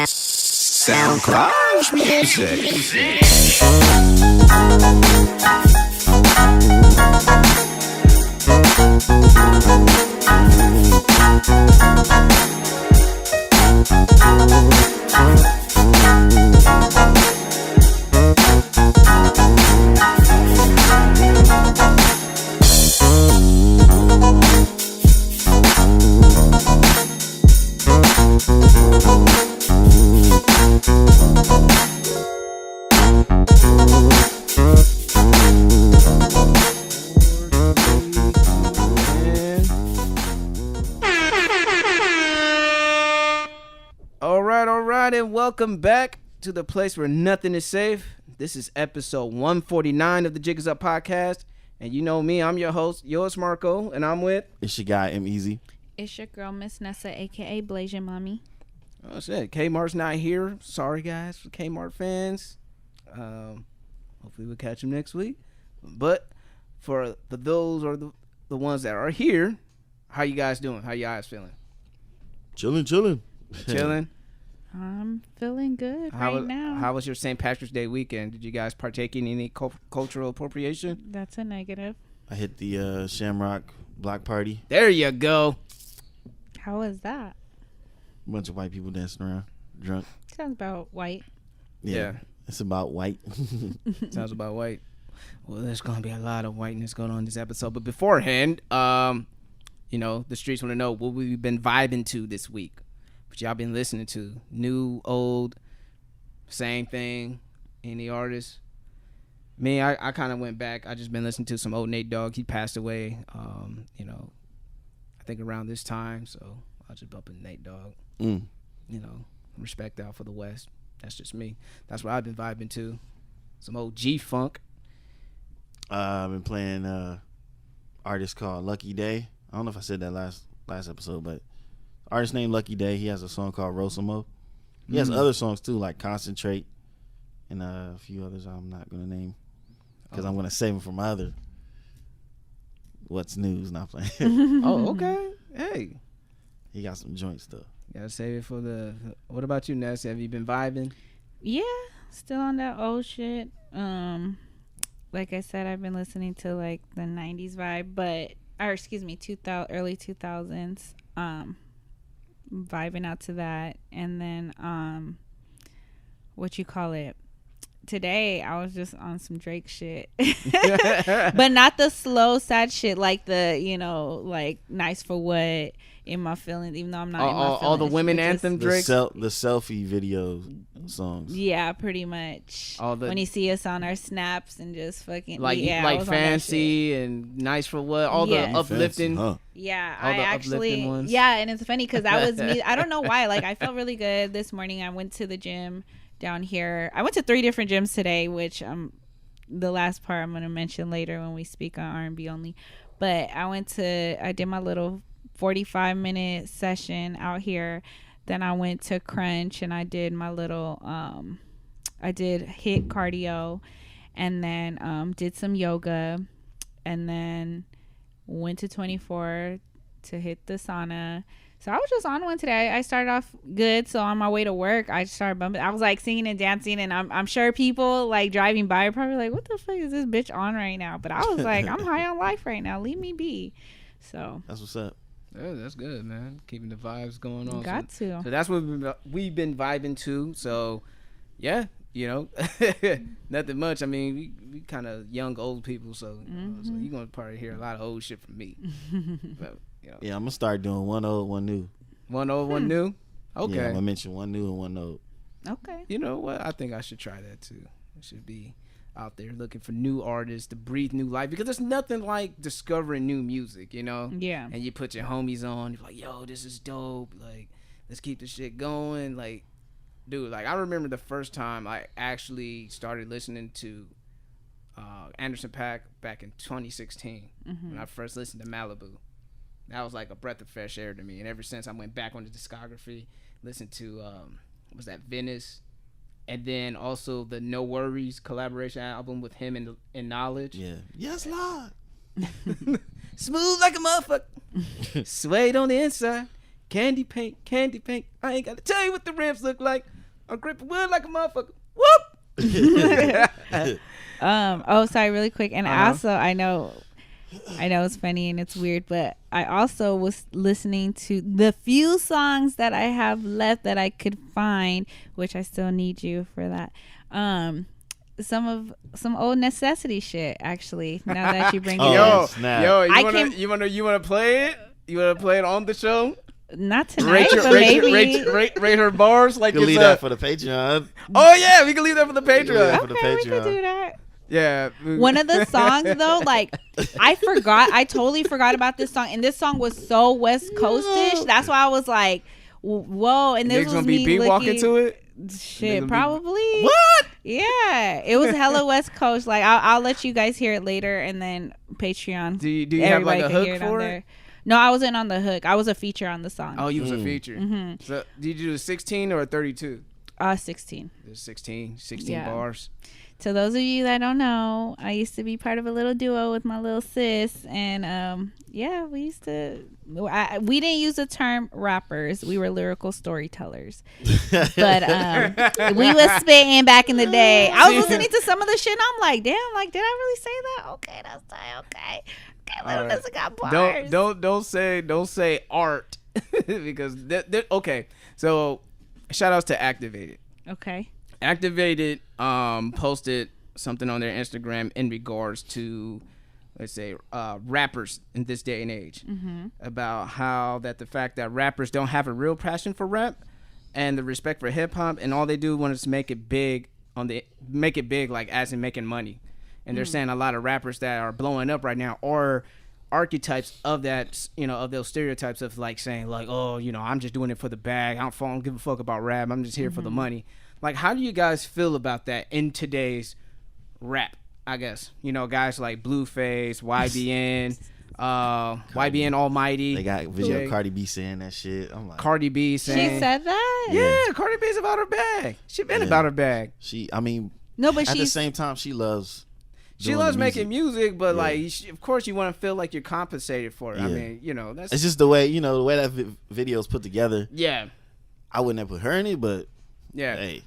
SoundCloud music. And welcome back to the place where nothing is safe. This is episode 149 of the Jig Is Up podcast. And you know me, I'm your host, yours Marco, and I'm with... It's your guy, M Easy. It's your girl, Miss Nessa, a.k.a. Blasian Mommy. Oh, shit. Kmart's not here. Sorry, guys, for Kmart fans. Hopefully we'll catch him next week. But for those or the ones that are here, how you guys doing? How you guys feeling? Chilling. Chilling? I'm feeling good now. How was your St. Patrick's Day weekend? Did you guys partake in any cultural appropriation? That's a negative. I hit the Shamrock block party. There you go. How was that? A bunch of white people dancing around, drunk. Sounds about white. Yeah. It's about white. Sounds about white. Well, there's going to be a lot of whiteness going on in this episode. But beforehand, the streets want to know what we've been vibing to this week. What y'all been listening to? New, old, same thing? Any artists? Me, I kind of went back. I just been listening to some old Nate Dogg. He passed away, I think around this time. So I'll just bump in Nate Dogg. Respect out for the West. That's just me. That's what I've been vibing to. Some old G-Funk. I've been playing artist called Lucky Day. I don't know if I said that last episode, but artist named Lucky Day. He has a song called Rosamo. He has other songs too, like Concentrate and a few others I'm not going to name because I'm going to save them for my other What's News. Not playing. Oh, okay. Hey. He got some joint stuff. Gotta save it for the... What about you, Ness? Have you been vibing? Yeah, still on that old shit. Like I said, I've been listening to like the 90s vibe, early 2000s. Vibing out to that. And then today I was just on some Drake shit. But not the slow sad shit like the like Nice for What, In My Feelings, even though I'm not in my feelings. All the women anthem Drake, the selfie video songs. Yeah, pretty much. When you see us on our snaps and just fucking like Fancy and Nice for What, all the uplifting. Fancy, huh? Yeah, all the uplifting ones. Yeah, and it's funny because that was me. I don't know why. Like I felt really good this morning. I went to the gym down here. I went to 3 different gyms today, which the last part I'm going to mention later when we speak on R&B only. But I did my little 45-minute session out here. Then I went to Crunch and I did my little I did HIIT cardio and then did some yoga and then went to 24 to hit the sauna. So I was just on one today. I started off good. So on my way to work, I started bumping. I was like singing and dancing, and I'm sure people like driving by are probably like, "What the fuck is this bitch on right now?" But I was like, "I'm high on life right now. Leave me be." So that's what's up. Yeah, that's good, man. Keeping the vibes going on. So that's what we've been vibing to. So yeah, nothing much. I mean, we kind of young old people, so so you're gonna probably hear a lot of old shit from me. But, yeah, I'm gonna start doing one old, one new. One old, one new. Okay. Yeah, I'm gonna mention one new and one old. Okay. You know what? I think I should try that too. I should be out there looking for new artists to breathe new life because there's nothing like discovering new music, Yeah. And you put your homies on. You're like, yo, this is dope. Like, let's keep this shit going. Like, dude, like I remember the first time I actually started listening to Anderson .Paak back in 2016 when I first listened to Malibu. That was like a breath of fresh air to me. And ever since I went back on the discography, listened to, was that Venice? And then also the No Worries collaboration album with him and Knowledge. Yeah. Yes, Lord. Smooth like a motherfucker. Suede on the inside. Candy paint. I ain't got to tell you what the rims look like. I'm gripping wood like a motherfucker. Whoop. Oh, sorry, really quick. And also, I know it's funny and it's weird, but I also was listening to the few songs that I have left that I could find, which I still need you for that. Some old necessity shit, actually. Now that you bring it up, You wanna play it? You wanna play it on the show? Not tonight, but maybe rate her bars like you leave that for the Patreon. Oh yeah, we can leave that for the Patreon. Okay, we can do that. Yeah. One of the songs though, like I totally forgot about this song, and this song was so West Coastish. That's why I was like, whoa. And this was gonna me be walking to it. Shit, probably. What? Yeah, it was hella West Coast. Like I'll let you guys hear it later, and then Patreon. Do you have like a hook for it? No, I wasn't on the hook. I was a feature on the song. Oh, you was a feature. Mm-hmm. So did you do a 16 or a 32? 16. 16 bars. To those of you that don't know, I used to be part of a little duo with my little sis, and we used to. We didn't use the term rappers. We were lyrical storytellers, but we was spitting back in the day. I was listening to some of the shit, and I'm like, damn, like did I really say that? Okay, that's tight. Okay, little Nessa got bars. Don't say art because okay. So shout outs to Activated. Okay. Activated posted something on their Instagram in regards to, let's say, rappers in this day and age, about how the fact that rappers don't have a real passion for rap and the respect for hip hop, and all they do want is make it big like as in making money. And they're saying a lot of rappers that are blowing up right now are archetypes of that, of those stereotypes of like saying like, oh, I'm just doing it for the bag. I don't give a fuck about rap. I'm just here for the money. Like, how do you guys feel about that in today's rap, I guess? Guys like Blueface, YBN, YBN Almighty. They got video of Cardi B saying that shit. I'm like, Cardi B saying. She said that? Yeah, Cardi B's about her bag. She been about her bag. But at the same time, she loves making music, but of course you want to feel like you're compensated for it. Yeah. I mean, that's... It's just the way, the way that video's put together. Yeah. I wouldn't have put her in it, but... Yeah. Hey.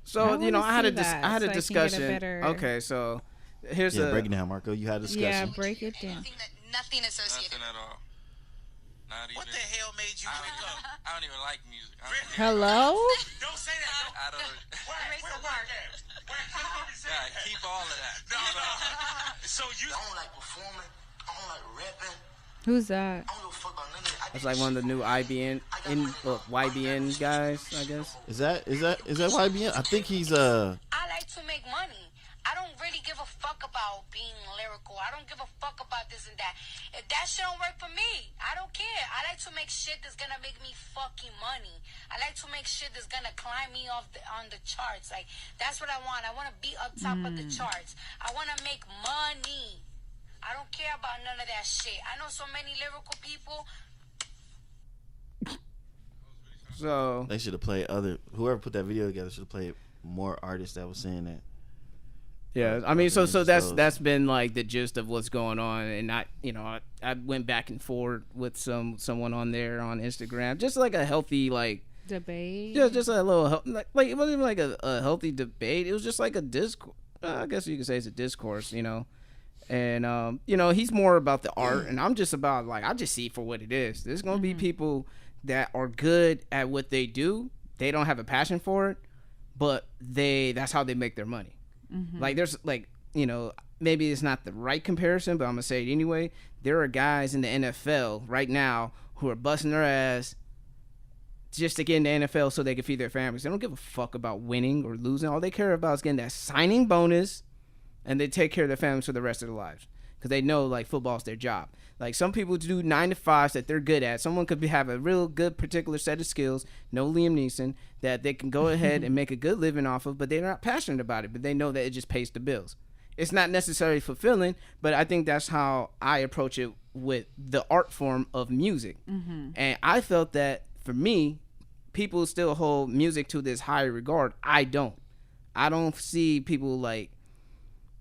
So I had a discussion. Okay, so here's break it down, Marco. You had a discussion. Yeah, break it down. Nothing associated. Nothing at all. Not what even. the hell made you wake up? I don't even like music. Hello? Don't say that. I don't. Yeah, keep all of that. No. So you don't like performing? I don't like rapping. Who's that? I don't give a fuck about none of that. That's like one of the new YBN guys, I guess. Is that YBN? I think he's I like to make money. I don't really give a fuck about being lyrical. I don't give a fuck about this and that. If that shit don't work for me, I don't care. I like to make shit that's gonna make me fucking money. I like to make shit that's gonna climb me on the charts. Like, that's what I want. I want to be up top of the charts. I want to make money. I don't care about none of that shit. I know so many lyrical people. So they should have played whoever put that video together should have played more artists that was saying that. Yeah, I mean, so that's been like the gist of what's going on, and I went back and forth with someone on there on Instagram, just like a healthy like debate. Yeah, just a little like it wasn't even like a healthy debate. It was just like a discourse. I guess you could say it's a discourse, And he's more about the art, and I'm just about like I just see it for what it is. There's gonna be people that are good at what they do. They don't have a passion for it, but that's how they make their money. Like there's like maybe it's not the right comparison, but I'm gonna say it anyway. There are guys in the NFL right now who are busting their ass just to get in the NFL so they can feed their families. They don't give a fuck about winning or losing. All they care about is getting that signing bonus, and they take care of their families for the rest of their lives because they know like football's their job. Like some people do 9 to 5s that they're good at. Someone could have a real good particular set of skills, no Liam Neeson, that they can go ahead and make a good living off of, but they're not passionate about it, but they know that it just pays the bills. It's not necessarily fulfilling, but I think that's how I approach it with the art form of music. And I felt that for me, people still hold music to this higher regard. I don't see people like,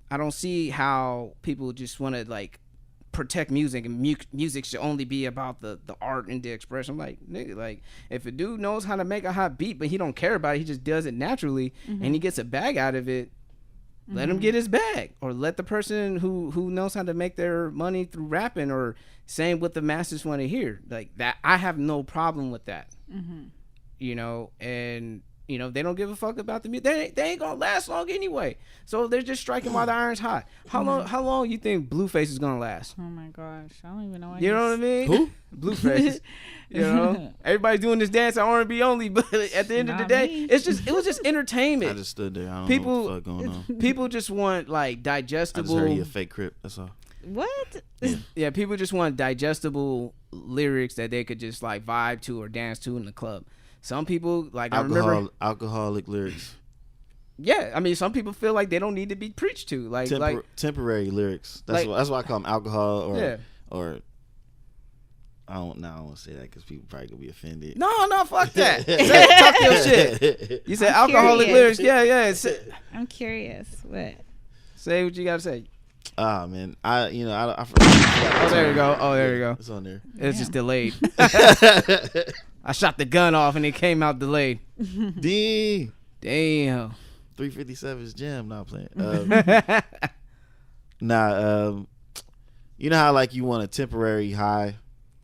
I don't see how people just want to like protect music and music should only be about the art and the expression. I'm like, nigga, like if a dude knows how to make a hot beat, but he don't care about it, he just does it naturally, and he gets a bag out of it. Let him get his bag, or let the person who knows how to make their money through rapping or saying what the masses want to hear. Like that, I have no problem with that. You know, and you know they don't give a fuck about the music. They ain't gonna last long anyway. So they're just striking while the iron's hot. How long you think Blueface is gonna last? Oh my gosh, I don't even know. You know what I mean? Who? Blueface. You know, everybody's doing this dance at R&B only, but at the end of the day, it was just entertainment. I just stood there. I don't People- know what the fuck going on. People just want like I just digestible. heard he a fake Crip. That's all. What? Yeah, people just want digestible lyrics that they could just like vibe to or dance to in the club. Some people like I remember. Alcoholic lyrics. Yeah, I mean, some people feel like they don't need to be preached to. Like Temporary lyrics. That's why I call them alcohol or I don't want to say that because people probably gonna be offended. No, fuck that. Talk your shit. You said alcoholic curious. lyrics. Yeah. I'm curious. What? Say what you gotta say. Ah man, I forgot. Oh, there you go. It's on there. It's just delayed. I shot the gun off and it came out delayed. D. Damn. 357's jam. Not playing. You know how like you want a temporary high.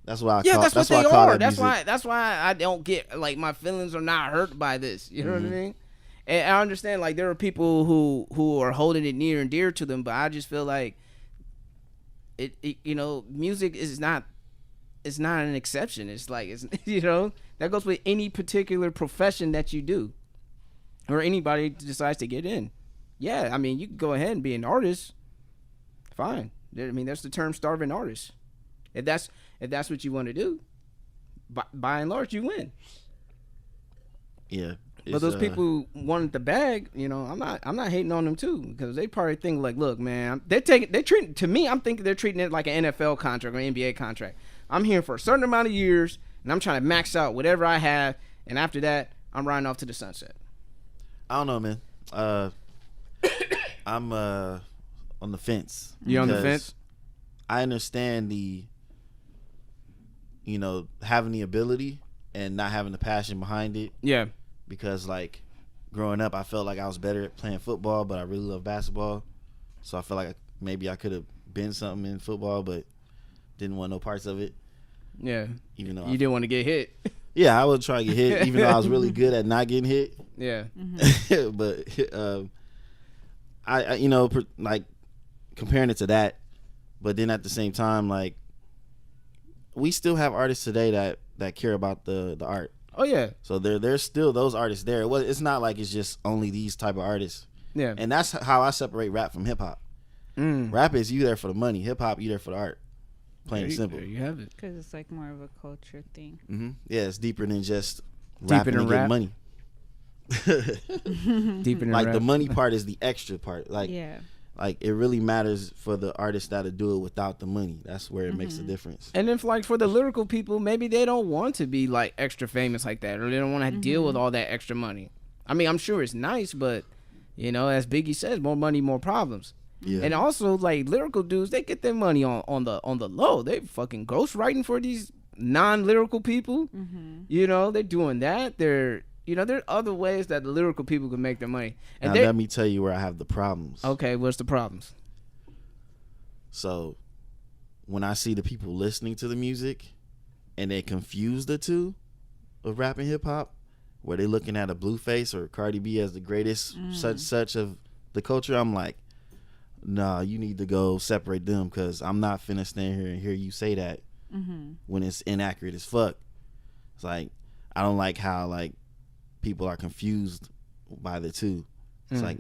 That's why I Yeah, call, that's what why I they call are. that That's why I don't get like my feelings are not hurt by this. You know what I mean? And I understand like there are people who are holding it near and dear to them, but I just feel like it you know, music is not an exception. It's like it's you know, that goes with any particular profession that you do or anybody decides to get in. Yeah, I mean, you can go ahead and be an artist. Fine. I mean, that's the term starving artist. If that's what you want to do, by and large, you win. Yeah. But those people wanted the bag, you know. I'm not hating on them too, because they probably think like, look, man, I'm thinking they're treating it like an NFL contract or an NBA contract. I'm here for a certain amount of years, and I'm trying to max out whatever I have, and after that, I'm riding off to the sunset. I don't know, man. I'm on the fence. You on the because fence? I understand having the ability and not having the passion behind it. Yeah. Because like growing up, I felt like I was better at playing football, but I really love basketball. So I feel like maybe I could have been something in football, but didn't want no parts of it. Yeah. Even though you didn't want to get hit. Yeah, I would try to get hit, even though I was really good at not getting hit. Yeah. But I like comparing it to that, but then at the same time, like we still have artists today that care about the art. Oh yeah. So there's still those artists there. Well, it's not like it's just only these type of artists. Yeah. And that's how I separate rap from hip hop. Rap is you there for the money. Hip hop, you there for the art. Plain and simple. There you have it. Because it's like more of a culture thing. Mm-hmm. Yeah, it's deeper than just rapping and getting money. Deeper than like rap. the money part is the extra part. Like Yeah. Like it really matters for the artists that'll do it without the money. That's where it makes a difference. And then for the lyrical people, maybe they don't want to be like extra famous like that, or they don't want to deal with all that extra money. I mean, I'm sure it's nice, but you know, as Biggie says, more money, more problems. Yeah. And also, like lyrical dudes, they get their money on the low. They fucking ghostwriting for these non-lyrical people. You know, they're doing that. There are other ways that the lyrical people can make their money. And now let me tell you where I have the problems. Okay, what's the problems? So, when I see the people listening to the music, and they confuse the two of rap and hip hop, where they looking at a Blueface or Cardi B as the greatest such of the culture, I'm like, nah, you need to go separate them, because I'm not finna stand here and hear you say that when it's inaccurate as fuck. It's like, I don't like how like people are confused by the two. It's like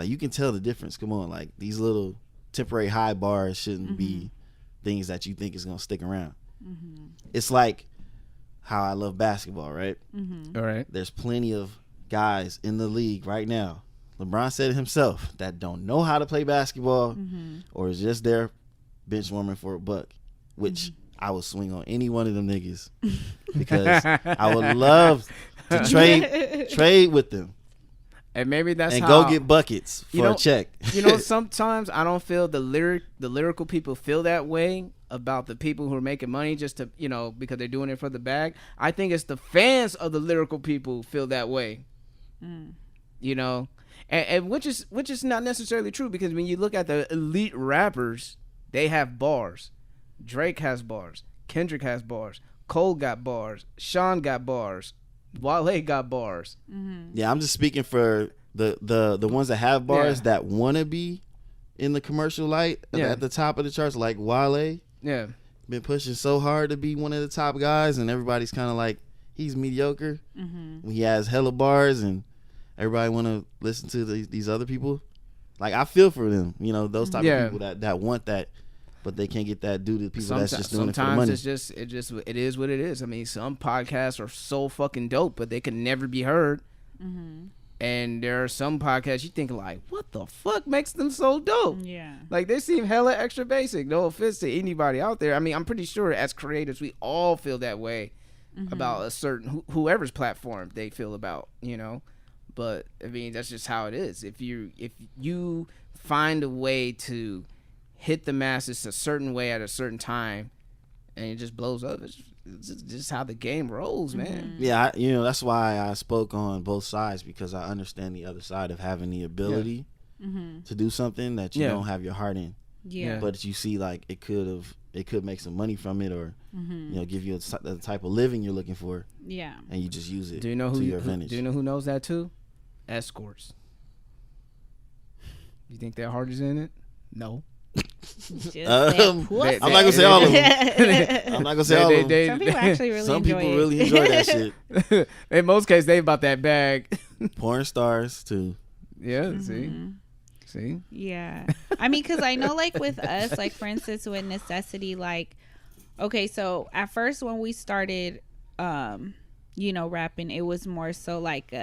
you can tell the difference. Come on, like these little temporary high bars shouldn't be things that you think is gonna stick around. It's like how I love basketball, right? All right. There's plenty of guys in the league right now. LeBron said it himself, that don't know how to play basketball or is just there bench warming for a buck, which I would swing on any one of them niggas because I would love to trade with them. And maybe that's and how, go get buckets for a check. Sometimes I don't feel the lyrical people feel that way about the people who are making money just to, because they're doing it for the bag. I think it's the fans of the lyrical people feel that way. And which is not necessarily true, because when you look at the elite rappers, they have bars. Drake has bars. Kendrick has bars. Cole got bars. Sean got bars. Wale got bars. Yeah, I'm just speaking for the ones that have bars that want to be in the commercial light at the top of the charts, like Wale. Yeah, been pushing so hard to be one of the top guys, and everybody's kind of like, he's mediocre. He has hella bars, and everybody want to listen to these other people. Like, I feel for them, those type of people that want that, but they can't get that due to people that's just doing it for the money. Sometimes it is what it is. I mean, some podcasts are so fucking dope, but they can never be heard. And there are some podcasts you think like, what the fuck makes them so dope? Yeah. Like, they seem hella extra basic. No offense to anybody out there. I mean, I'm pretty sure as creators, we all feel that way about a certain, whoever's platform they feel about, But, I mean, that's just how it is. If you find a way to hit the masses a certain way at a certain time, and it just blows up, it's just how the game rolls, man. Yeah, that's why I spoke on both sides, because I understand the other side of having the ability to do something that you don't have your heart in. Yeah. But you see, like, it could make some money from it, or give you the type of living you're looking for. Yeah. And you just use it to your advantage. Do you know who knows that too? Escorts. You think their heart is in it? No. I'm not gonna say all of them. I'm not gonna say all of them. Some people actually really Some enjoy people it. really enjoy that shit. In most cases, they about that bag. Porn stars too. Yeah. See. Yeah. I mean, because I know, like, with us, like, for instance, with Necessity, like, okay, so at first when we started, rapping, it was more so like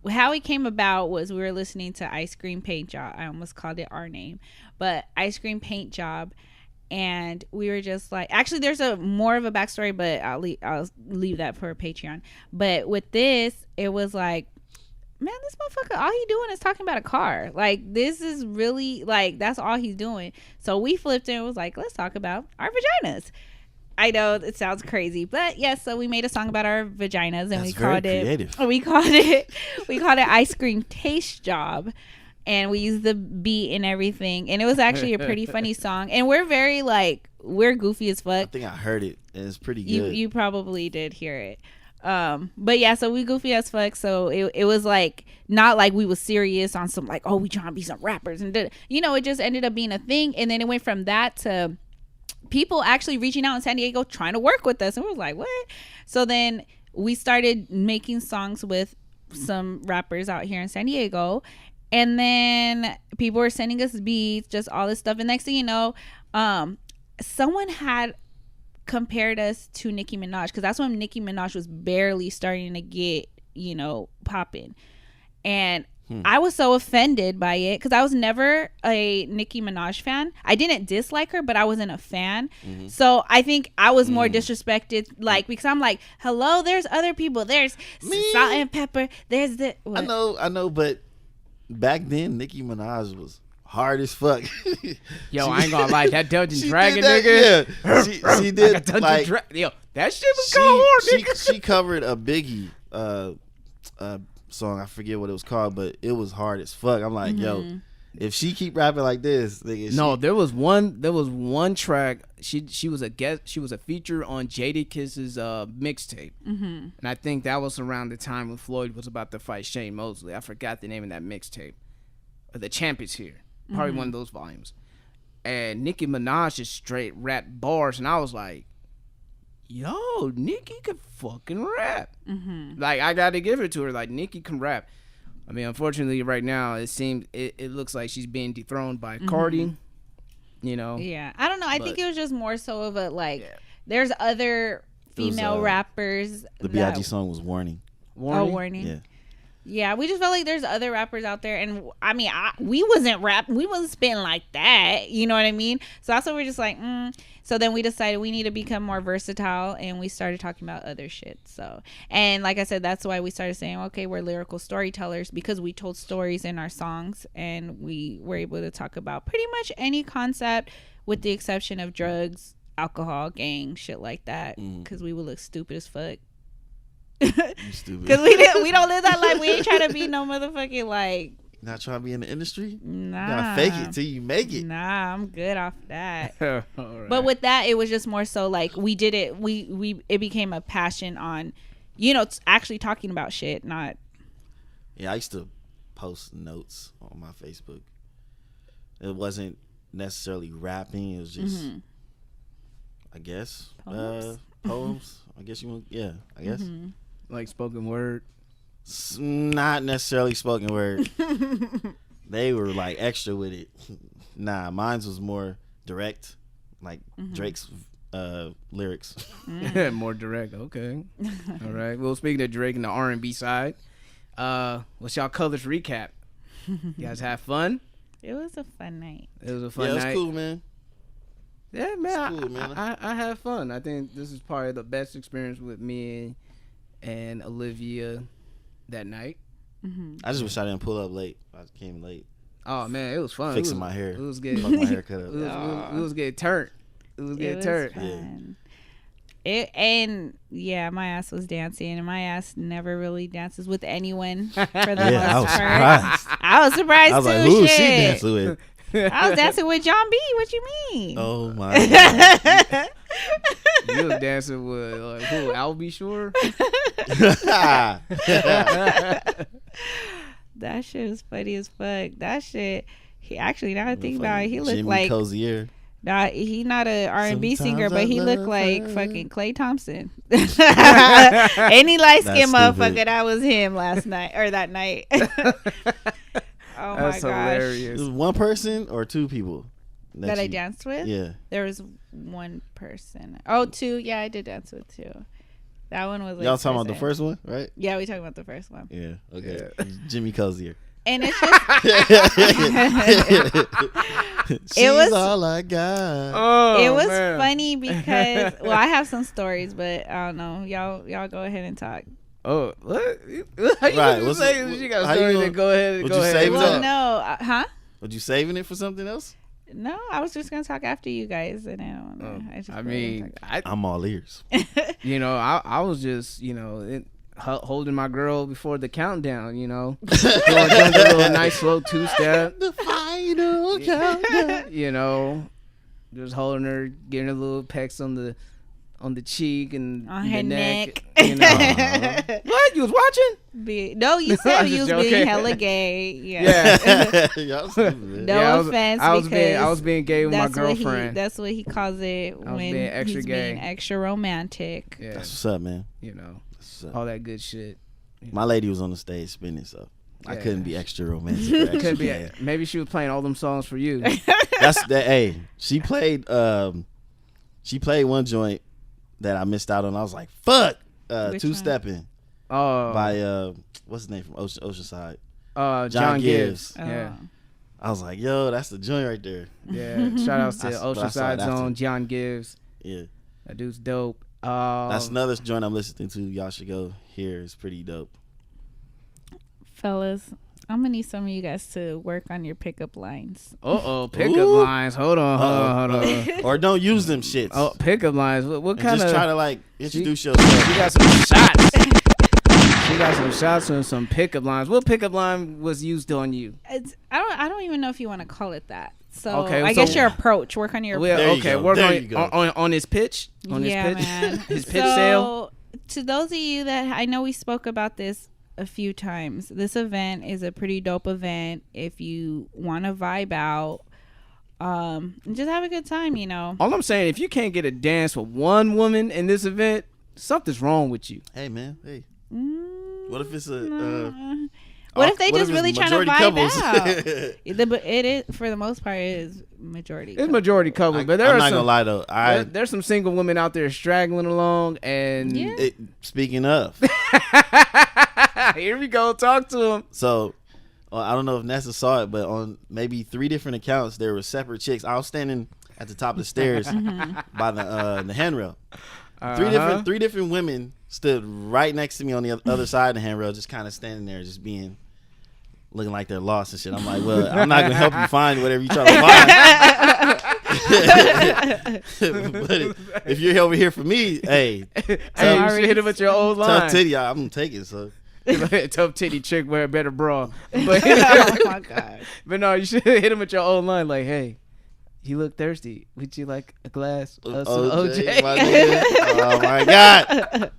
how it came about was we were listening to Ice Cream Paint Job. I almost called it our name, but Ice Cream Paint Job, and we were just like, actually, there's a more of a backstory, but I'll leave that for Patreon. But with this, it was like, man, this motherfucker, all he doing is talking about a car. Like, this is really, like, that's all he's doing. So we flipped it and was like, let's talk about our vaginas. I know it sounds crazy, but yes. So we made a song about our vaginas, and we called it Ice Cream Taste Job, and we used the beat and everything, and it was actually a pretty funny song. And we're very we're goofy as fuck. I think I heard it, and it's pretty good. You probably did hear it. But yeah, so we goofy as fuck. So it was like, not like we was serious on some like, oh, we trying to be some rappers, and it just ended up being a thing. And then it went from that to people actually reaching out in San Diego trying to work with us, and we was like, what? So then we started making songs with some rappers out here in San Diego, and then people were sending us beats, just all this stuff. And next thing you know, someone had compared us to Nicki Minaj, because that's when Nicki Minaj was barely starting to get popping. And I was so offended by it, because I was never a Nicki Minaj fan. I didn't dislike her, but I wasn't a fan. So I think I was more disrespected, because I'm like, hello, there's other people. There's Salt and Pepper. There's the what? I know, but back then Nicki Minaj was hard as fuck. Yo, I ain't gonna lie, that Dungeon Dragon nigga. Yeah, she did. Yo, that shit was kind of hard, nigga. She covered a Biggie song. I forget what it was called, but it was hard as fuck. I'm like, yo, if she keep rapping like this, nigga, there was one track. She was a guest. She was a feature on Jadakiss's mixtape, and I think that was around the time when Floyd was about to fight Shane Mosley. I forgot the name of that mixtape. The Champions Here, probably one of those volumes. And Nicki Minaj just straight rap bars, and I was like, yo, Nicki can fucking rap. Like, I gotta give it to her. Like, Nicki can rap. I mean, unfortunately, right now it looks like she's being dethroned by Cardi. Yeah, I don't know. I think it was just more so of a there's other female rappers. The B.I.G. song was Warning. Warning. Yeah. Yeah, we just felt like there's other rappers out there, and I mean, we wasn't rapping, we wasn't spitting like that, you know what I mean? So that's what we're just like, So then we decided we need to become more versatile, and we started talking about other shit. So, and like I said, that's why we started saying, okay, we're lyrical storytellers, because we told stories in our songs, and we were able to talk about pretty much any concept, with the exception of drugs, alcohol, gang, shit like that, because we would look stupid as fuck. Stupid. Because we don't live that life. We ain't trying to be no motherfucking like. Not trying to be in the industry. Nah, You gotta fake it till you make it. Nah, I'm good off that. All right. But with that, it was just more so like we did it. It became a passion on, actually talking about shit, not. Yeah, I used to post notes on my Facebook. It wasn't necessarily rapping. It was just, I guess, poems. I guess you want. Yeah, I guess. like spoken word. Not necessarily spoken word. They were like extra with it. Nah, mine's was more direct, like Drake's lyrics. More direct. Okay. All right. Well, speaking of Drake and the R&B side, what's y'all colors recap? You guys have fun? It was a fun night. It was a fun Yeah, it night. was cool, man. Yeah, man. It's cool, man. I had fun. I think this is probably the best experience with me and Olivia that night. I just wish I didn't pull up late. I came late. Oh man, it was fun. Fixing it was, my hair. It was good. Fuck my haircut up. It was getting turned. It was getting turned. Fun. And yeah, my ass was dancing, and my ass never really dances with anyone for the Yeah, I most was part. surprised. I was surprised I was too. like, who is she shit. dancing with? I was dancing with John B. What you mean? Oh my god. You was dancing with like who? Albie Shore. That shit was funny as fuck. That shit. He actually, now I think about it, he looked Jimmy like. Cozier. Nah, he not a R&B singer, Sometimes but he I looked love like her. fucking Klay Thompson. Any light skinned That's motherfucker, stupid. that was him last night or that night. Oh my That's gosh. hilarious. It was one person or two people That I you- danced with? Yeah. There was one person. Oh, two. Yeah, I did dance with two. That one was like. Y'all talking about the person. first one, right? Yeah, we talking about the first one. Yeah. Okay. Yeah. Jimmy Cozier. And it's just. She's was- all I got. Oh, It was man. funny because I have some stories, but I don't know. Y'all go ahead and talk. Oh, what? How you Right, gonna what's- say she got how you stories? gonna- Then go ahead. would Go you ahead. save it Well, up? no, huh? Were you saving it for something else? No, I was just gonna talk after you guys, and I don't know. I mean, I'm all ears. I was just, holding my girl before the countdown, doing a little nice slow two-step, The final countdown. just holding her, getting her little pecks on the cheek and On the her neck. neck. What? You was watching? No, you said I'm you just was being joking. hella gay. Yeah. Yeah. Y'all stupid, man. No Yeah, offense, I was because being gay with my that's what girlfriend. that's what he calls it was when being extra he's gay. being extra romantic. Yeah, That's what's up, man. That's what's up. all that good shit. My lady was on the stage spinning, so I Yeah. couldn't be extra romantic. Or extra Could be. gay. Maybe she was playing all them songs for you. That's that. Hey, she played one joint that I missed out on. I was like, fuck. Which Two one? Stepping Oh, by what's his name from Oceanside? John Gibbs. Gibbs. Yeah. Oh. I was like, yo, that's the joint right there. Yeah, shout outs to I saw it Oceanside after. Zone, John Gibbs. Yeah, That dude's dope. that's another joint I'm listening to. Y'all should go hear. It's pretty dope. Fellas, I'm gonna need some of you guys to work on your pickup lines. Pickup Ooh. lines. Hold on. Or don't use them shits. Oh, pickup lines. What and kind just of? try to like introduce yourself. You got some shots. You got some shots and some pickup lines. What pickup line was used on you? I don't even know if you want to call it that. So Okay, I so- guess your approach. Work on your Well, There you okay, go. work There you on, go. on his pitch. On yeah, his pitch. man. His pitch sale. To those of you that I know, we spoke about this a few times. This event is a pretty dope event. If you want to vibe out, just have a good time. All I'm saying, if you can't get a dance with one woman in this event, something's wrong with you. Hey man, hey. Mm, What if it's a? what if they what just if it's really trying to majority vibe couples? out? But it is, for the most part, it is majority. It's couple. majority couple, but there I'm are not some. gonna lie though. There's some single women out there straggling along, and Yeah. Speaking of, Here we go. Talk to him. So I don't know if Nessa saw it, but on maybe 3 different accounts, there were separate chicks. I was standing at the top of the stairs by the handrail. Three different women stood right next to me on the other side of the handrail, just kind of standing there, just looking like they're lost and shit. I'm like, well, I'm not gonna help you find whatever you try to find. But if you're over here for me, hey, you should hit him with your old line. tough titty, I'm gonna take it. So tough titty chick wear a better bra. But, Oh my god. but no, you should hit him with your old line. Like, hey, he looked thirsty. Would you like a glass of some OJ? my nigga. Oh my god.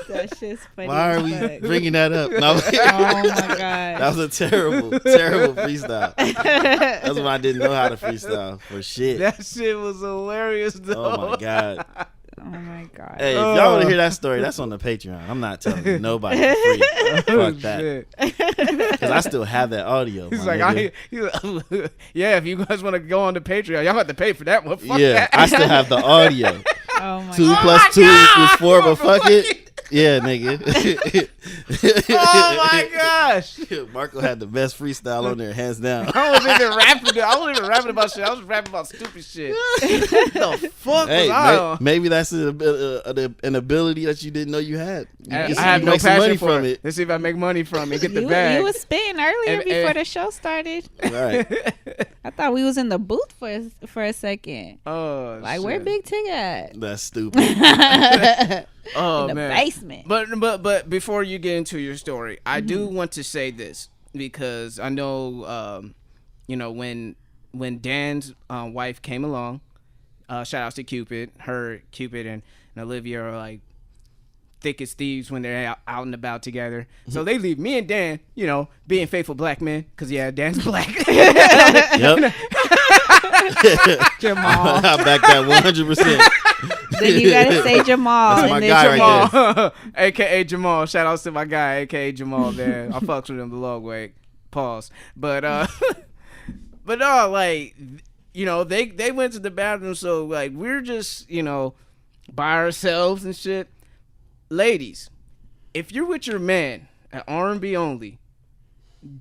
That shit's funny. Why are as we fuck. bringing that up? No, Oh my god. that was a terrible freestyle. That's when I didn't know how to freestyle for shit. That shit was hilarious, though. Oh my god. Oh my god. Hey, if y'all want to hear that story, that's on the Patreon. I'm not telling nobody for free. Fuck that. Shit. Because I still have that audio. He's my like, nigga. yeah, if you guys want to go on the Patreon, y'all have to pay for that one. Fuck Yeah, that. I still have the audio. Oh my 2 god. plus 2 equals 4, but fuck it. Yeah, nigga. Oh my gosh. Marco had the best freestyle on there, hands down. I wasn't even rapping. I wasn't even rapping about shit. I was rapping about stupid shit. The fuck Hey, was I on? maybe that's an ability that you didn't know you had. You I can have no make some passion money for from it. it. Let's see if I make money from it. Get the You bag. was spitting earlier And- before and- the show started. Right. I thought we was in the booth for a second. Oh, Like, shit. where Big Tig at? That's stupid. Oh, in the man. basement. But before you get into your story, I do want to say this because I know, when Dan's wife came along, shout outs to Cupid. Cupid and Olivia are like thick as thieves when they're out and about together. So they leave me and Dan, being faithful black men, because Dan's black. Yep. Jamal. I back that 100%. Then you gotta say Jamal. That's and my then guy right Jamal. there. AKA Jamal. Shout outs to my guy, AKA Jamal, man. I fucks with him the long way. Pause. But no, like, they went to the bathroom, so like we're just, by ourselves and shit. Ladies, if you're with your man at R&B only,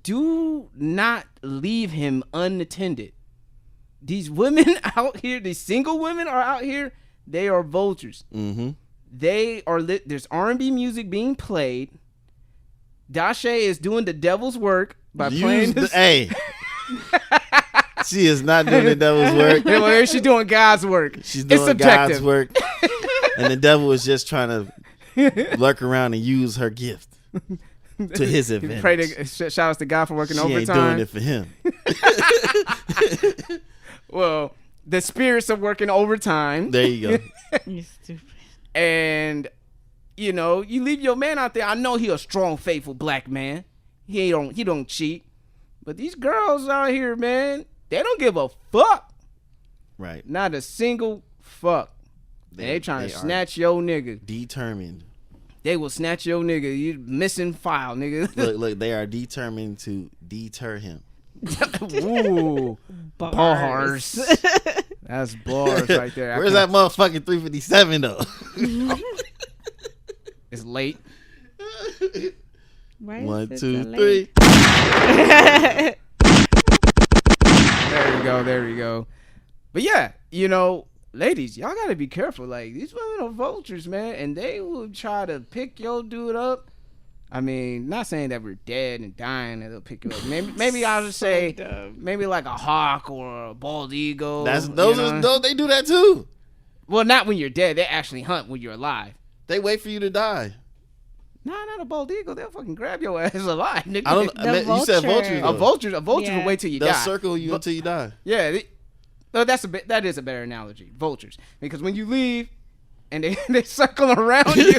do not leave him unattended. These women out here, these single women are out here, they are vultures. Mm-hmm. They are there's R&B music being played. Dashe is doing the devil's work by playing this. Hey. She is not doing the devil's work. Yeah, well, she's doing God's work. She's It's doing subjective. God's work. And the devil is just trying to lurk around and use her gift to his advantage. Pray to, shout outs to God for working she ain't overtime. doing it for him. Well, the spirits are working overtime. There you go. You stupid. And you leave your man out there. I know he a strong, faithful black man. He don't cheat. But these girls out here, man, they don't give a fuck. Right. Not a single fuck. They trying to are snatch your nigga. Determined. They will snatch your nigga. You missing file, nigga. Look, they are determined to deter him. Ooh, bars. That's bars right there. Where's that motherfucking 357 though? It's late. Why is 1, it 2, so 3. late? There we go. But yeah, ladies, y'all gotta be careful. Like, these women are vultures, man, and they will try to pick your dude up. I mean, not saying that we're dead and dying and they'll pick you up. Maybe I'll just say maybe like a hawk or a bald eagle. Those they do that too. Well, not when you're dead. They actually hunt when you're alive. They wait for you to die. Nah, not a bald eagle. They'll fucking grab your ass alive, nigga. I don't. You said vultures. A Though. vulture Yeah. will wait till you They'll die. circle you until you die. Yeah, that is a better analogy. Vultures, because when you leave and they circle around you.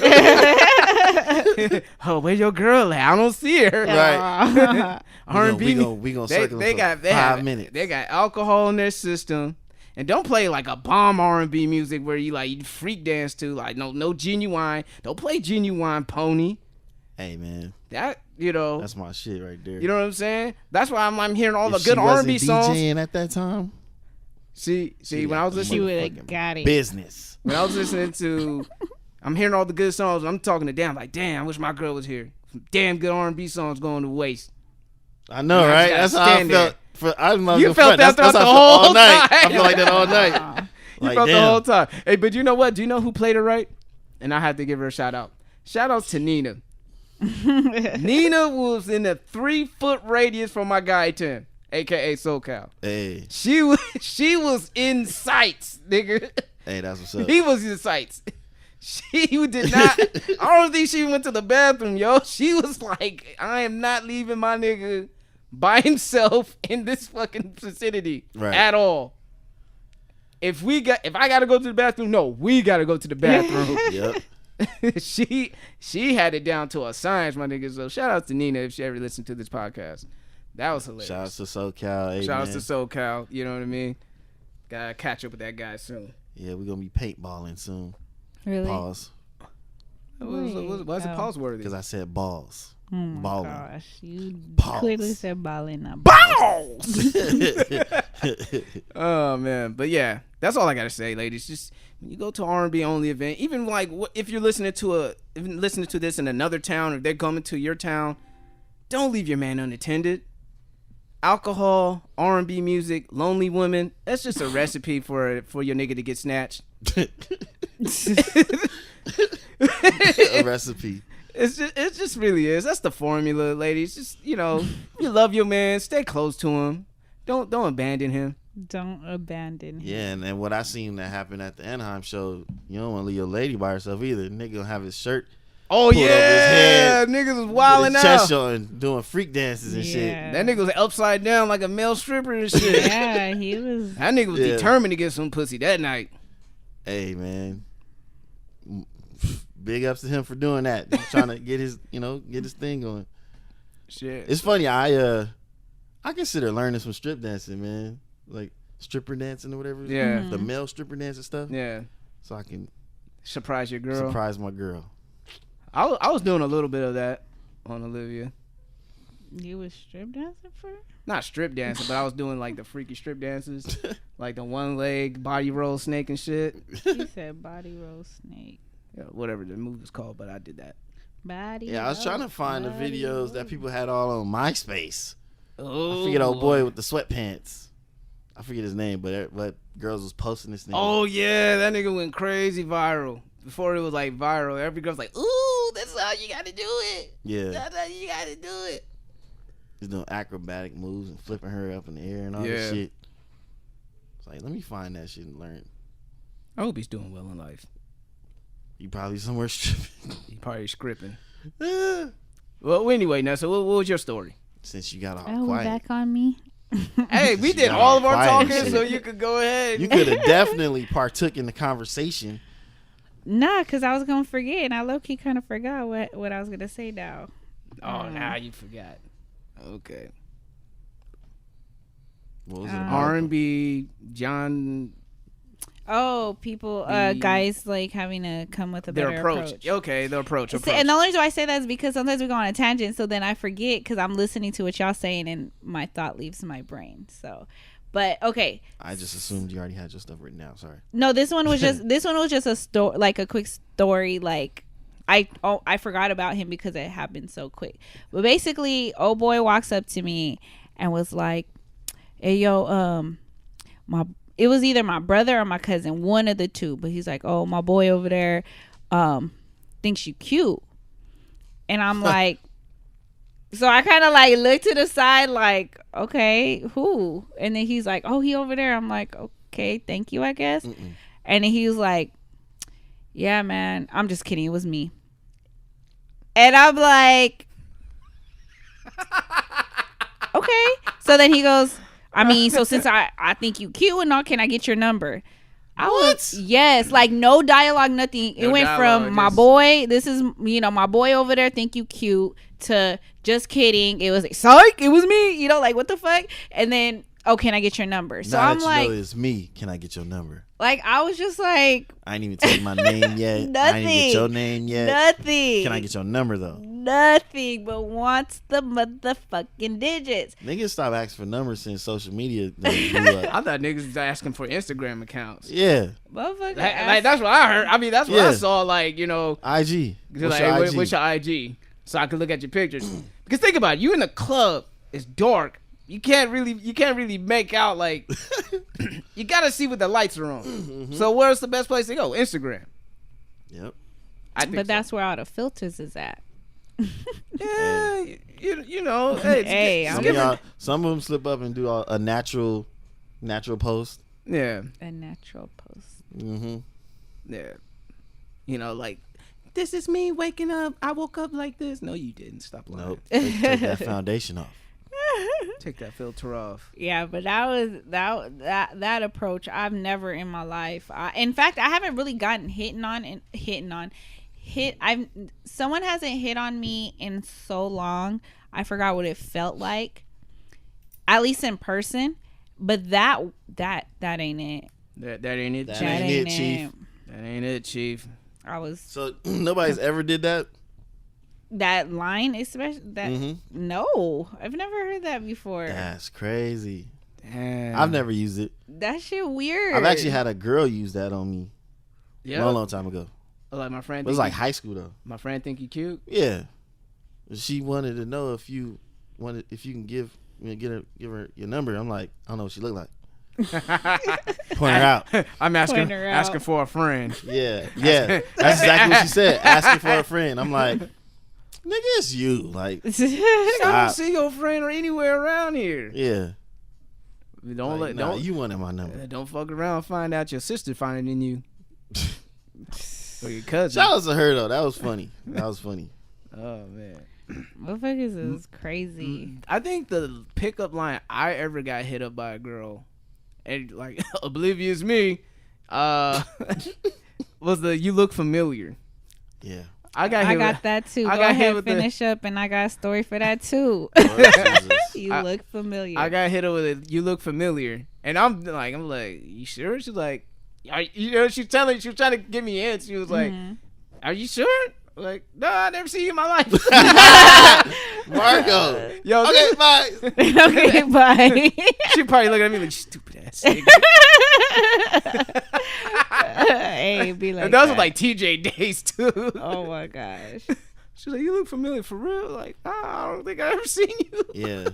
Oh, where your girl at? I don't see her. Right. R&B. We gonna circle they for got 5 minutes. They got alcohol in their system. And don't play like a bomb R&B music where you freak dance to, like no Genuine. Don't play Genuine Pony. Hey man, That that's my shit right there. you know what I'm saying? That's why I'm hearing all If the good she wasn't R&B songs. DJing at that time. See, when I was She listening, would have got it. Business. when I was listening to I'm hearing all the good songs. I'm talking to Dan like, damn, I wish my girl was here. Some damn good R&B songs going to waste. I know, And I right? just That's how I gotta felt. You felt that throughout the whole all night. time. I feel like that all night. You Like, felt the damn. whole time. Hey, but you know what? Do you know who played it right? And I have to give her a shout out. Shout outs to Nina. Nina was in a 3-foot radius from my guy Tim, aka SoCal. Hey, She was in sights, nigga. hey, that's what's up. He was in sights. She did not. I don't think she went to the bathroom, yo. She was like, I am not leaving my nigga by himself in this fucking vicinity at all. If I gotta go to the bathroom, no, we gotta go to the bathroom. Yep. She had it down to a science, my nigga. So shout out to Nina if she ever listened to this podcast. That was hilarious. Shout out to SoCal. Hey, Shout out man. to SoCal. You know what I mean? Gotta catch up with that guy soon. Yeah, we're gonna be paintballing soon. Really? Pause. Why is it pause worthy? Because I said balls. Oh my Balling. gosh, you Balls. clearly said balling, not Balls! Oh man, but yeah, that's all I gotta say, ladies. Just when you go to R&B only event, even like if you're listening to this in another town, or they're coming to your town, don't leave your man unattended. Alcohol, R&B music, lonely women. That's just a recipe for your nigga to get snatched. A recipe. It just really is. That's the formula, ladies. Just, you love your man, stay close to him. Don't abandon him. Don't abandon him. Yeah, and what I seen that happen at the Anaheim show, you don't want to leave your lady by herself either. Nigga gonna have his shirt. Oh pulled over his yeah, head, niggas was with wilding his out. chest showing, doing freak dances and shit. Yeah. That nigga was upside down like a male stripper and shit. Yeah, he was. That nigga was Yeah. determined to get some pussy that night. Hey man, big ups to him for doing that. He's trying to get his thing going. Shit. It's funny. I consider learning some strip dancing, man. Like stripper dancing or whatever. Yeah. The male stripper dance and stuff. Yeah. So I can Surprise your girl. surprise my girl. I was doing a little bit of that on Olivia. You was strip dancing for her? Not strip dancing, but I was doing like the freaky strip dances. Like the one leg body roll snake and shit. He said body roll snake. Yeah, whatever the move is called, but I did that. Body. Yeah, I was trying to find the body videos roll. that people had all on MySpace. Oh, I forget old boy with the sweatpants. I forget his name, but girls was posting this thing. Oh yeah, that nigga went crazy viral. Before it was like viral, every girl's like, "Ooh, that's how you gotta do it. yeah, That's how you gotta do it." he's doing acrobatic moves and flipping her up in the air and all Yeah. this shit. It's like, let me find that shit and learn. I hope he's doing well in life. He probably somewhere stripping. He probably scripting. Well, anyway, now, so what was your story? Since you got all Oh, quiet, back on me. Hey, we You did got all of our quiet and talking, shit. so you could go ahead. you could have definitely partook in the conversation. Nah, cause I was gonna forget, and I low key kind of forgot what I was gonna say now. Oh, now you forgot. Okay. What was it about? R&B, John, Oh, people, guys like having to come with a their better approach. Okay, the approach. See, and the only reason why I say that is because sometimes we go on a tangent, so then I forget because I'm listening to what y'all saying, and my thought leaves my brain. So, but okay, I just assumed you already had your stuff written down. Sorry. no, this one was just a story, like a quick story. Like I forgot about him because it happened so quick. But basically, old boy walks up to me and was like, "Hey, yo, it was either my brother or my cousin, one of the two. But he's like, oh, my boy over there thinks you cute." And I'm like, so I kind of like look to the side like, okay, who? And then he's like, oh, he over there. I'm like, okay, thank you, I guess. Mm-mm. And then he was like, yeah, man, I'm just kidding. It was me. And I'm like, okay. So then he goes, I mean, so since I think you cute and all, can I get your number? Yes, like no dialogue, nothing. It No went dialogue, from my just- boy, this is, my boy over there think you cute, to just kidding. It was like, psych, it was me, like what the fuck? And then, oh, can I get your number? So now I'm that like, you know it's me, can I get your number? like I was just like, I ain't even tell you my name yet. I ain't even get your name yet. nothing. Can I get your number though? nothing but wants the motherfucking digits. Niggas stop asking for numbers since social media blew up. I thought niggas was asking for Instagram accounts. Yeah. Motherfucker, Like that's what I heard. I mean, that's what I saw. Like, you know, IG. like, What's hey, your IG? what's your IG? So I could look at your pictures. Because think about it, you in the club, it's dark. You can't really make out, like, you gotta see what the lights are on. Mm-hmm. So where's the best place to go? Instagram. Yep. I think but so. that's where all the filters is at. Yeah, you know. Hey, Hey, Some of them slip up and do a natural post. yeah, A natural post. Mm-hmm. yeah. You know, like, this is me waking up. I woke up like this. No, you didn't. Stop lying. Nope. Take that foundation off. Take that filter off. Yeah, but that approach I've never in my life. In fact, I haven't really gotten someone hasn't hit on me in so long. I forgot what it felt like, at least in person. But that ain't it. That ain't it. That Chief. ain't it, Chief. That ain't it, Chief. I was So nobody's ever did that? that line, especially that. Mhm. No, I've never heard that before. That's crazy. Damn. I've never used it. That shit weird. I've actually had a girl use that on me Yeah. a long time ago. Like my friend. It was like high school though. My friend think you cute. Yeah. She wanted to know if you can give her your number. I'm like, I don't know what she look like. Point her out. I'm asking Point her out. asking for a friend. Yeah. Yeah. That's exactly what she said. Asking for a friend. I'm like, nigga, it's you. Like, I don't stop. see your friend or anywhere around here. Yeah. Don't Like, nah, you wanted my number. don't fuck around and find out your sister finding it in you. Or your cousin. Shout out to her though. That was funny. That was funny. Oh man. Motherfuckers is crazy. I think the pickup line I ever got hit up by a girl, and like oblivious me, was the "you look familiar." Yeah. I got that too. I Go got hit ahead, with the- finish up, and I got a story for that too. Lord Jesus. You look familiar. I got hit up with a "you look familiar," and I'm like, you sure? She's like, she was trying to give me hints. She was like, are you sure? Like, no, I never see you in my life. Marco. Yo, Okay, bye. Okay, bye. she probably looking at me like, stupid ass nigga. Hey, be like And those that. were like TJ days too. Oh my gosh. She's like, you look familiar for real. Like, I don't think I ever seen you. Yeah.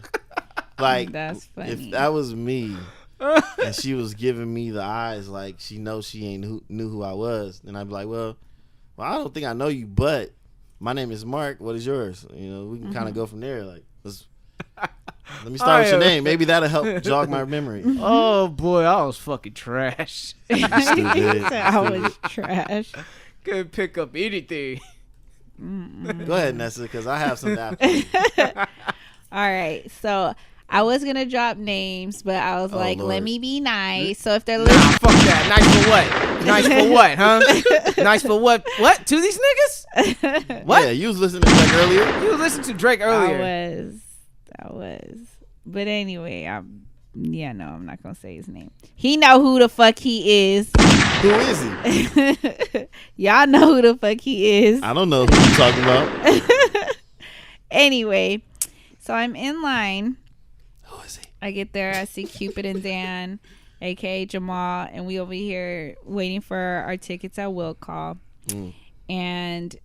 Like, That's funny. if that was me and she was giving me the eyes like she knows she ain't knew who I was, then I'd be like, well, I don't think I know you, but my name is Mark. What is yours? You know, we can kind of go from there. Like, let me start with your name. Maybe that'll help jog my memory. Oh boy, I was fucking trash. I was trash. Couldn't pick up anything. Go ahead, Nessa, because I have something after you. All right, so I was gonna drop names, but I was like, Lord. let me be nice. So if they're listening, Nah, fuck that. Nice for what? Nice for what, huh? Nice for what? What? To these niggas? What? Yeah, you was listening to Drake earlier. You listened to Drake earlier. I was. But anyway, I'm not gonna say his name. He know who the fuck he is. Who is he? Y'all know who the fuck he is. I don't know who you talking about. Anyway, so I'm in line. Who is he? I get there, I see Cupid and Dan, aka Jamal, and we over here waiting for our tickets at Will Call. And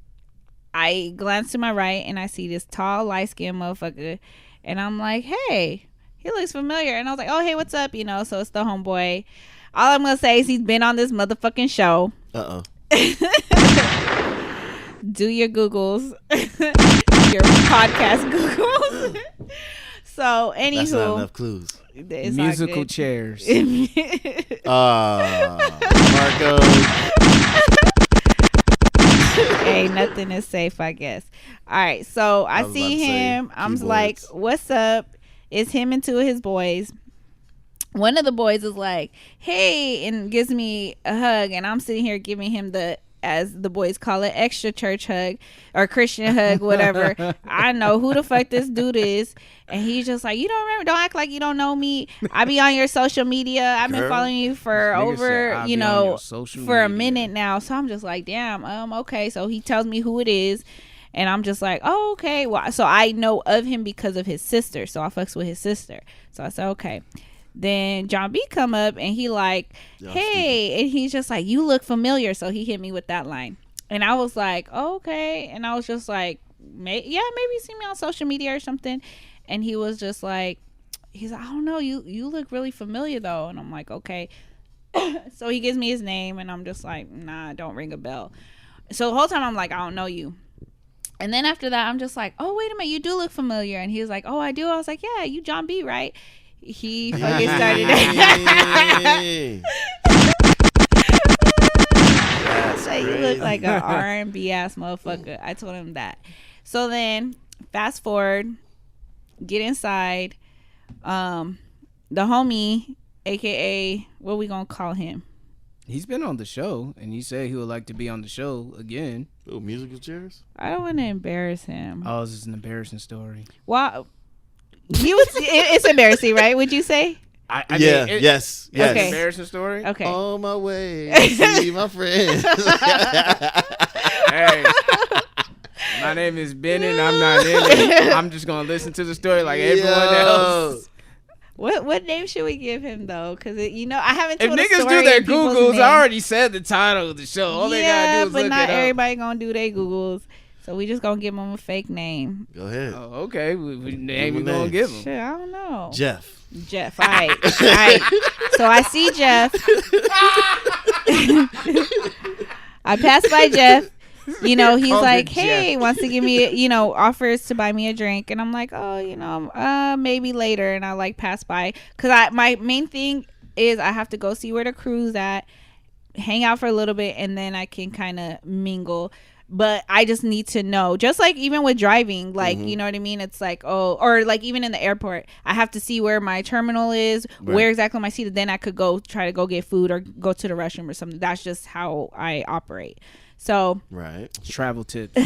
I glance to my right and I see this tall, light-skinned motherfucker, and I'm like, hey, he looks familiar. And I was like, oh, hey, what's up? You know, so it's the homeboy. All I'm gonna say is he's been on this motherfucking show. Do your Googles. Your podcast Googles. So, anywho. That's not enough clues. It's not Musical good. chairs. Marco. Hey, nothing is safe, I guess. All right, so I was see about to say him. I'm keyboards. like, what's up? It's him and two of his boys. One of the boys is like, hey, and gives me a hug, and I'm sitting here giving him the, as the boys call it, extra church hug or Christian hug, whatever. I know who the fuck this dude is. And he's just like, you don't remember? Don't act like you don't know me. I be on your social media. I've been Girl. following you for Nigga said, over, "I you be on know, your social for a media." minute now. So I'm just like, damn, okay. So he tells me who it is. And I'm just like, oh, okay. Well, so I know of him because of his sister. So I fucks with his sister. So I said, okay. Then John B come up and he like, hey, and he's just like, you look familiar. So he hit me with that line. And I was like, oh, okay. And I was just like, maybe you see me on social media or something. And he was just like, he's like, I don't know, you look really familiar though. And I'm like, okay. So he gives me his name and I'm just like, nah, don't ring a bell. So the whole time I'm like, I don't know you. And then after that, I'm just like, oh, wait a minute, you do look familiar. And he was like, oh, I do. I was like, yeah, you John B, right? He fucking started you look like an R&B ass motherfucker. I told him that. So then fast forward, get inside. The homie, aka what we gonna call him? He's been on the show, and he said he would like to be on the show again. Oh, musical chairs? I don't want to embarrass him. Oh, this is an embarrassing story. Well, it's embarrassing, right? Would you say? Yes. Okay. Okay. Embarrassing story. Okay. On my way to see my friends. Hey, my name is Ben, and I'm not in it. I'm just gonna listen to the story like everyone else. What name should we give him though? Because I haven't If told a niggas story do their in people's Googles, names. I already said the title of the show. All they gotta do is but look not it up. everybody gonna do their Googles, so we just gonna give him a fake name. Go ahead. Oh, okay. We name we him a gonna name. give him. Shit, I don't know. Jeff. All right. So I see Jeff. I pass by Jeff. He's Call like, it hey, Jeff. wants to give me, offers to buy me a drink. And I'm like, oh, maybe later. And I like pass by. Because my main thing is I have to go see where the crew's at, hang out for a little bit, and then I can kind of mingle. But I just need to know, just like even with driving, like, you know what I mean? It's like, or like even in the airport, I have to see where my terminal is, where exactly my seat is. Then I could try to go get food or go to the restroom or something. That's just how I operate. So Right. Travel tips.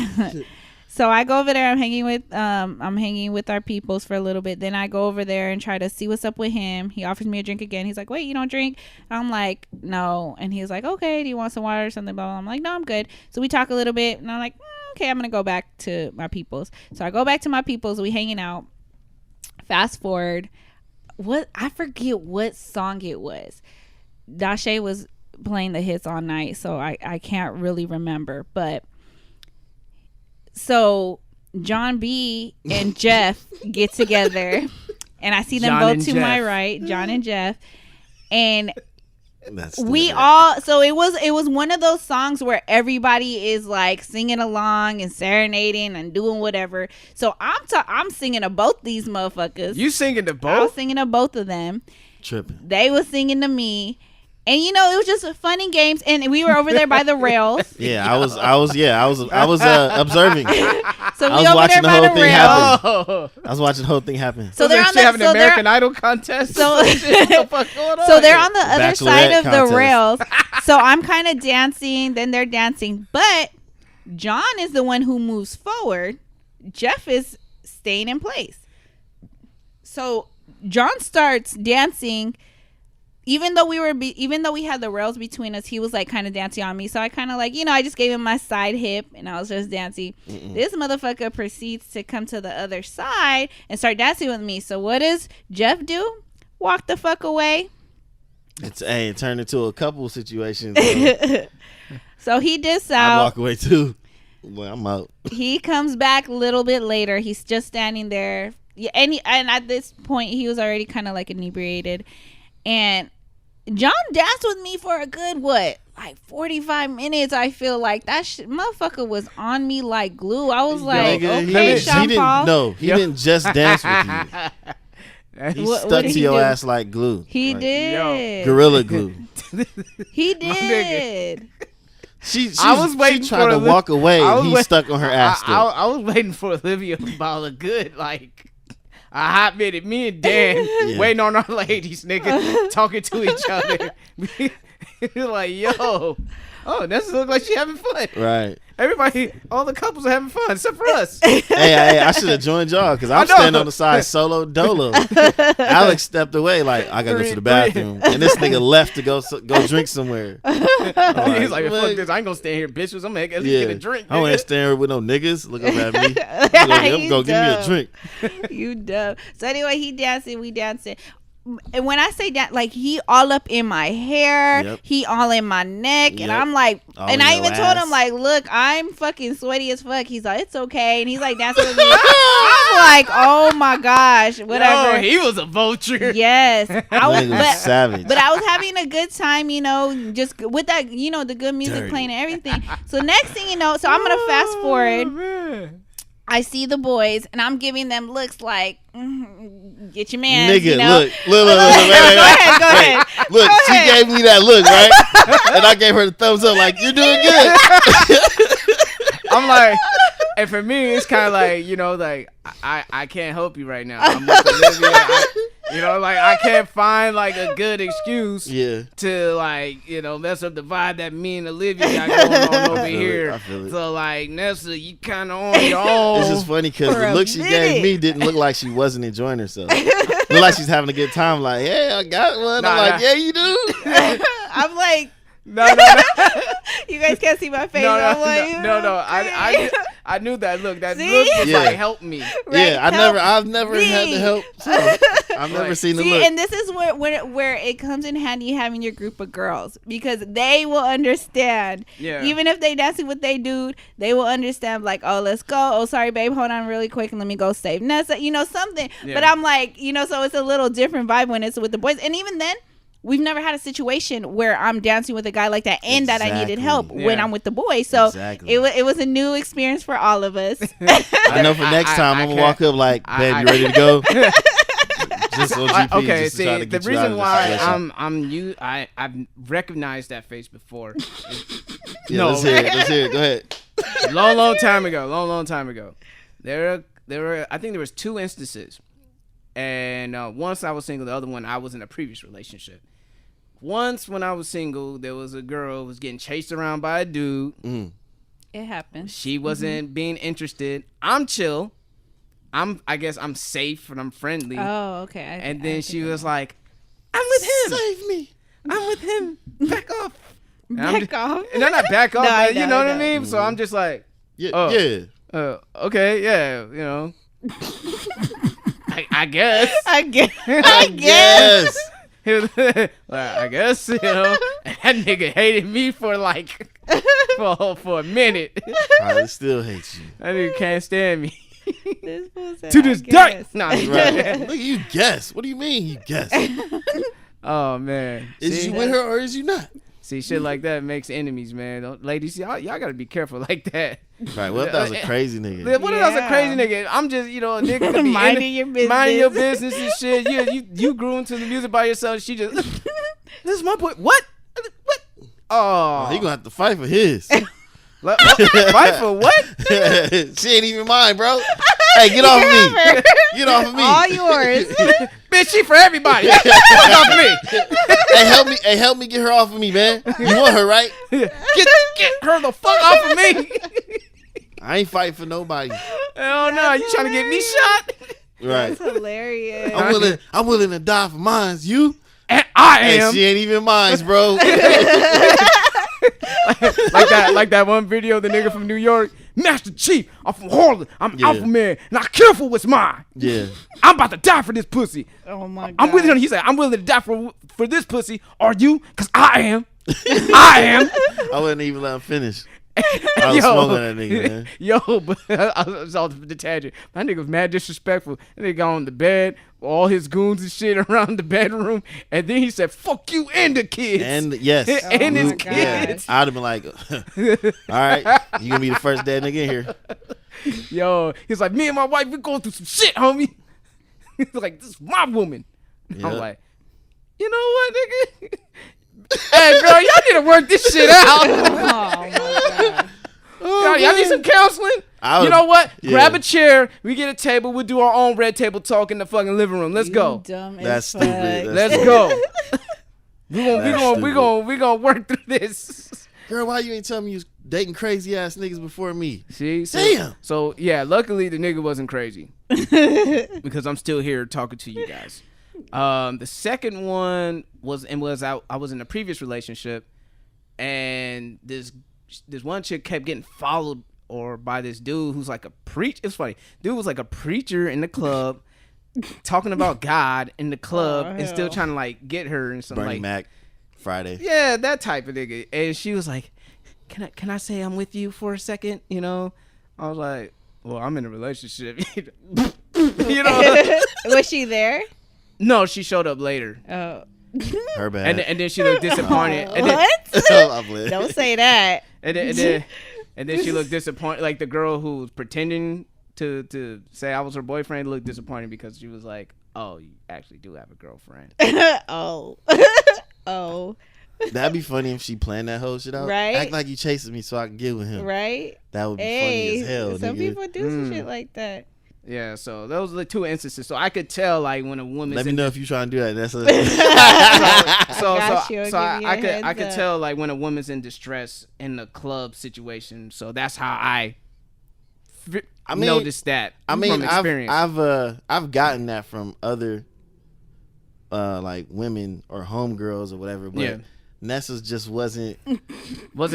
so I go over there. I'm hanging with our peoples for a little bit. Then I go over there and try to see what's up with him. He offers me a drink again. He's like, wait, you don't drink? And I'm like, no. And he's like, okay, do you want some water or something? Blah, blah. I'm like, no, I'm good. So we talk a little bit and I'm like, okay, I'm going to go back to my peoples. So I go back to my peoples. We hanging out. Fast forward. I forget what song it was. Dashe was playing the hits all night, so I can't really remember. But so John B and Jeff get together, and I see them both to my right, John and Jeff, and so it was one of those songs where everybody is like singing along and serenading and doing whatever. So I'm singing to both these motherfuckers. You singing to both? I was singing to both of them. Tripping. They was singing to me. And it was just fun and games, and we were over there by the rails. Yeah, I was observing. So I we was over watching there the by whole the thing rails. happen. I was watching the whole thing happen. So they're on the having an American Idol contest. So, what the fuck going on? so they're on the other side of contest. the rails. So I'm kind of dancing, then they're dancing, but John is the one who moves forward. Jeff is staying in place. So John starts dancing. Even though we had the rails between us, he was like kind of dancing on me. So I kind of like, I just gave him my side hip and I was just dancing. This motherfucker proceeds to come to the other side and start dancing with me. So what does Jeff do? Walk the fuck away. It turned into a couple situations. So he dips I out. walk away too. Well, I'm out. He comes back a little bit later. He's just standing there. Yeah, and at this point, he was already kind of like inebriated. And John danced with me for a good, like 45 minutes. I feel like that motherfucker was on me like glue. I was like, okay, Sean Paul. He didn't just dance with you. He stuck to your ass like glue. He did. Gorilla glue. He did. I was waiting she tried to walk away. He stuck on her ass still. I was waiting for Olivia to ball a good, like, a hot minute. Me and Dan waiting on our ladies, nigga, talking to each other. Like, yo. Oh, Nessa look like she having fun. Right. Everybody, all the couples are having fun except for us. Hey, I should have joined y'all because I'm standing on the side solo dolo. Alex stepped away like I gotta go to the bathroom, and this nigga left to go drink somewhere. He's like, fuck this, I ain't gonna stand here, bitches. I'm gonna at least get a drink. I ain't standing here with no niggas. Look up at me. I'm gonna give me a drink. You dumb. So anyway, he dancing, we dancing. And when I say that, like, he all up in my hair, he all in my neck, and I'm like, all and I even told him, like, look, I'm fucking sweaty as fuck. He's like, it's okay, and he's like dancing with me. I'm like, oh my gosh, whatever. Yo, he was a vulture. Yes, I was savage. But I was having a good time, you know, just with that, you know, the good music playing and everything. So next thing you know, so I'm gonna fast forward. Man. I see the boys, and I'm giving them looks like, get your man. Nigga, you know? look. Go ahead. Look, she gave me that look, right? And I gave her the thumbs up, like, you're doing good. I'm like, and for me, it's kind of like, you know, like, I can't help you right now. I'm with Olivia. You know, like, I can't find, like, a good excuse to, like, you know, mess up the vibe that me and Olivia got going on over here. I feel it. So, like, Nessa, you kind of on your own. It's just funny because the look she gave me didn't look like she wasn't enjoying herself. Looked like she's having a good time. Like, yeah, I got one. I'm like, yeah, you do. I'm like, No. you guys can't see my face. No. I knew that look. That look was like, help me. Right, yeah, I've never had to help. So I've never seen the look. And this is where it comes in handy having your group of girls, because they will understand. Yeah. Even if they dancing with they dude, they will understand, like, oh, let's go. Oh, sorry, babe, hold on really quick and let me go save Nessa. You know, something. Yeah. But I'm like, you know, so it's a little different vibe when it's with the boys. And even then, we've never had a situation where I'm dancing with a guy like that and that I needed help when I'm with the boys. So it was a new experience for all of us. I know for next time I'm going to walk up like, babe, you ready to go? Just on GP, okay, just to see, try to get the you out reason of why I've recognized that face before. Let's hear it. Go ahead. Long time ago. There were, I think there was 2 instances. And once I was single, the other one I was in a previous relationship. Once when I was single, there was a girl who was getting chased around by a dude. It happened. She wasn't being interested. I'm chill. I guess I'm safe and I'm friendly. Oh, okay. And then she was like, I'm with him. Save me. I'm with him. Back off. Back off. And I'm not back off, No, but you know what I know. mean? So I'm just like, Yeah. okay, yeah, you know. I guess. I guess. He was, I guess, you know. And that nigga hated me for like for a minute. I still hate you. That nigga can't stand me. This fool said, To this day. Nah, Right. Look, you guess. What do you mean you guess? Oh man. Is you with her or is you not? See, shit like that makes enemies, man. Ladies, y'all gotta be careful like that. Right. What if that was a crazy nigga? What if that was a crazy nigga? I'm just, you know, a nigga could be Minding your business. minding your business and shit. You grew into the music by yourself. She just, this is my point. What? Oh, He gonna have to fight for his. Fight for what? She ain't even mine, bro. Hey, get off of me. Get off of me. All yours. Bitch, she for everybody. Fuck off me. Hey, help me get her off of me, man. You want her, right? Get her the fuck off of me. I ain't fighting for nobody. Hell no, you trying to get me shot? Right. That's hilarious. I'm willing to die for mine. You? And I Hey, am. she ain't even mine, bro. like that one video, the nigga from New York, Master Chief, I'm from Harlem, I'm Alpha Man, and I care for what's mine. Yeah. I'm about to die for this pussy. Oh my god. I'm with him. He said, I'm willing to die for this pussy. Are you? Because I am. I am. I wouldn't even let him finish. I was smoking that nigga, man. Yo, but I was off the tangent. That nigga was mad disrespectful. That nigga got on the bed, all his goons and shit around the bedroom, and then he said, "Fuck you and the kids." And yes, and his my God. kids. I'd have been like, all right, you gonna be the first dead nigga in here. Yo, he's like, me and my wife, we going through some shit, homie. He's like, this is my woman. Yeah. I'm like, you know what, nigga? Hey, girl, y'all need to work this shit out. Oh my god. Y'all need some counseling? You know what? Yeah. Grab a chair. We get a table. We'll do our own red table talk in the fucking living room. Let's go. Dumb That's as fuck. stupid. Let's go. We That's gonna work through this. Girl, why you ain't telling me you was dating crazy ass niggas before me? See, Damn. So yeah, luckily the nigga wasn't crazy because I'm still here talking to you guys. The second one was I was in a previous relationship, and this one chick kept getting followed by this dude who's like a preach. It's funny, dude was like a preacher in the club, talking about God in the club, and still trying to like get her and something Bernie like Mac, Friday. yeah, that type of nigga. And she was like, Can I say I'm with you for a second? You know, I was like, well, I'm in a relationship. You know, Was she there? no, she showed up later, Oh. Her bad. and then she looked disappointed. And then, What? Don't say that. and then she looked disappointed. Like the girl who was pretending to say I was her boyfriend looked disappointed because she was like, oh, you actually do have a girlfriend. Oh. Oh. That'd be funny if she planned that whole shit out. Right. Act like you chasing me so I can get with him. Right? That would be Hey, funny as hell, some nigga. people do some shit like that. Yeah, so those are the two instances. So I could tell like when a woman's Let me in know if you trying to do that. That's a got you. I'll give you a I could heads tell like when a woman's in distress in the club situation. So that's how I noticed that. I mean, from experience. I've gotten that from other like women or homegirls or whatever, but Yeah. Nessa's just wasn't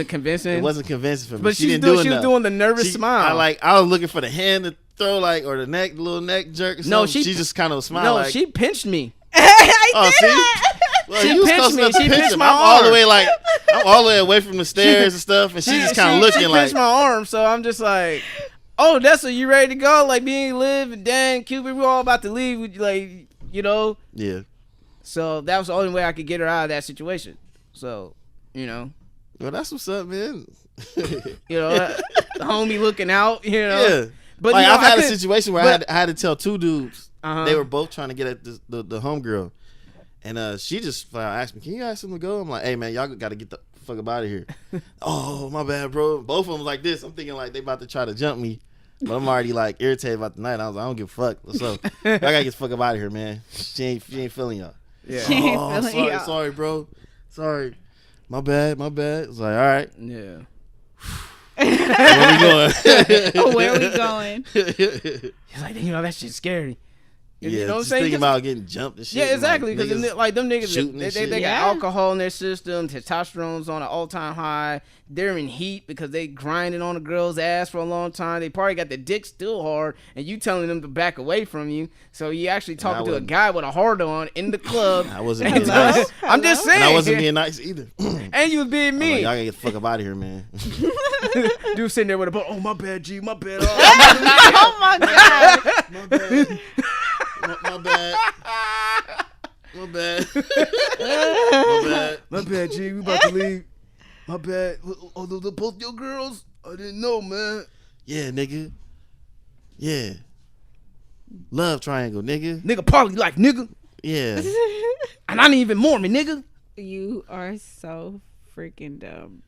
convincing. it wasn't convincing for me. But she she didn't do was enough. doing the nervous smile. I was looking for the hand to throw like or the little neck jerk or something. No, she just kind of smiled no, like she pinched me. oh see. Well, She you was pinched close me. enough to She pinch pinched him. my I'm all the arm. way I'm all the way away from the stairs and stuff, and she's just kind of looking she like pinched my arm. So I'm just like, oh, that's what you ready to go? Like being live and dang, Cupid, we're all about to leave. With like, you know. yeah. So that was the only way I could get her out of that situation. So, you know. Well, that's what's up, man. You know, the homie looking out, you know. Yeah. But like, you know, I've had I a could- situation where I had to tell two dudes. Uh-huh. They were both trying to get at the homegirl. And she just asked me, can you ask him to go? I'm like, hey, man, y'all got to get the fuck up out of here. Oh, my bad, bro. Both of them was like this. I'm thinking like they about to try to jump me. But I'm already like irritated about the night. I was like, I don't give a fuck. So I got to get the fuck up out of here, man. She ain't feeling y'all. Yeah. She ain't Oh, feeling y'all. sorry, bro. Sorry. My bad. It's like, all right. Yeah. Where we going? Where we going? He's like, you know, that shit's scary. Yeah, You know what I'm just saying? thinking 'Cause- about getting jumped and shit. Yeah, and, exactly. Like, Because niggas like them niggas, shooting they and shit. got Yeah. alcohol in their system. Testosterone's on an all-time high. They're in heat because they grinding on a girl's ass for a long time. They probably got the dick still hard, and you telling them to back away from you. So you actually talking to a wasn't- guy with a hard on in the club. I wasn't And being like, nice. I'm just saying. And I wasn't being nice either. And you was being I'm like, mean. y'all gotta get the fuck up out of here, man. Dude sitting there with a boat. Oh my bad, G. My bad. Oh my god. My bad. My bad. My bad. My bad. My bad, G. We about to leave. My bad. Oh, those are both your girls? I didn't know, man. Yeah, nigga. Yeah. Love triangle, nigga. Nigga poly like nigga. Yeah. And I ain't even Mormon, nigga. You are so freaking dumb.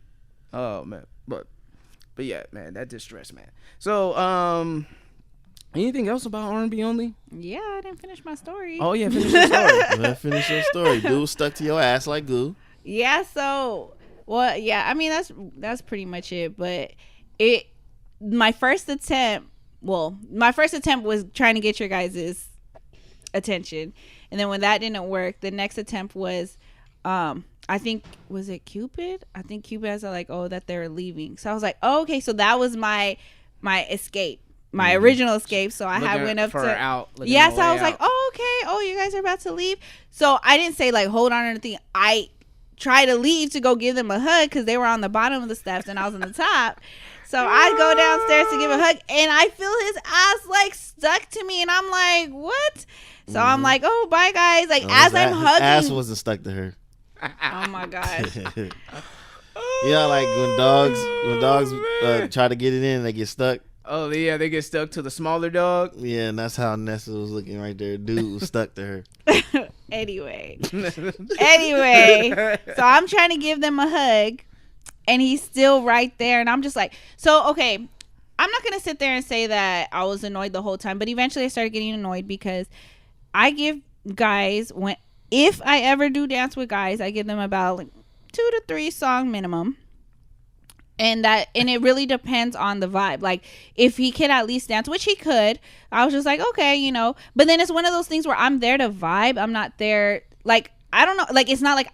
Oh man, but yeah, man, that distress, man. So anything else about R&B only? Yeah, I didn't finish my story. Oh yeah, finish your story. Let's finish your story. Dude stuck to your ass like glue. Yeah, so I mean that's pretty much it. But my first attempt was trying to get your guys' attention. And then when that didn't work, the next attempt was I think was it Cupid? I think Cupid has like, oh, that they're leaving. So I was like, oh, okay, so that was my escape. My original escape. So I had went up for to her out. yes, I was like, oh, okay. Oh, you guys are about to leave. So I didn't say like hold on or anything. I tried to leave to go give them a hug because they were on the bottom of the steps and I was on the top. So I go downstairs to give a hug and I feel his ass like stuck to me and I'm like, what? So I'm like, oh, bye guys. Like as I'm hugging, ass wasn't stuck to her. oh my god. Yeah, like when dogs try to get it in, they get stuck. Oh yeah, they get stuck to the smaller dog. Yeah, and that's how Nessa was looking right there. Dude was stuck to her. Anyway, so I'm trying to give them a hug and he's still right there and I'm just like, so okay, I'm not gonna sit there and say that I was annoyed the whole time, but eventually I started getting annoyed because I give guys, if I ever do dance with guys, I give them about like 2 to 3 song minimum. And it really depends on the vibe. Like, if he can at least dance, which he could, I was just like, okay, you know. But then it's one of those things where I'm there to vibe. I'm not there, like, I don't know, like, it's not like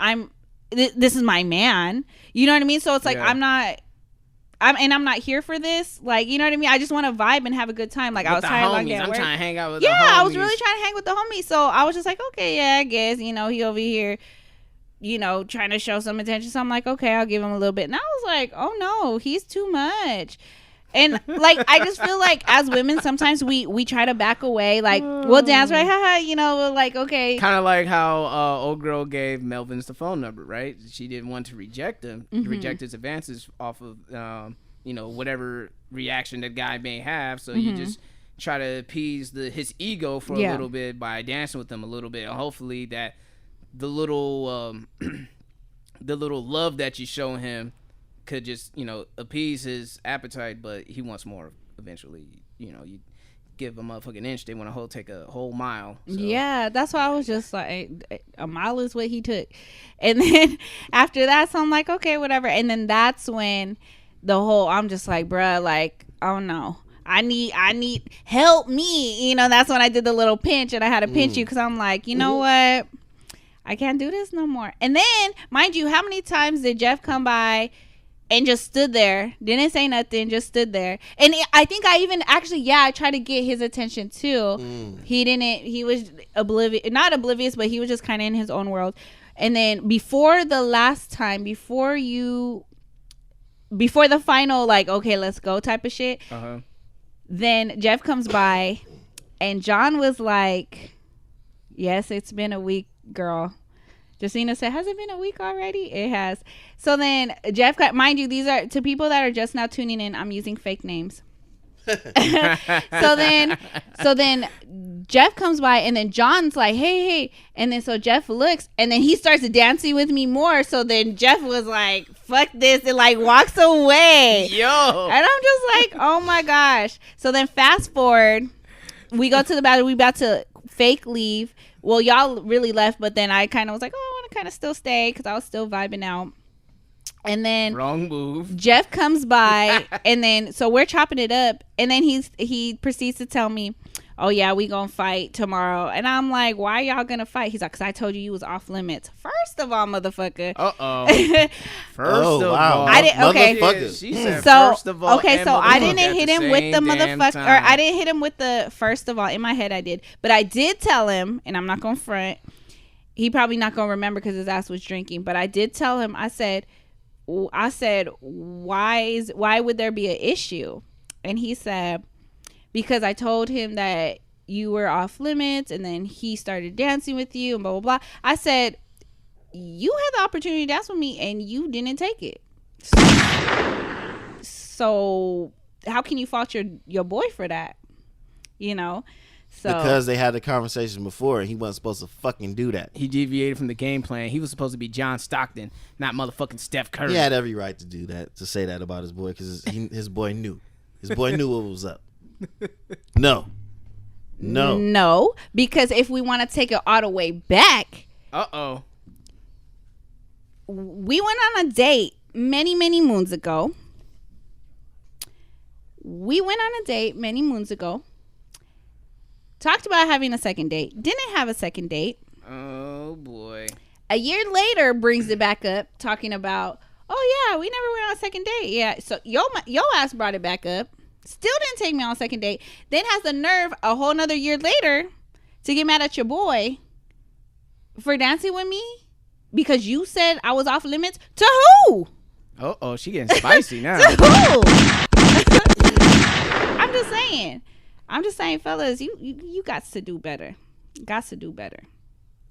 this is my man. You know what I mean? So it's like, I'm not here for this. Like, you know what I mean? I just want to vibe and have a good time. Like, I was tired of long day at work. I'm trying to hang out with the homies. Yeah, I was really trying to hang with the homies. So I was just like, okay, yeah, I guess, you know, he over here, you know, trying to show some attention. So I'm like, okay, I'll give him a little bit. And I was like, oh no, he's too much. And like, I just feel like as women, sometimes we try to back away. Like, we'll dance, right? Haha, you know, we're like, okay. Kind of like how old girl gave Melvin's the phone number, right? She didn't want to reject him, reject his advances off of, you know, whatever reaction that guy may have. So you just try to appease his ego for a little bit by dancing with him a little bit. And hopefully that the little love that you show him could just, you know, appease his appetite, but he wants more eventually. You know, you give a motherfucking inch, they want to take a whole mile. So. Yeah, that's why I was just like, a mile is what he took. And then after that, so I'm like, okay, whatever. And then that's when I'm just like, bruh, like, oh no, I need help me. You know, that's when I did the little pinch, and I had to pinch you, because I'm like, you know what? I can't do this no more. And then, mind you, how many times did Jeff come by and just stood there, didn't say nothing, just stood there? And I think I even actually, I tried to get his attention too. He was not oblivious, but he was just kind of in his own world. And then before the final, like, okay, let's go type of shit, then Jeff comes by, and John was like, yes, it's been a week, girl. Justina said, has it been a week already? It has. So then Jeff, mind you, these are to people that are just now tuning in, I'm using fake names. so then Jeff comes by, and then John's like, hey, and then so Jeff looks, and then he starts dancing with me more. So then Jeff was like, fuck this, and like walks away. Yo. And I'm just like, oh my gosh. So then fast forward, we go to the bathroom, we about to fake leave. Well, y'all really left, but then I kind of was like, oh, I want to kind of still stay, because I was still vibing out. And then wrong move. Jeff comes by, and then so we're chopping it up, and then he proceeds to tell me, oh yeah, we gonna fight tomorrow. And I'm like, why y'all gonna fight? He's like, because I told you was off limits. First of all, motherfucker. First of all, I didn't. Okay, she said so first of all, okay, so I didn't hit him with the motherfucker, or time. I didn't hit him with the first of all. In my head, I did, but I did tell him, and I'm not gonna front. He probably not gonna remember because his ass was drinking. But I did tell him. I said, why would there be an issue? And he said, because I told him that you were off limits, and then he started dancing with you, and blah blah blah. I said, you had the opportunity to dance with me, and you didn't take it. So how can you fault your boy for that? You know. So, because they had the conversation before, and he wasn't supposed to fucking do that. He deviated from the game plan. He was supposed to be John Stockton, not motherfucking Steph Curry. He had every right to do that, to say that about his boy, because his boy knew. His boy knew what was up. No, because if we want to take it all the way back, we went on a date many moons ago. Talked about having a second date. Didn't have a second date. Oh boy. A year later brings it back up, talking about, oh yeah, we never went on a second date. Yeah, so yo ass brought it back up. Still didn't take me on a second date. Then has the nerve a whole nother year later to get mad at your boy for dancing with me because you said I was off limits. To who? She getting spicy now. To who? I'm just saying, fellas, you got to do better.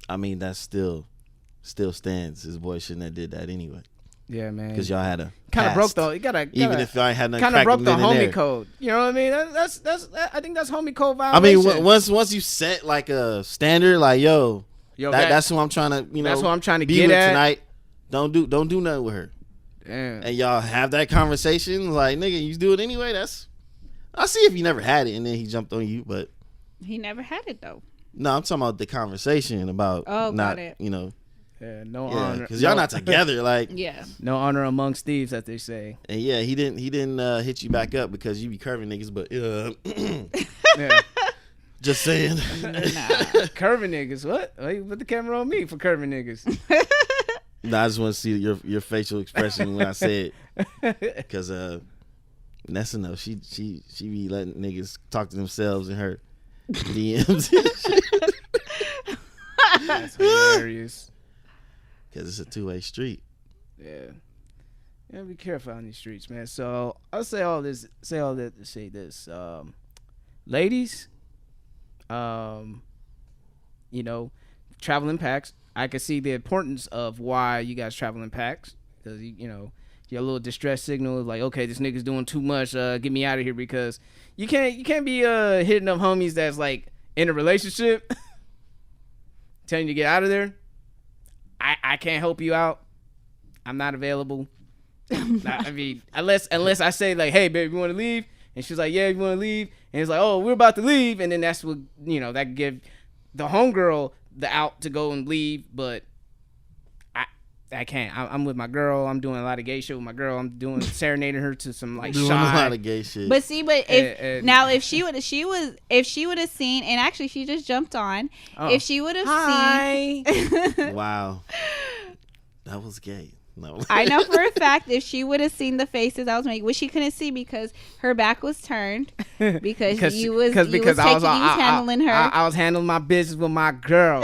I mean, that still stands. His boy shouldn't have did that anyway. Yeah, man. Because y'all had a kind of broke though. You gotta even if y'all ain't had nothing. Kind of broke the homie code. You know what I mean? That's I think that's homie code violation. I mean, once you set like a standard, like that's who I'm trying to that's what I'm trying to be get with at tonight. Don't do nothing with her. Damn. And y'all have that conversation, like, nigga, you do it anyway. I'll see if he never had it and then he jumped on you, but he never had it though. No, I'm talking about the conversation about got it. Yeah, no Yeah, honor. because y'all not together. Like, Yeah. No honor amongst thieves, as they say. and yeah, he didn't hit you back up because you be curving niggas. But Yeah. just saying. Curving niggas. What? Why you put the camera on me for curving niggas? Nah, I just want to see your facial expression when I say it, because Nessa knows she be letting niggas talk to themselves in her DMs. That's hilarious. Because it's a two-way street. Yeah. Yeah, be careful on these streets, man. So I'll say all that to say this. Ladies, you know, travel in packs. I can see the importance of why you guys travel in packs, because you know, your little distress signal is like, okay, this nigga's doing too much. Get me out of here, because you can't be hitting up homies that's like in a relationship, telling you to get out of there. I can't help you out. I'm not available. I mean, unless I say like, hey, babe, you want to leave? And she's like, yeah, you want to leave? And it's like, oh, we're about to leave. And then that's what, you know, that can give the homegirl the out to go and leave. But I can't. I'm with my girl. I'm doing a lot of gay shit with my girl. I'm serenading her to some like Doing shy. a lot of gay shit. But see, if she would have seen, and actually she just jumped on. Oh. If she would have seen, Wow, that was gay. No, I know for a fact if she would have seen the faces I was making, which she couldn't see because her back was turned, because you was handling her. I was handling my business with my girl.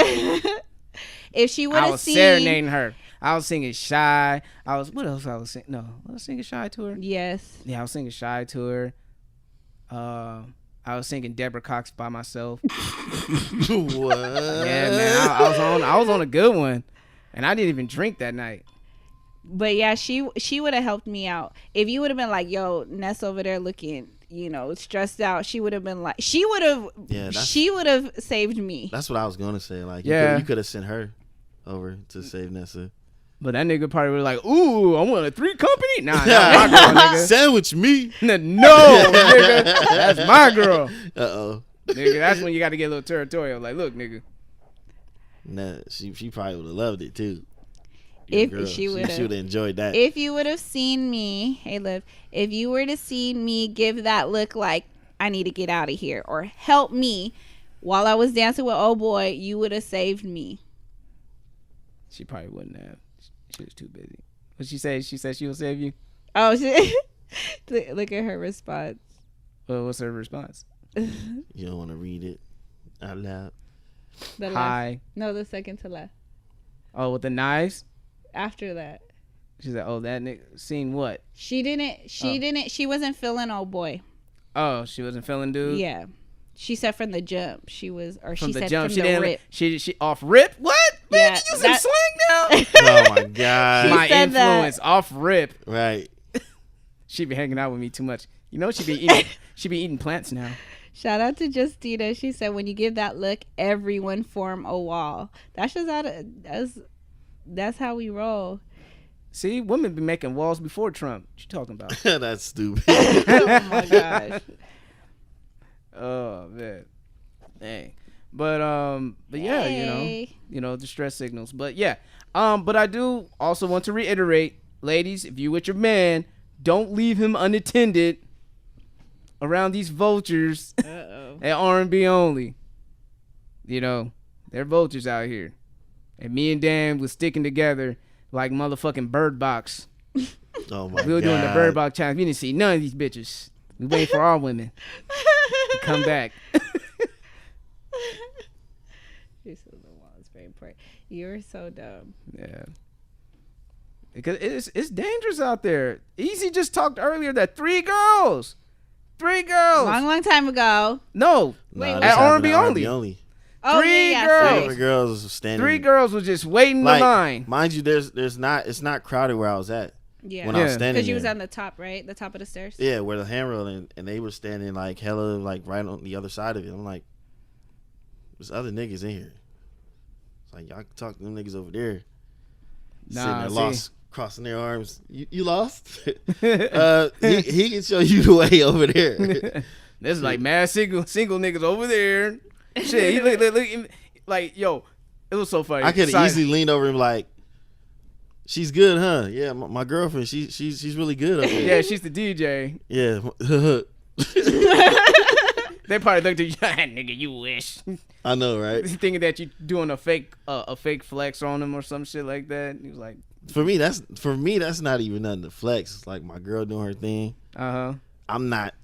If she would I have was seen, serenading her. I was singing Shy. What else I was singing? No, I was singing Shy to her. yes, Yeah, I was singing Shy to her. I was singing Deborah Cox by myself. what? Yeah, man, I was on a good one, and I didn't even drink that night. but yeah, she would have helped me out. If you would have been like, yo, Ness over there looking, you know, stressed out, she would have been like, she would have saved me. That's what I was gonna say. Like, Yeah. you could have sent her over to save Nessa. But that nigga probably was like, ooh, I want a 3 company? Nah, my girl, nigga. Sandwich me. No, nigga. That's my girl. Uh-oh. Nigga, that's when you got to get a little territorial. Like, look, nigga. Nah, she probably would have loved it too. If Girl, she would have enjoyed that. If you would have seen me, hey Liv, if you were to see me give that look like I need to get out of here or help me while I was dancing with old boy, you would have saved me. She probably wouldn't have. She was too busy. What she say? She said she will save you? Oh, look at her response. Well, what's her response? You don't want to read it out loud. The Hi. No, the second to left. Oh, with the knives? After that. She said, oh, that nigga. Seen what? She wasn't feeling old boy. Oh, she wasn't feeling dude? Yeah. She said from the jump. She was, or From she the said jump. from She the didn't. rip. She off rip? What? Man, Yeah, you using slang now? Oh my god. My said that. influence off rip. Right. She be hanging out with me too much. You know she be eating plants now. Shout out to Justina. She said, when you give that look, everyone form a wall. That's just that's how we roll. See, women be making walls before Trump. What you talking about? That's stupid. Oh my gosh. Oh man, dang. But yeah, you know, distress signals. But yeah, but I do also want to reiterate, ladies, if you with your man, don't leave him unattended around these vultures at R&B only. You know, they're vultures out here, and me and Dan was sticking together like motherfucking Bird Box. Oh my god. We were doing the Bird Box challenge. We didn't see none of these bitches. We waiting for our women to come back. She said the wall is very important. You're so dumb. Yeah. Because it's dangerous out there. Easy just talked earlier that 3 girls. Long time ago. No. Nah, Wait, this at happened R&B only. Oh, 3 yeah, girls. sorry. Different girls standing. 3 girls was just waiting in Like, line. mind you, it's not crowded where I was at. Yeah. When I was Yeah. standing Because you was there. on the top, right? The top of the stairs. Yeah, where the handrail and they were standing like hella like right on the other side of it. I'm like, there's other niggas in here. It's like y'all can talk to them niggas over there. Sitting there see. lost, crossing their arms. You lost? he can show you the way over there. There's like mad single niggas over there. Shit, he look, like, yo, It was so funny. I could have Side- easily leaned over and like, she's good, huh? Yeah, my girlfriend. She's really good up there. Yeah, she's the DJ. Yeah. They probably looked at you, nigga, you wish. I know, right? Thinking that you doing a fake flex on him or some shit like that. He was like, For me, that's not even nothing to flex. It's like my girl doing her thing. I'm not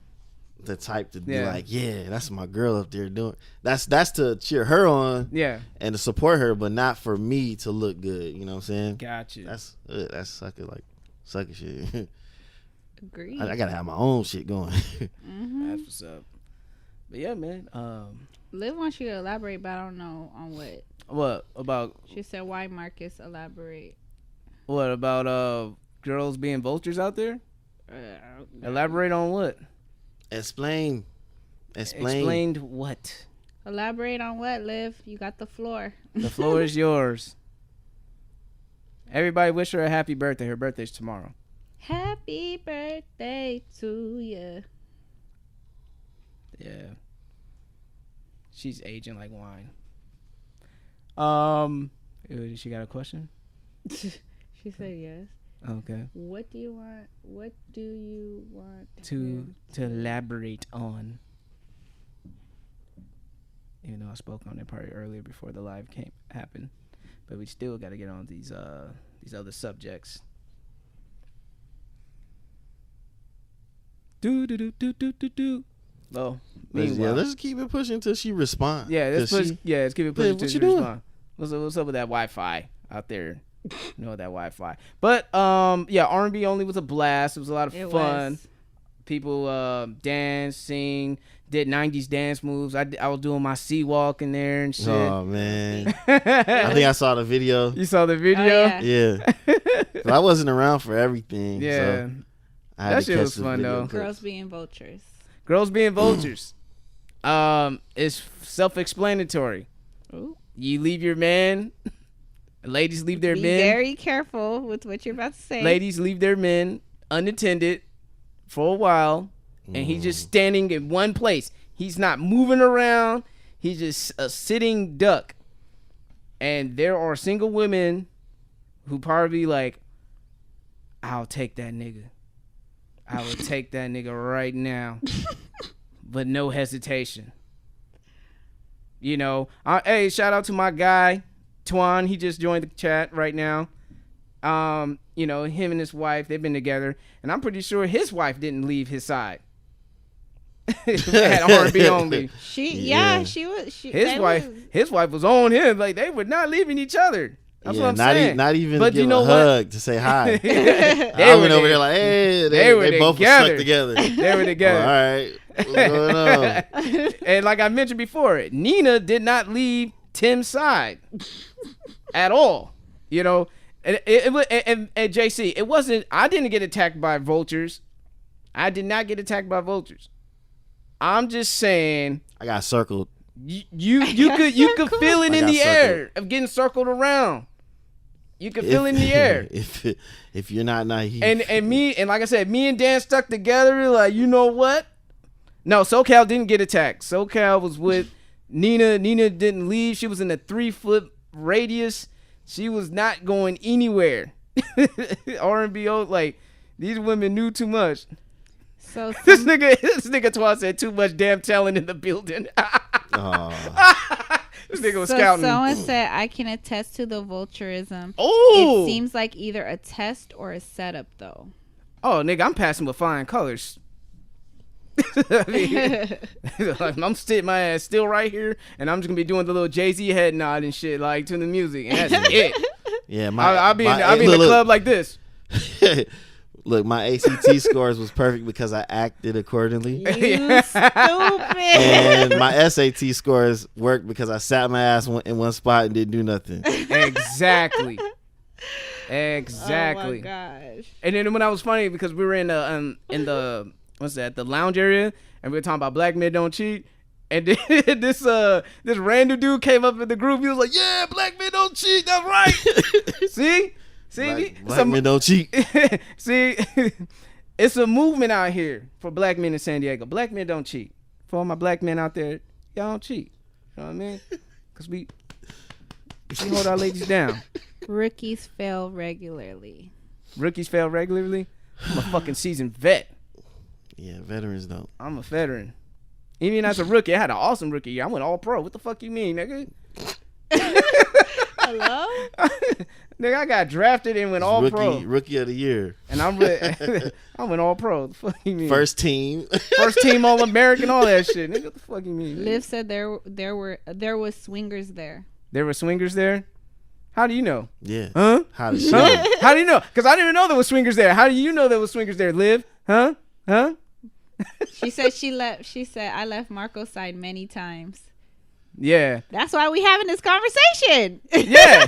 the type to be like, yeah, that's my girl up there doing. That's to cheer her on, and to support her, but not for me to look good. You know what I'm saying? Gotcha. That's sucker shit. Agreed. I gotta have my own shit going. That's what's up. But yeah, man. Liv wants you to elaborate, but I don't know on what. What about? She said, "Why, Marcus? Elaborate." What about girls being vultures out there? Elaborate on what? Explain. Explained what? Elaborate on what, Liv? You got the floor. The floor is yours. Everybody wish her a happy birthday. Her birthday's tomorrow. Happy birthday to you. Yeah. She's aging like wine. She got a question? She said yes. Okay. What do you want To elaborate on? Even though I spoke on it probably earlier before the live happened, but we still got to get on these other subjects. Do. Well, meanwhile, let's keep it pushing until she responds. Yeah, let's keep it pushing what till you she doing? responds. What's up with that Wi-Fi out there? You know that Wi-Fi. But R&B only was a blast. It was a lot of fun. Was. People dance, sing, did 90s dance moves. I was doing my sea walk in there and shit. Oh man, I think I saw the video. You saw the video? Oh, Yeah, but I wasn't around for everything. Yeah. So I had That to shit catch was the fun, video though. clips. Girls being vultures. Girls being vultures. It's self-explanatory. Ooh. You leave your man. Ladies leave their Be men. very careful with what you're about to say. Ladies leave their men unattended for a while, and he's just standing in one place. He's not moving around. He's just a sitting duck. And there are single women who probably like, I'll take that nigga. I will take that nigga right now. But no hesitation. You know, hey, shout out to my guy, Twan. He just joined the chat right now. You know, him and his wife, they've been together, and I'm pretty sure his wife didn't leave his side. At R&B only. She was. His wife was on him. Like, they were not leaving each other. That's what I'm saying. Not even But give you know a what? hug to say hi. They I were went over there. there like, hey, They were they both were together. stuck together. They were together. All right, what's going on? And like I mentioned before, Nina did not leave Tim's side at all. You know, and JC, it wasn't. I didn't get attacked by vultures. I did not get attacked by vultures. I'm just saying. I got circled. You could feel it I in got the air of getting circled around. You could feel it in the air. If you're not naive. And like I said, me and Dan stuck together. Like, you know what? No, SoCal didn't get attacked. SoCal was with Nina. Nina didn't leave. She was in a 3-foot radius. She was not going anywhere. R&B, like, these women knew too much. So This nigga Twan said too much damn talent in the building. This nigga was scouting. Someone said, I can attest to the vulturism. Oh, It seems like either a test or a setup, though. oh, nigga, I'm passing with flying colors. I mean, I'm sitting my ass still right here, and I'm just gonna be doing the little Jay-Z head nod and shit, like, to the music, and that's it. Yeah, I'll be in the club like this. Look, my ACT scores was perfect because I acted accordingly. You stupid. And my SAT scores worked because I sat my ass in one spot and didn't do nothing. Exactly. Oh my gosh. And then when I was funny because we were in the what's that, the lounge area, and we were talking about black men don't cheat. And then this random dude came up in the group. He was like, "Yeah, black men don't cheat. That's right." See, Black men don't cheat. See, it's a movement out here for black men in San Diego. Black men don't cheat. For all my black men out there, y'all don't cheat. You know what I mean? Because She hold our ladies down. Rookies fail regularly. Rookies fail regularly. I'm a fucking seasoned vet. Yeah, veterans don't. I'm a veteran. Even as a rookie, I had an awesome rookie year. I went all pro. What the fuck you mean, nigga? Hello? Nigga, I got drafted and went all pro. Rookie of the year. And I went all pro. What the fuck you mean? First team. First team All American, all that shit. Nigga, what the fuck you mean? Liv said there was swingers there. There were swingers there? How do you know? Yeah. Huh? How does she Huh? know? How do you know? Because I didn't even know there was swingers there. How do you know there was swingers there, Liv? Huh? Huh? She said she said I left Marco's side many times. Yeah. That's why we having this conversation. Yeah.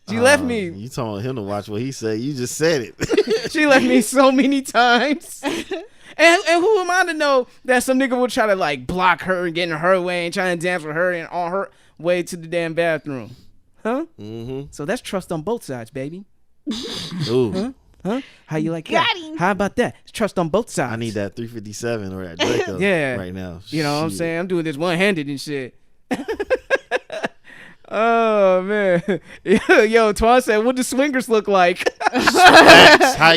She left me. You told him to watch what he said. You just said it. She left me so many times. And who am I to know that some nigga will try to like block her and get in her way and try and dance with her and on her way to the damn bathroom? Huh? Mm-hmm. So that's trust on both sides, baby. Ooh. Huh? How you like Got that? him. How about that? It's trust on both sides. I need that 357 or that Draco Yeah. right now. You know what I'm Shit. saying? I'm doing this one-handed and shit. Oh, man. Yo, Twan said, what do swingers look like? how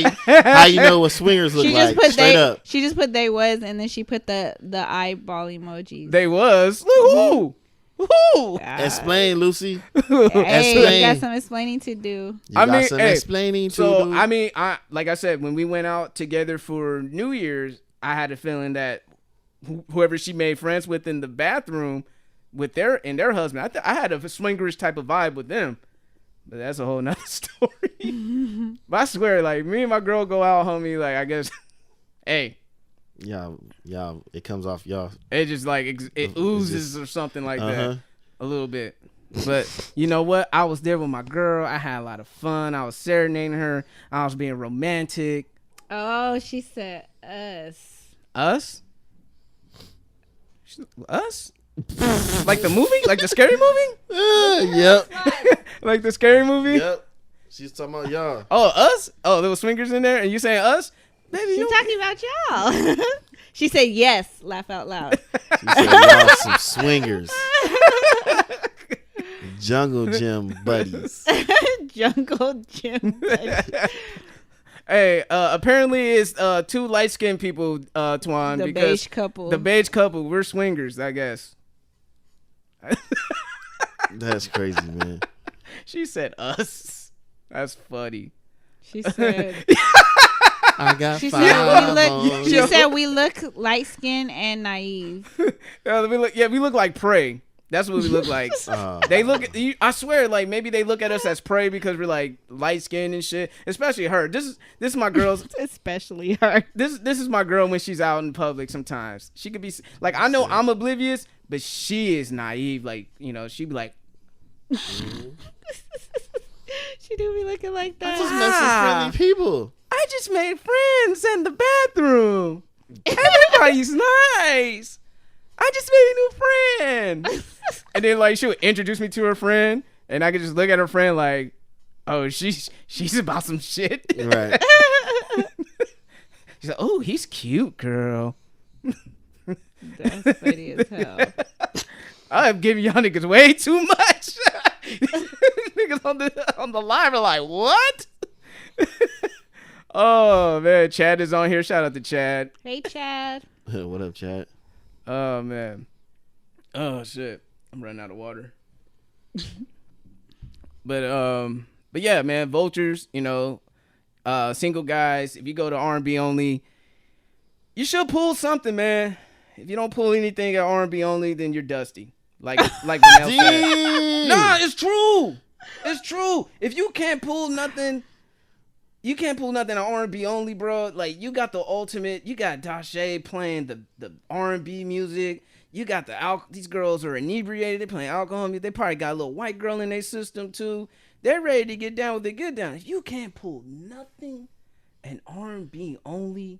you know what swingers look like? Straight up. She just put they was, and then she put the eyeball emojis. They was. Look who? Who? Explain, Lucy. Hey, Explain. you got some explaining to do. You I got mean, some hey, explaining to So, do. I mean, like I said, when we went out together for New Year's, I had a feeling that whoever she made friends with in the bathroom with their husband, I had a swingerish type of vibe with them. But that's a whole nother story. But I swear, like, me and my girl go out, homie, like, I guess, hey. y'all, it comes off y'all. It just like it oozes or something like Uh-huh. that a little bit. But you know what? I was there with my girl. I had a lot of fun. I was serenading her. I was being romantic. Oh, she said us. Us? Us? Like the movie? Like the scary movie? Yep. Like the scary movie? Yep. She's talking about y'all. Oh, us? Oh, there was swingers in there, and you saying us? Baby, She's you talking about y'all. She said yes. Laugh out loud. She said y'all some swingers. Jungle gym buddies. Jungle gym. Hey, apparently it's two light skinned people, Twan. The because beige couple. The beige couple. We're swingers, I guess. That's crazy, man. She said us. That's funny. She said. I got She five said on. she said we look light skinned and naive. We look like prey. That's what we look like. They look. I swear, like maybe they look at us as prey because we're like light skinned and shit. Especially her. This is my girl's. Especially her. This is my girl when she's out in public. Sometimes she could be like, I know I'm oblivious, but she is naive. Like, you know, she'd be like, She do be looking like that. Just met some friendly people. I just made friends in the bathroom. Everybody's nice. I just made a new friend. And then like she'll introduce me to her friend, and I could just look at her friend like, oh, she's about some shit. Right. She's like, oh, he's cute, girl. That's funny as hell. I'm giving y'all niggas way too much. Niggas on the live are like, what? Oh man, Chad is on here. Shout out to Chad. Hey, Chad. What up, Chad? Oh man. Oh shit. I'm running out of water. But yeah, man, Vultures, you know, single guys, if you go to R&B only, you should pull something, man. If you don't pull anything at R&B only, then you're dusty. Like Vanell said. Nah, it's true. It's true. If you can't pull nothing, at R&B only, bro. Like, you got the ultimate. You got Dashe playing the R&B music. You got these girls are inebriated. They playing alcohol music. They probably got a little white girl in their system, too. They're ready to get down with it. Get down. If you can't pull nothing and R&B only,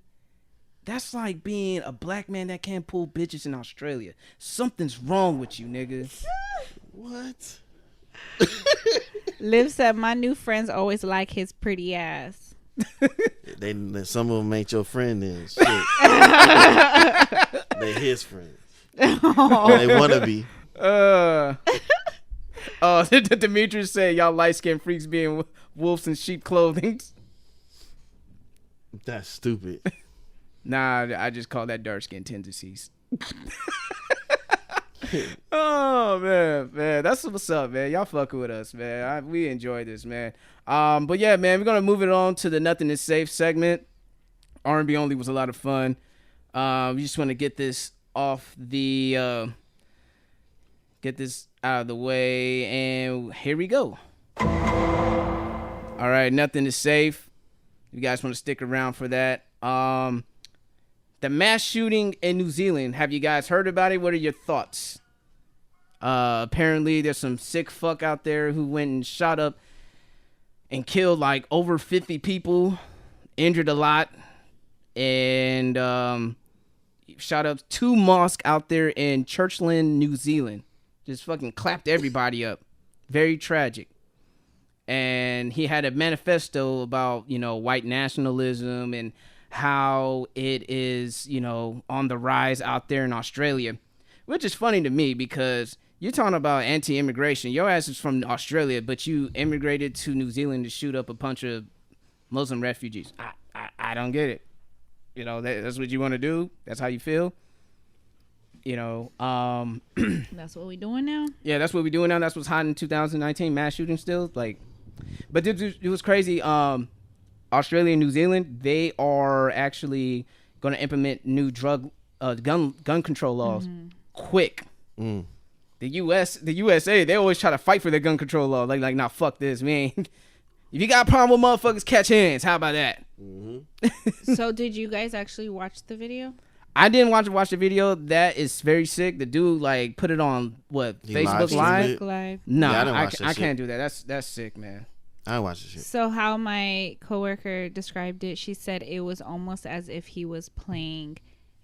that's like being a black man that can't pull bitches in Australia. Something's wrong with you, nigga. What? Liv said, my new friends always like his pretty ass. They some of them ain't your friend then. Shit. They his friends. They want to be. Demetrius said y'all light skinned freaks being wolves in sheep clothing. That's stupid. Nah, I just call that dark skin tendencies. Oh man, that's what's up, man. Y'all fucking with us, man. We enjoy this, man. But yeah, man, we're gonna move it on to the Nothing is Safe segment. R&B only was a lot of fun. We just want to get this off the, get this out of the way, and here we go. All right, Nothing is Safe. You guys want to stick around for that? The mass shooting in New Zealand. Have you guys heard about it? What are your thoughts? Apparently, there's some sick fuck out there who went and shot up and killed like over 50 people, injured a lot, and shot up 2 mosques out there in Churchland, New Zealand. Just fucking clapped everybody up. Very tragic. And he had a manifesto about, white nationalism and how it is, on the rise out there in Australia, which is funny to me because you're talking about anti-immigration. Your ass is from Australia, but you immigrated to New Zealand to shoot up a bunch of Muslim refugees. I don't get it. That's what you want to do. That's how you feel. That's what we doing now. Yeah, that's what we doing now. That's what's hot in 2019. Mass shooting still, but it was crazy. Australia and New Zealand, they are actually going to implement new gun control laws quick. The USA, they always try to fight for their gun control law. Like, nah, fuck this, man. If you got a problem with motherfuckers, catch hands. How about that? So, did you guys actually watch the video? I didn't watch the video. That is very sick. The dude put it on Facebook Live. No, I can't do that. That's sick, man. I watched the shit. So how my coworker described it, she said it was almost as if he was playing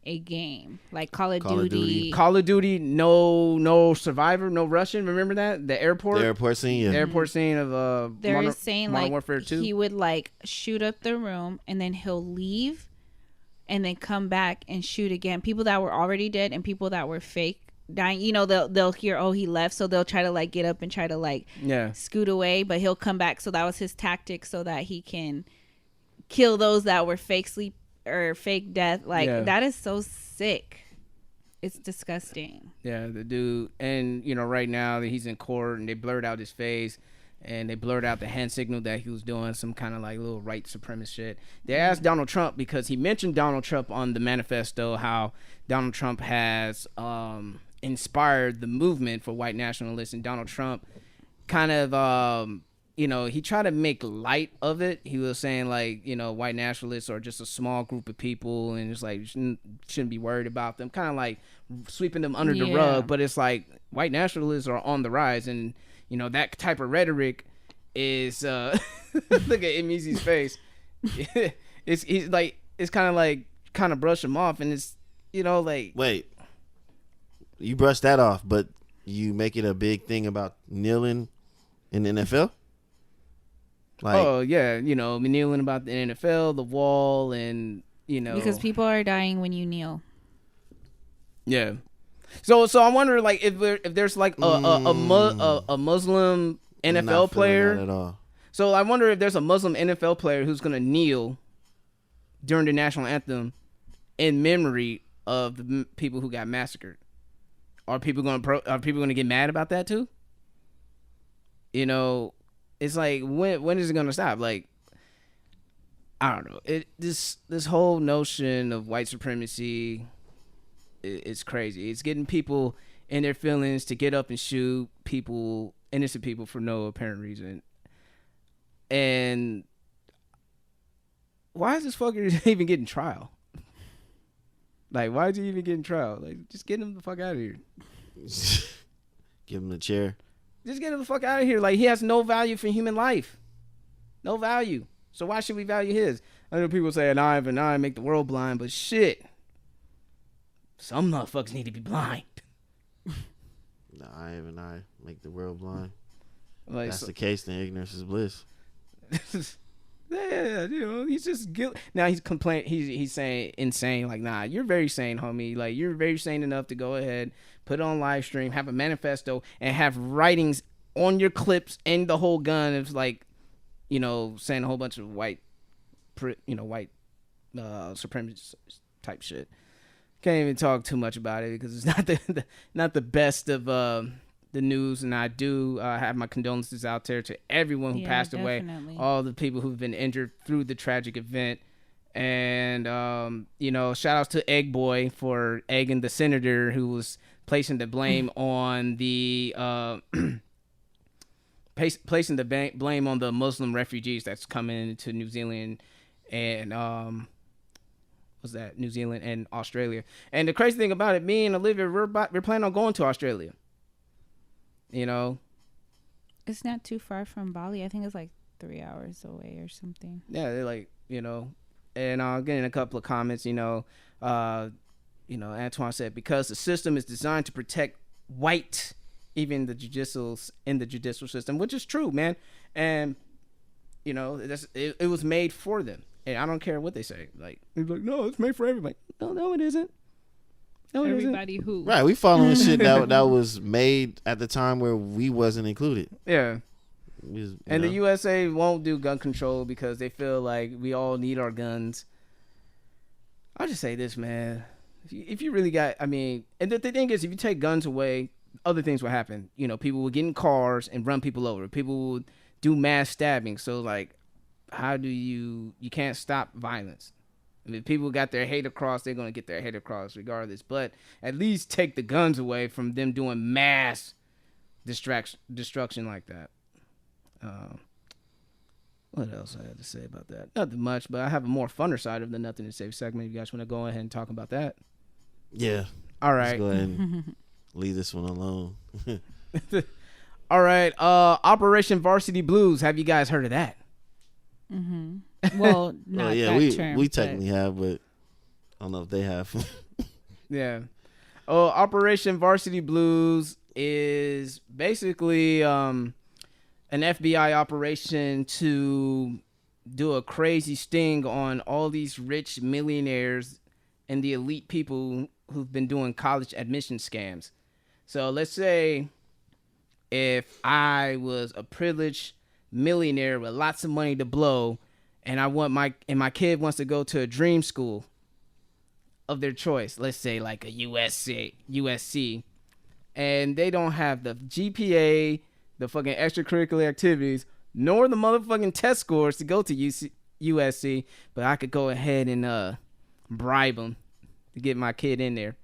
a game, like Call of Duty. Call of Duty, no survivor, no Russian. Remember that? The airport scene, yeah. The airport scene of They're saying Modern Warfare 2. He would shoot up the room and then he'll leave and then come back and shoot again. People that were already dead and people that were fake dying. They'll hear, oh, he left, so they'll try to get up and try to scoot away, but he'll come back. So that was his tactic, so that he can kill those that were fake sleep or fake death. That is so sick. It's disgusting. Yeah, the dude, and right now that he's in court and they blurred out his face and they blurred out the hand signal that he was doing some kind of little right supremacist shit. They asked Donald Trump, because he mentioned Donald Trump on the manifesto, how Donald Trump has inspired the movement for white nationalists, and Donald Trump kind of he tried to make light of it. He was saying white nationalists are just a small group of people and it's you shouldn't be worried about them, kind of sweeping them under the rug. But it's white nationalists are on the rise, and that type of rhetoric is look at Emizi's face. It's kind of brush him off, and it's wait, you brush that off, but you make it a big thing about kneeling in the NFL? Kneeling about the NFL, the wall, and because people are dying when you kneel. Yeah. So I wonder if there's a Muslim NFL player at all. So I wonder if there's a Muslim NFL player who's gonna kneel during the national anthem in memory of the people who got massacred. Are people gonna get mad about that too? It's when is it gonna stop? I don't know. This whole notion of white supremacy is crazy. It's getting people in their feelings to get up and shoot innocent people for no apparent reason. And why is this fucker even getting trial? Why is he even getting trial? Just get him the fuck out of here. Give him the chair. Just get him the fuck out of here. He has no value for human life. No value. So why should we value his? I know people say an eye for an eye make the world blind, but shit. Some motherfuckers need to be blind. The eye of an eye make the world blind. That's the case, then ignorance is bliss. Yeah, he's just guilty. Now he's complaining. He's saying insane. Nah, you're very sane, homie. You're very sane enough to go ahead, put it on live stream, have a manifesto, and have writings on your clips and the whole gun. It's like, saying a whole bunch of white supremacist type shit. Can't even talk too much about it because it's not the best of the news. And I do have my condolences out there to everyone who passed away, all the people who've been injured through the tragic event. And shout outs to Egg Boy for egging the senator who was placing the blame on the placing the blame on the Muslim refugees that's coming into New Zealand and was that New Zealand and Australia. And the crazy thing about it, me and Olivia, we're planning on going to Australia. It's not too far from Bali. I think it's like 3 hours away or something. Yeah, they're like, and I'll get in a couple of comments, Antoine said, because the system is designed to protect white, even the judicial system, which is true, man. And, it was made for them. And I don't care what they say. Like, it's like, no, it's made for everybody. No, it isn't. No, it everybody isn't. who. Right, we following shit that was made at the time where we wasn't included. Yeah. The USA won't do gun control because they feel like we all need our guns. I'll just say this, man. If you really got, and the thing is, if you take guns away, other things will happen. People will get in cars and run people over. People will do mass stabbing. So, like, how do you can't stop violence. If people got their hate across, they're going to get their hate across regardless. But at least take the guns away from them doing mass destruction like that. What else I had to say about that? Nothing much, but I have a more funner side of the nothing to say segment. If you guys want to go ahead and talk about that. Yeah. All right. Let's go ahead and leave this one alone. All right. Operation Varsity Blues. Have you guys heard of that? Mm-hmm. Well, not that term. We technically have, but I don't know if they have. Yeah. Operation Varsity Blues is basically an FBI operation to do a crazy sting on all these rich millionaires and the elite people who've been doing college admission scams. So let's say if I was a privileged millionaire with lots of money to blow, and my kid wants to go to a dream school of their choice, let's say like a USC, and they don't have the GPA, the fucking extracurricular activities, nor the motherfucking test scores to go to USC, but I could go ahead and bribe them to get my kid in there.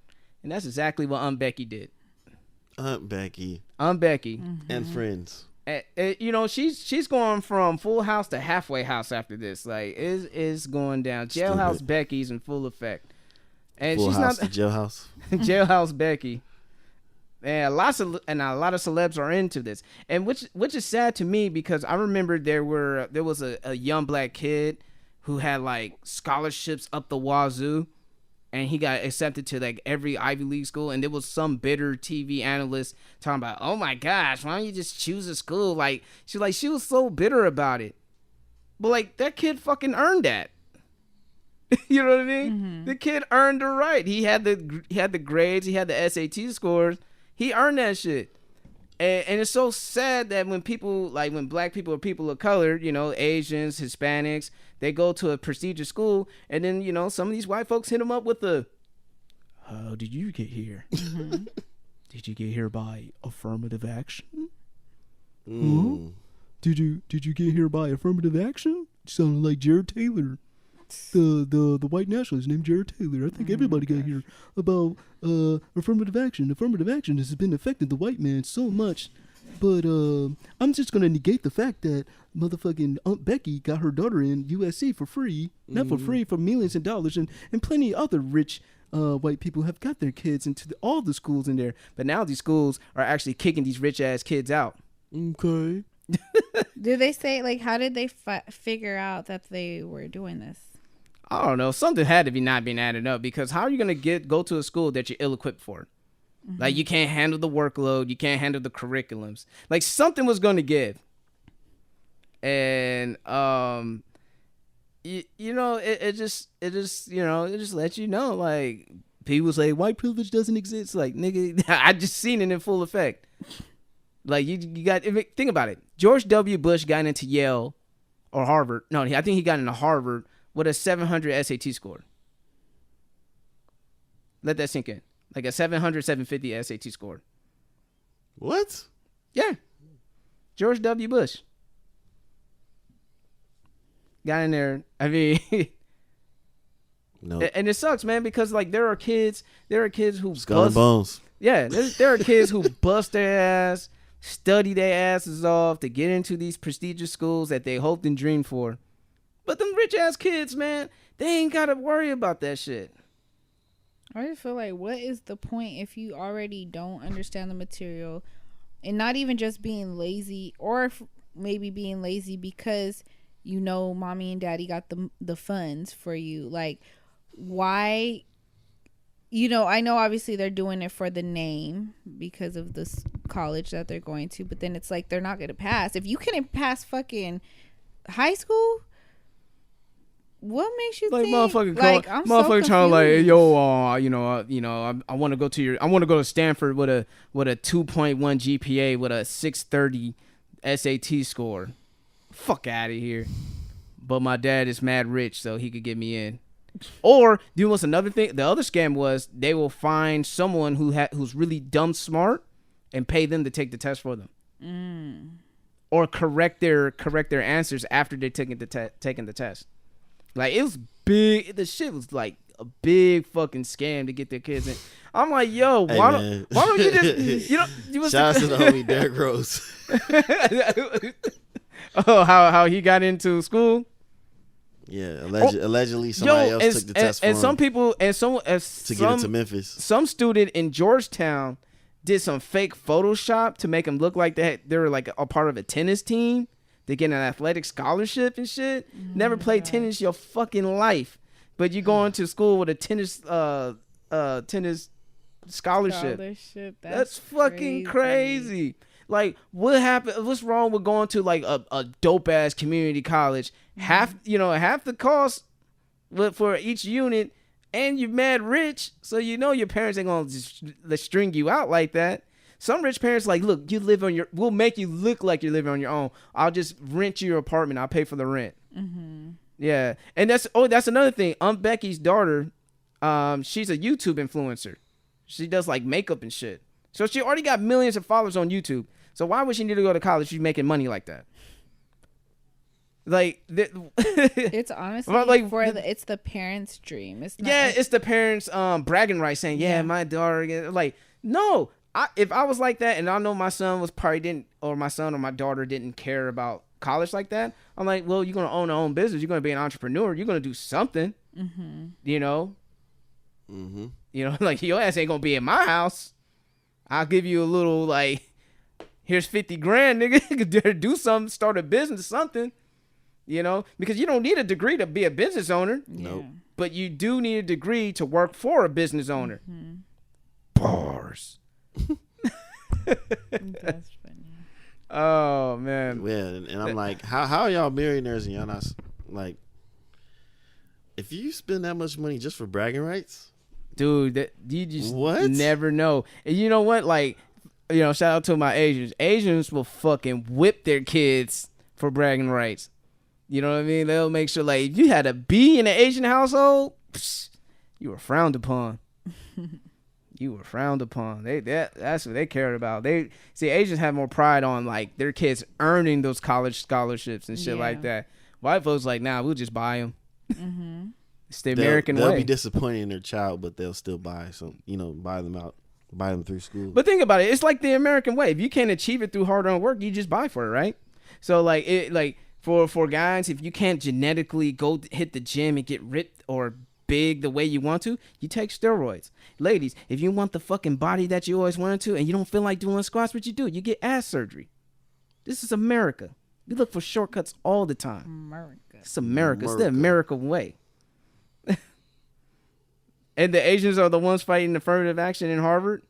And that's exactly what Aunt Becky did. Aunt Becky. Mm-hmm. And friends. She's going from Full House to Halfway House after this. Like, it's going down. Jailhouse Becky's in full effect. And Full she's House not to Jailhouse. Jailhouse Becky. And a lot of celebs are into this, and which is sad to me because I remember there was a young black kid who had like scholarships up the wazoo, and he got accepted to like every Ivy League school, and there was some bitter TV analyst talking about, oh my gosh, why don't you just choose a school? Like she was so bitter about it, but like that kid fucking earned that. You know what I mean? Mm-hmm. The kid earned the right. He had the grades, he had the SAT scores. He earned that shit. And it's so sad that when people, like when black people or people of color, Asians, Hispanics, they go to a prestigious school, and then, some of these white folks hit them up with the, how did you get here? Mm-hmm. Did you get here by affirmative action? Mm. Huh? Did you get here by affirmative action? Sounded like Jared Taylor. The white nationalist named Jared Taylor. I think everybody got here about affirmative action. Affirmative action has been affecting the white man so much, but I'm just gonna negate the fact that motherfucking Aunt Becky got her daughter in USC for free, not for free, for millions of dollars, and plenty of other rich white people have got their kids into all the schools in there. But now these schools are actually kicking these rich ass kids out. Okay. Did they say, like, how did they figure out that they were doing this? I don't know. Something had to be not being added up, because how are you going to go to a school that you're ill-equipped for? Mm-hmm. Like, you can't handle the workload. You can't handle the curriculums. Like, something was going to give. And, it just lets you know, like, people say white privilege doesn't exist. Like, nigga, I just seen it in full effect. Like you got think about it. George W. Bush got into Yale or Harvard. No, I think he got into Harvard with a 700 SAT score. Let that sink in. Like a 700, 750 SAT score. What? Yeah. George W. Bush got in there. I mean, No. and it sucks, man, because like there are kids who Skull and Bones. Yeah, there are kids who bust their ass, study their asses off to get into these prestigious schools that they hoped and dreamed for. But them rich ass kids, man, they ain't gotta worry about that shit. I just feel like, what is the point if you already don't understand the material, and not even just being lazy, or maybe being lazy because you know mommy and daddy got the funds for you. Like, why? You know, I know obviously they're doing it for the name because of this college that they're going to, but then it's like they're not going to pass. If you couldn't pass fucking high school, what makes you Like think? motherfucker, Like, I'm so motherfucker trying to like, confused. yo, I want to go to I want to go to Stanford with a 2.1 GPA with a 630 SAT score. Fuck out of here. But my dad is mad rich, so he could get me in. Or do you know what's another thing? The other scam was they will find someone who's really dumb smart and pay them to take the test for them, or correct their answers after they taking the test. Like, it was big. The shit was like a big fucking scam to get their kids in. I'm like, yo, Hey, why man. don't you just Shout out to the homie Derrick Rose. Oh, how he got into school? Yeah, allegedly somebody else took the test for and him some people to get into Memphis. Some student in Georgetown did some fake Photoshop to make them look like they were like a part of a tennis team. They get an athletic scholarship and shit. Never played tennis your fucking life, but you going to school with a tennis scholarship. That's fucking crazy. Like, what happened? What's wrong with going to like a dope ass community college? Half the cost for each unit, and you're mad rich, so you know your parents ain't gonna just string you out like that. Some rich parents like, look, you live on we'll make you look like you're living on your own. I'll just rent you your apartment. I'll pay for the rent. Mm-hmm. Yeah, and that's another thing. Becky's daughter, she's a YouTube influencer. She does like makeup and shit. So she already got millions of followers on YouTube. So why would she need to go to college? She's making money like that. Like, it's honestly like, it's the parents' dream. It's not it's the parents bragging rights, saying, my daughter. Like, no, if I was like that, and I know my son my son or my daughter didn't care about college like that, I'm like, well, you're gonna own your own business. You're gonna be an entrepreneur. You're gonna do something. Mm-hmm. You know. Mm-hmm. You know, like, your ass ain't gonna be in my house. I'll give you a little, like, here's 50 grand, nigga. Do something, start a business, something. You know, because you don't need a degree to be a business owner. Nope. But you do need a degree to work for a business owner. Mm-hmm. Bars. That's funny. Oh, man. Yeah, and I'm like, how are y'all millionaires and y'all not, like, if you spend that much money just for bragging rights? Dude, you just what? Never know. And you know what? Like, you know, shout out to my Asians. Asians will fucking whip their kids for bragging rights. You know what I mean? They'll make sure, like, if you had a B in an Asian household, you were frowned upon. You were frowned upon. That's what they cared about. Asians have more pride on, like, their kids earning those college scholarships and shit like that. White folks like, nah, we'll just buy them. Mm-hmm. It's the American way. They'll be disappointed in their child, but they'll still buy them through school. But think about it. It's like the American way. If you can't achieve it through hard-earned work, you just buy for it, right? So, like, for guys, if you can't genetically go hit the gym and get ripped or big the way you want to, you take steroids. Ladies, if you want the fucking body that you always wanted to and you don't feel like doing squats, what you do? You get ass surgery. This is America. We look for shortcuts all the time. It's America. It's the American way. And the Asians are the ones fighting affirmative action in Harvard?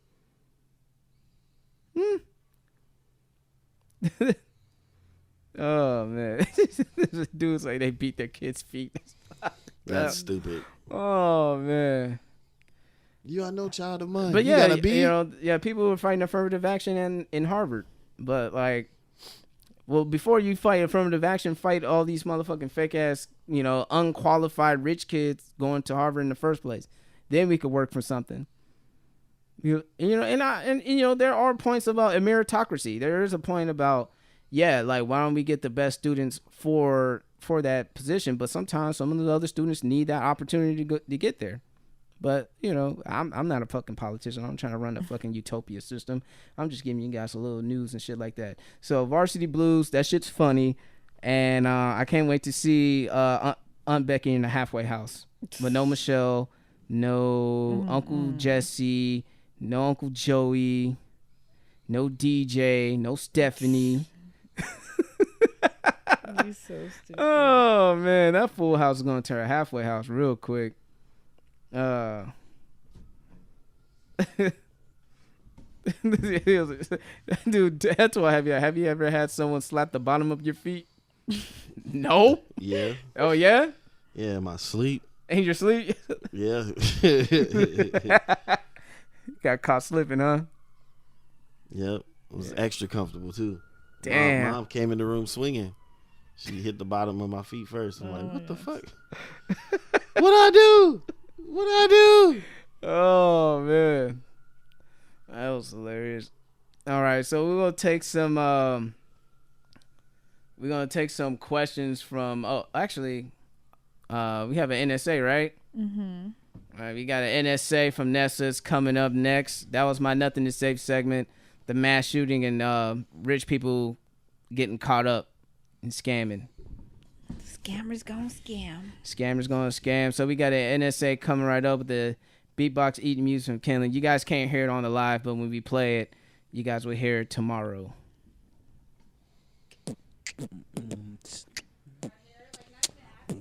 Oh, man. Dudes like they beat their kids' feet. That's stupid. Oh, man. You are no child of mine. But you yeah, gotta be. people were fighting affirmative action in Harvard. but like, well, before you fight affirmative action, fight all these motherfucking fake ass, unqualified rich kids going to Harvard in the first place. Then we could work for something. There are points about a meritocracy. There is a point about, like, why don't we get the best students for that position? But sometimes some of the other students need that opportunity to get there. But, I'm not a fucking politician. I'm trying to run a fucking utopia system. I'm just giving you guys a little news and shit like that. So Varsity Blues, that shit's funny. And I can't wait to see Aunt Becky in the halfway house. But no Michelle, no Uncle Jesse, no Uncle Joey, no DJ, no Stephanie. You're so stupid. Oh, man. That full house is going to turn a halfway house real quick. Dude, that's why have you ever had someone slap the bottom of your feet? No. Yeah. Oh yeah. Yeah, in my sleep. In your sleep. Yeah. Got caught slipping, huh? Yep. It was extra comfortable too. Damn. My mom came in the room swinging. She hit the bottom of my feet first. I'm like, what the fuck? What'd I do? Oh man, that was hilarious. All right, so we're gonna take some questions from. Oh, actually, we have an NSA, right? Mm-hmm. All right, we got an NSA from Nessa's coming up next. That was my nothing to save segment. The mass shooting and rich people getting caught up in scamming. Scammers gonna scam. Scammers gonna scam. So we got an NSA coming right up with the beatbox eating music from Kenley. You guys can't hear it on the live, but when we play it, you guys will hear it tomorrow.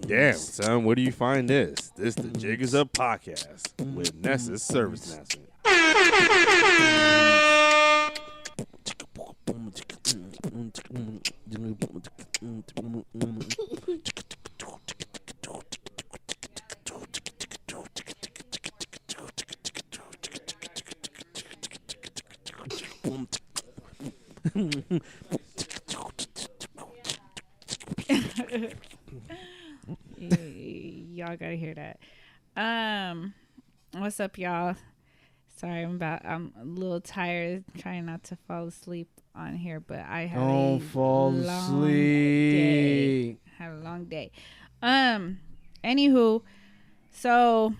Damn, son, where do you find this? This the Jiggers Up podcast with Nessa's Service Master. Y'all gotta hear that. What's up, y'all? Sorry, I'm a little tired, trying not to fall asleep on here, but I had Don't fall asleep. Had a long day. Anywho, so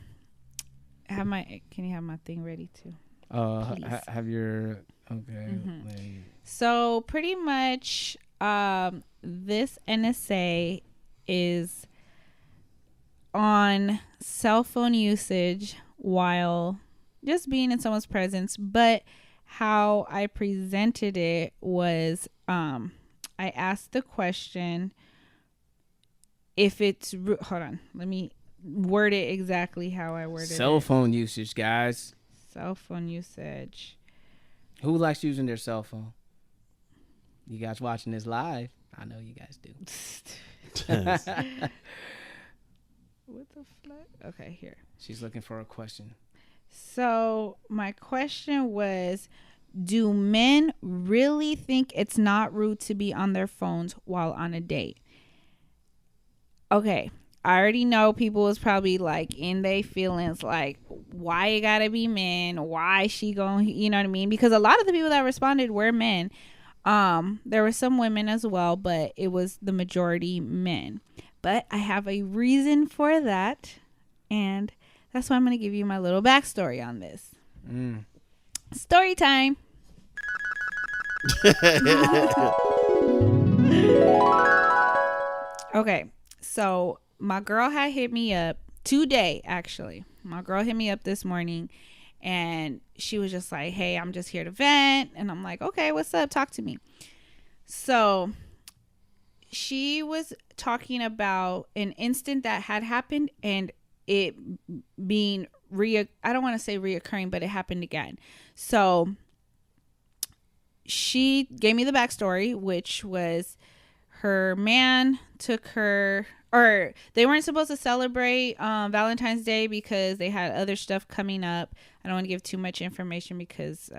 can you have my thing ready too? Have your okay. Mm-hmm. So pretty much, this NSA is on cell phone usage while just being in someone's presence, but how I presented it was I asked the question if it's hold on, let me word it exactly how I worded it. Cell phone usage, guys. Cell phone usage. Who likes using their cell phone? You guys watching this live? I know you guys do. What the fuck? Okay, here. She's looking for a question. So my question was, do men really think it's not rude to be on their phones while on a date? Okay, I already know people was probably like in their feelings, like, why it gotta be men? Why she going, you know what I mean? Because a lot of the people that responded were men. There were some women as well, but it was the majority men. But I have a reason for that, and that's why I'm going to give you my little backstory on this. Story time. Okay, so my girl had hit me up today, actually. My girl hit me up this morning, and she was just like, hey, I'm just here to vent. And I'm like, okay, what's up? Talk to me. So she was talking about an instant that had happened and it being I don't want to say reoccurring, but it happened again. So she gave me the backstory, which was her man took her, or they weren't supposed to celebrate Valentine's Day because they had other stuff coming up. I don't want to give too much information because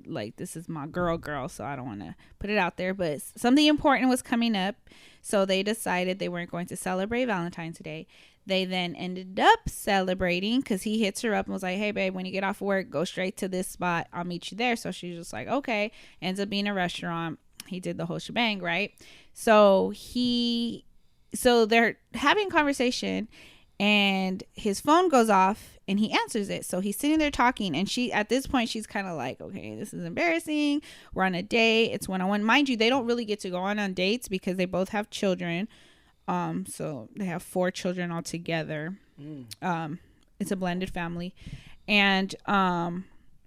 like this is my girl, so I don't want to put it out there. But something important was coming up, so they decided they weren't going to celebrate Valentine's Day. They then ended up celebrating because he hits her up and was like, hey, babe, when you get off work, go straight to this spot. I'll meet you there. So she's just like, okay. Ends up being a restaurant. He did the whole shebang, right? So they're having a conversation and his phone goes off and he answers it. So he's sitting there talking and at this point, she's kind of like, okay, this is embarrassing. We're on a date. It's one-on-one. Mind you, they don't really get to go on dates because they both have children. So they have 4 children all together. It's a blended family. And,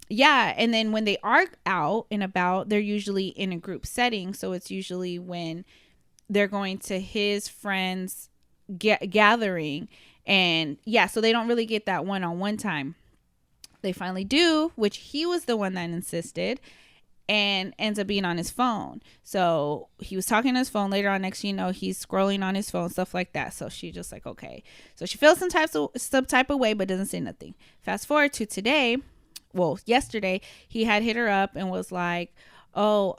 yeah. And then when they are out and about, they're usually in a group setting. So it's usually when they're going to his friends gathering. And yeah, so they don't really get that one-on-one time. They finally do, which he was the one that insisted. And ends up being on his phone. So he was talking on his phone. Later on, next thing you know, he's scrolling on his phone, stuff like that. So she just like, okay. So she feels some type of way, but doesn't say nothing. Fast forward to today. Well, yesterday he had hit her up and was like, oh,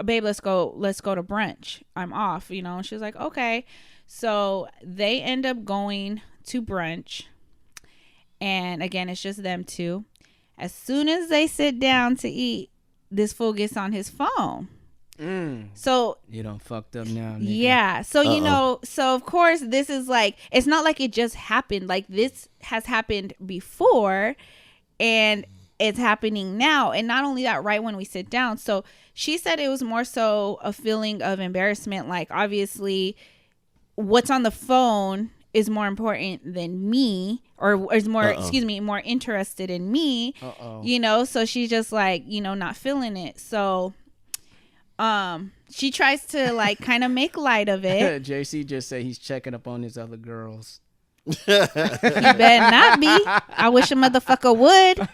babe, let's go to brunch. I'm off, And she was like, okay. So they end up going to brunch. And again, it's just them two. As soon as they sit down to eat, this fool gets on his phone. So you done fucked up now, nigga. Yeah. So so of course this is like, it's not like it just happened. Like this has happened before and it's happening now. And not only that, right when we sit down. So she said it was more so a feeling of embarrassment. Like obviously what's on the phone is more important than me, or is more more interested in me. So she's just like, not feeling it. So she tries to like kind of make light of it. JC just said he's checking up on his other girls. You better not be. I wish a motherfucker would.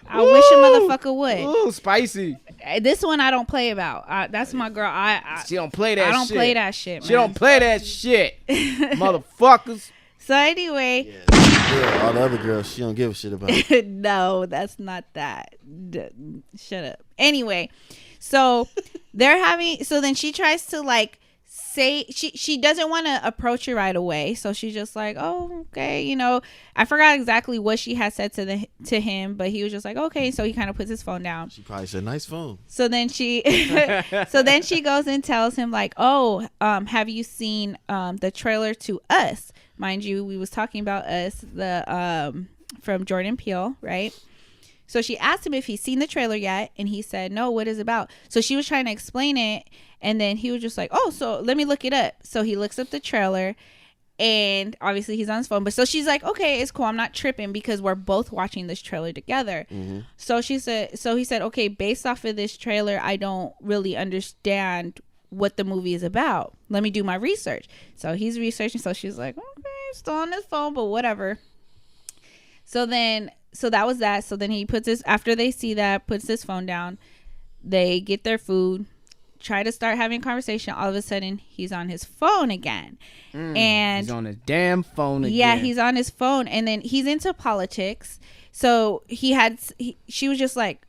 I wish a motherfucker would. Ooh, spicy. This one I don't play about. That's my girl. She don't play that shit. I don't play that shit, man. She don't play that shit. Motherfuckers. So anyway. All the other girls, she don't give a shit about. No, that's not that. Shut up. Anyway, so then she tries to like say she doesn't want to approach it right away, so she's just like, oh, okay, I forgot exactly what she had said to him, but he was just like, okay. So he kind of puts his phone down. She probably said, nice phone. So then she goes and tells him like, oh, have you seen the trailer to Us? Mind you, we was talking about Us, the from Jordan Peele, right? So she asked him if he's seen the trailer yet, and he said no. What is it about? So she was trying to explain it, and then he was just like, oh, so let me look it up. So he looks up the trailer, and obviously he's on his phone. But so she's like, okay, it's cool. I'm not tripping because we're both watching this trailer together. Mm-hmm. So he said, okay, based off of this trailer, I don't really understand what the movie is about. Let me do my research. So he's researching. So she's like, okay, still on his phone, but whatever. So that was that. So then he puts after they see that, puts his phone down. They get their food, try to start having a conversation. All of a sudden, he's on his phone again. And he's on his damn phone again. Yeah, he's on his phone. And then he's into politics. So she was just like,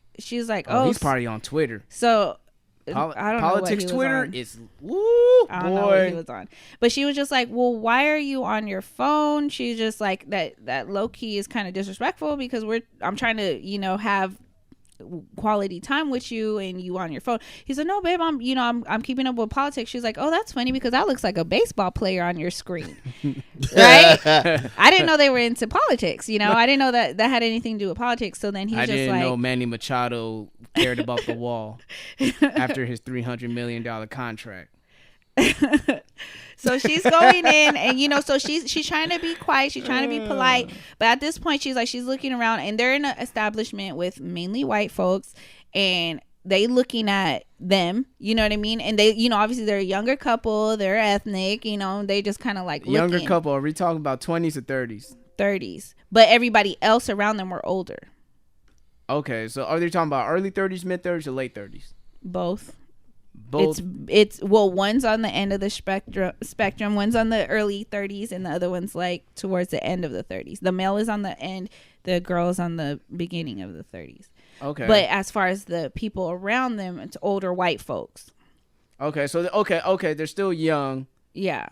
oh, he's probably on Twitter. So I don't politics know what he was Twitter on. is woo, I don't know what he was on. But she was just like, well, why are you on your phone? She's just like, that low key is kind of disrespectful because I'm trying to, have quality time with you and you on your phone. He said, no, babe, I'm keeping up with politics. She's like, oh, that's funny because that looks like a baseball player on your screen. Right? I didn't know they were into politics. I didn't know that had anything to do with politics. So then I didn't know Manny Machado cared about the wall after his $300 million contract. So she's going in and so she's trying to be quiet, she's trying to be polite, but at this point she's looking around and they're in an establishment with mainly white folks and they looking at them, you know what I mean? And they, obviously they're a younger couple, they're ethnic, they just kind of like younger looking. Couple, are we talking about 20s or 30s, but everybody else around them were older. Okay, so are they talking about early 30s, mid 30s, or late 30s? Both. It's one's on the end of the spectrum, one's on the early 30s and the other one's like towards the end of the 30s. The male is on the end, the girl is on the beginning of the 30s. Okay. But as far as the people around them, it's older white folks. Okay. So okay, they're still young. Yeah.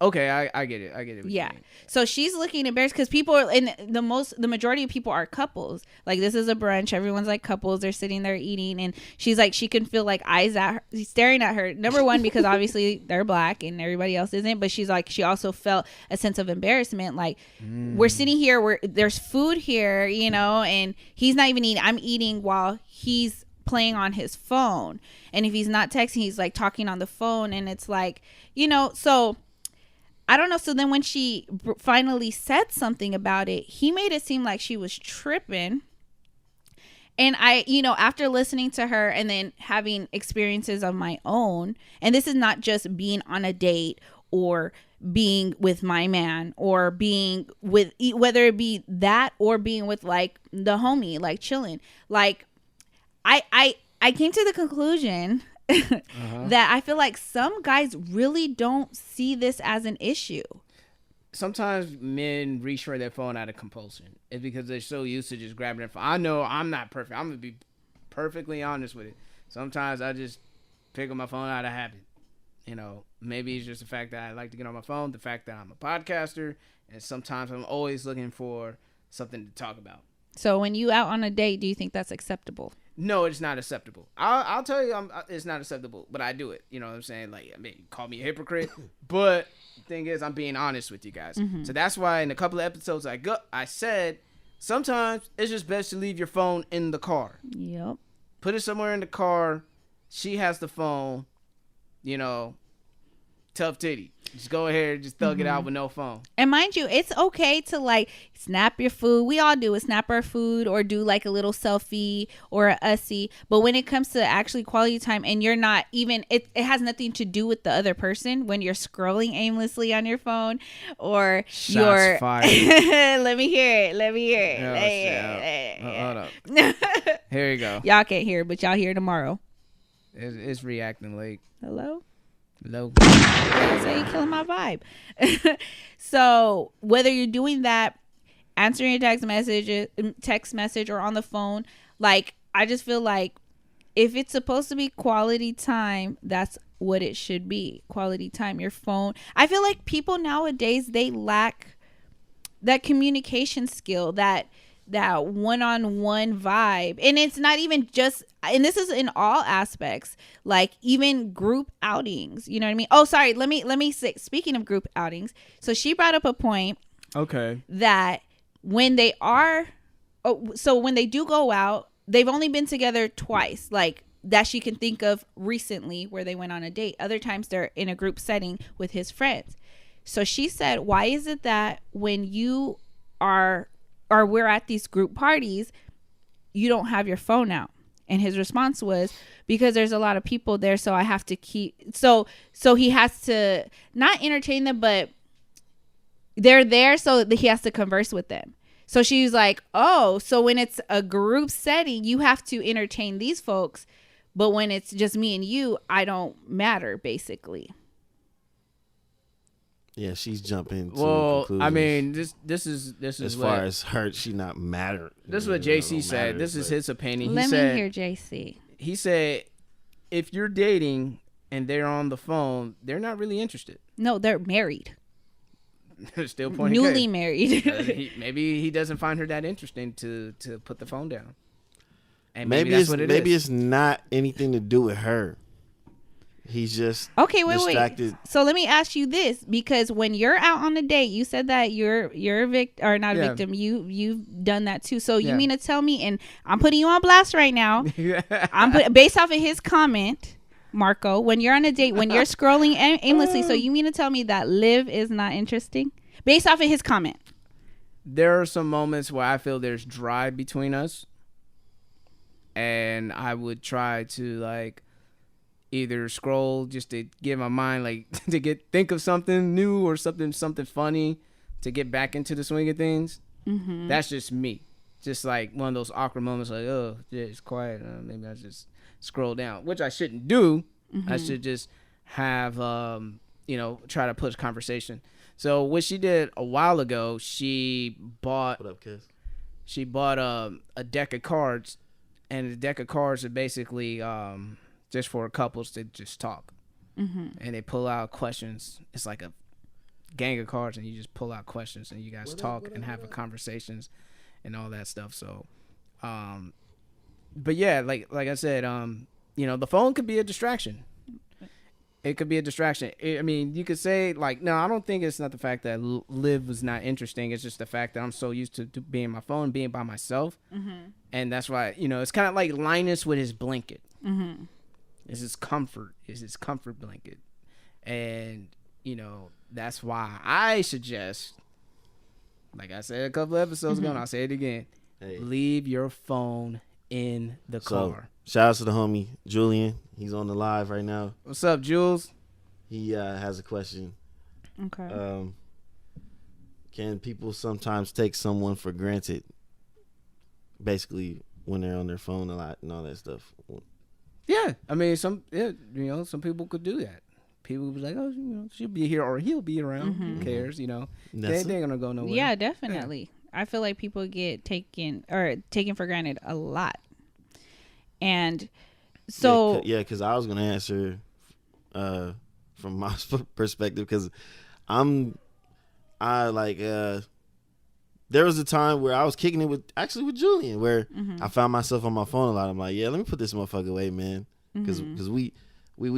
Okay, I get it. I get it. what you Yeah. mean. So she's looking embarrassed because people are, and the majority of people are couples. Like, this is a brunch. Everyone's like couples. They're sitting there eating, and she's like, she can feel like eyes at her, staring at her. Number one, because obviously they're black and everybody else isn't. But she's like, she also felt a sense of embarrassment. Like, we're sitting here, there's food here, and he's not even eating. I'm eating while he's playing on his phone. And if he's not texting, he's like talking on the phone. And it's like, so I don't know. So then when she finally said something about it, he made it seem like she was tripping. And I, after listening to her and then having experiences of my own, and this is not just being on a date or being with my man or being with, whether it be that or being with like the homie, like chilling. Like I came to the conclusion that I feel like some guys really don't see this as an issue. Sometimes men reach for their phone out of compulsion. It's because they're so used to just grabbing their phone. I know I'm not perfect. I'm going to be perfectly honest with it. Sometimes I just pick up my phone out of habit. Maybe it's just the fact that I like to get on my phone, the fact that I'm a podcaster, and sometimes I'm always looking for something to talk about. So when you out on a date, do you think that's acceptable? No, it's not acceptable. I'll tell you, it's not acceptable, but I do it. You know what I'm saying? Like, call me a hypocrite, but the thing is, I'm being honest with you guys. Mm-hmm. So that's why in a couple of episodes I said sometimes it's just best to leave your phone in the car. Yep. Put it somewhere in the car. She has the phone. Tough titty. Just go ahead and just thug it out with no phone. And mind you, it's okay to like snap your food. We all do it, snap our food or do like a little selfie or a ussy. But when it comes to actually quality time and you're not even, it has nothing to do with the other person when you're scrolling aimlessly on your phone or Shots fired. Let me hear it. Hold up. Here you go. Y'all can't hear it, but y'all hear it tomorrow. It's reacting late. Hello? Low. So you're killing my vibe. So whether you're doing that, answering a text message or on the phone, like, I just feel like if it's supposed to be quality time, that's what it should be. Quality time. Your phone. I feel like people nowadays, they lack that communication skill, that one-on-one vibe. And it's not even just, and this is in all aspects, like even group outings, you know what I mean? Oh, sorry, let me say, speaking of group outings, so she brought up a point, okay, that when they do go out, they've only been together twice, like that she can think of recently, where they went on a date. Other times they're in a group setting with his friends. So she said, why is it that when you are, or we're at these group parties, you don't have your phone out? And his response was, because there's a lot of people there, so I have to keep, so he has to not entertain them, but they're there so that he has to converse with them. So she's like, oh, so when it's a group setting, you have to entertain these folks, but when it's just me and you, I don't matter, basically. Yeah, she's jumping to well, conclusions. I mean, this is as what, far as her, she not matter. This is what JC said. This is his opinion. Let me hear JC. He said, if you're dating and they're on the phone, they're not really interested. No, they're married. Still pointing newly case. married. Maybe he doesn't find her that interesting to put the phone down. And maybe that's it's what it maybe is. it's not anything to do with her. He's just distracted. So let me ask you this, because when you're out on a date, you said that you're a victim, or not a victim. You've done that too. So you mean to tell me, and I'm putting you on blast right now. Based off of his comment, Marco, when you're on a date, when you're scrolling aimlessly, so you mean to tell me that Liv is not interesting? Based off of his comment. There are some moments where I feel there's drive between us, and I would try to like either scroll just to get my mind like to think of something new or something funny to get back into the swing of things. Mm-hmm. That's just me. Just like one of those awkward moments, like, oh, yeah, it's quiet. Maybe I just scroll down, which I shouldn't do. Mm-hmm. I should just have, try to push conversation. So what she did a while ago, she bought. What up, Kiss? she bought a deck of cards, and the deck of cards are basically just for couples to just talk. And they pull out questions. It's like a gang of cards, and you just pull out questions, and you guys talk and have conversations and all that stuff. So, but yeah, like I said, the phone could be a distraction. It could be a distraction. I mean, you could say like, no, I don't think it's not the fact that Liv was not interesting. It's just the fact that I'm so used to being on my phone, being by myself. And that's why, it's kind of like Linus with his blanket. It's his comfort. It's his comfort blanket. And, that's why I suggest, like I said a couple episodes ago, and I'll say it again, leave your phone in the car. Shout out to the homie Julian. He's on the live right now. What's up, Jules? He has a question. Okay. Can people sometimes take someone for granted? Basically, when they're on their phone a lot and all that stuff. Yeah, I mean, some people could do that. People would be like, oh, she'll be here or he'll be around. Who cares? They ain't gonna go nowhere. Yeah, definitely. Yeah. I feel like people get taken for granted a lot. And so because I was gonna answer from my perspective, because there was a time where I was kicking it with Julian, where I found myself on my phone a lot. I'm like, yeah, let me put this motherfucker away, man, because we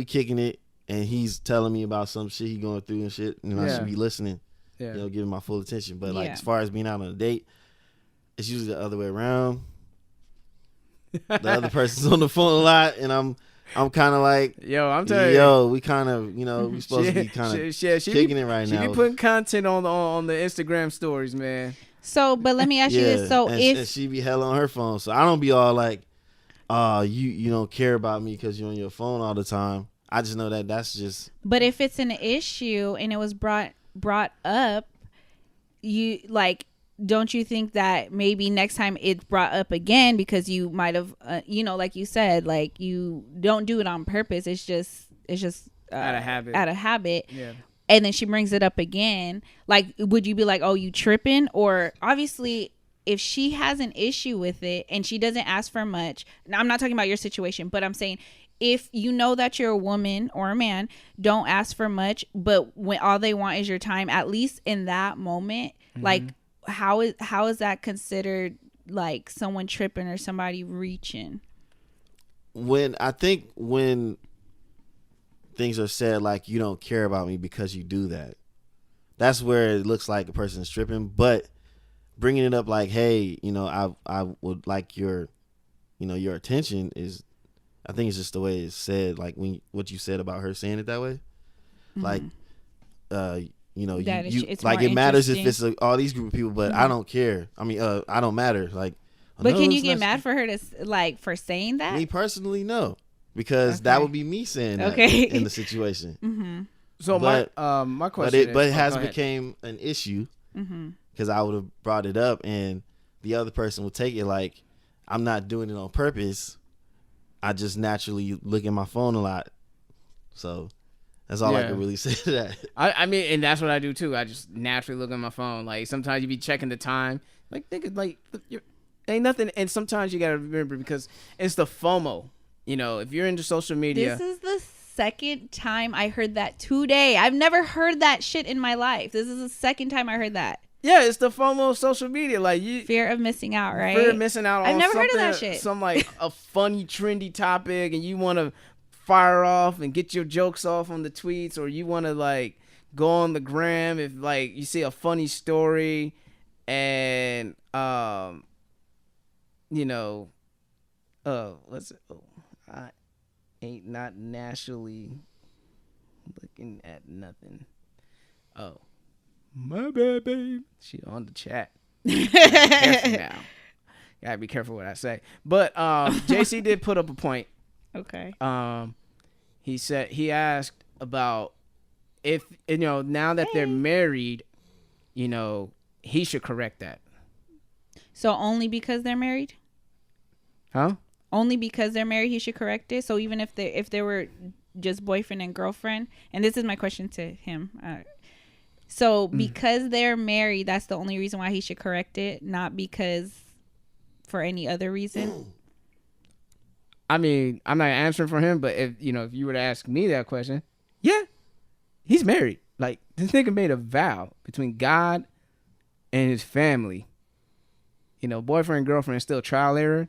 kicking it, and he's telling me about some shit he going through and shit, and I should be listening, giving my full attention. But like as far as being out on a date, it's usually the other way around. The other person's on the phone a lot, and I'm kind of like, I'm telling you, we kind of, we supposed to be kind of kicking it right now. She be putting content on the Instagram stories, man. So, but let me ask you this: so and she be hella on her phone, so I don't be all like, you don't care about me because you're on your phone all the time. I just know that's just. But if it's an issue and it was brought up, you like. Don't you think that maybe next time it's brought up again, because you might have, like you said, like you don't do it on purpose. It's just out of habit. Yeah. And then she brings it up again. Like, would you be like, oh, you tripping? Or obviously, if she has an issue with it and she doesn't ask for much. Now, I'm not talking about your situation, but I'm saying if you know that you're a woman or a man, don't ask for much. But when all they want is your time, at least in that moment, like, how is that considered like someone tripping or somebody reaching? When things are said like, you don't care about me because you do that, that's where it looks like a person is tripping. But bringing it up like, hey, I would like your attention, is, I think it's just the way it's said, like what you said about her saying it that way. Like, it matters if it's all these group of people, but I don't care. I mean, I don't matter. Like, but can you get mad for her for saying that? Me personally, no, because that would be me saying that in the situation. So my question, but it has became an issue because I would have brought it up, and the other person would take it like I'm not doing it on purpose. I just naturally look at my phone a lot, so. That's all I can really say to that. I mean, and that's what I do too. I just naturally look at my phone. Like sometimes you be checking the time. Like think like ain't nothing. And sometimes you gotta remember, because it's the FOMO. If you're into social media. This is the second time I heard that today. I've never heard that shit in my life. This is the second time I heard that. Yeah, it's the FOMO of social media. Like fear of missing out, right? Fear of missing out. I've on never heard of that shit. Some like a funny, trendy topic, and you want to fire off and get your jokes off on the tweets, or you want to like go on the gram if like you see a funny story, and what's it? Oh, I ain't not naturally looking at nothing. Oh, my bad, babe. She on the chat. Careful now. Gotta be careful what I say. But JC did put up a point. Okay. He said, he asked about if now that they're married, he should correct that. So only because they're married? Huh? Only because they're married, he should correct it. So even if they were just boyfriend and girlfriend, and this is my question to him. So because they're married, that's the only reason why he should correct it, not because for any other reason? I mean, I'm not answering for him, but if you were to ask me that question, yeah, he's married. Like, this nigga made a vow between God and his family. Boyfriend and girlfriend is still trial error,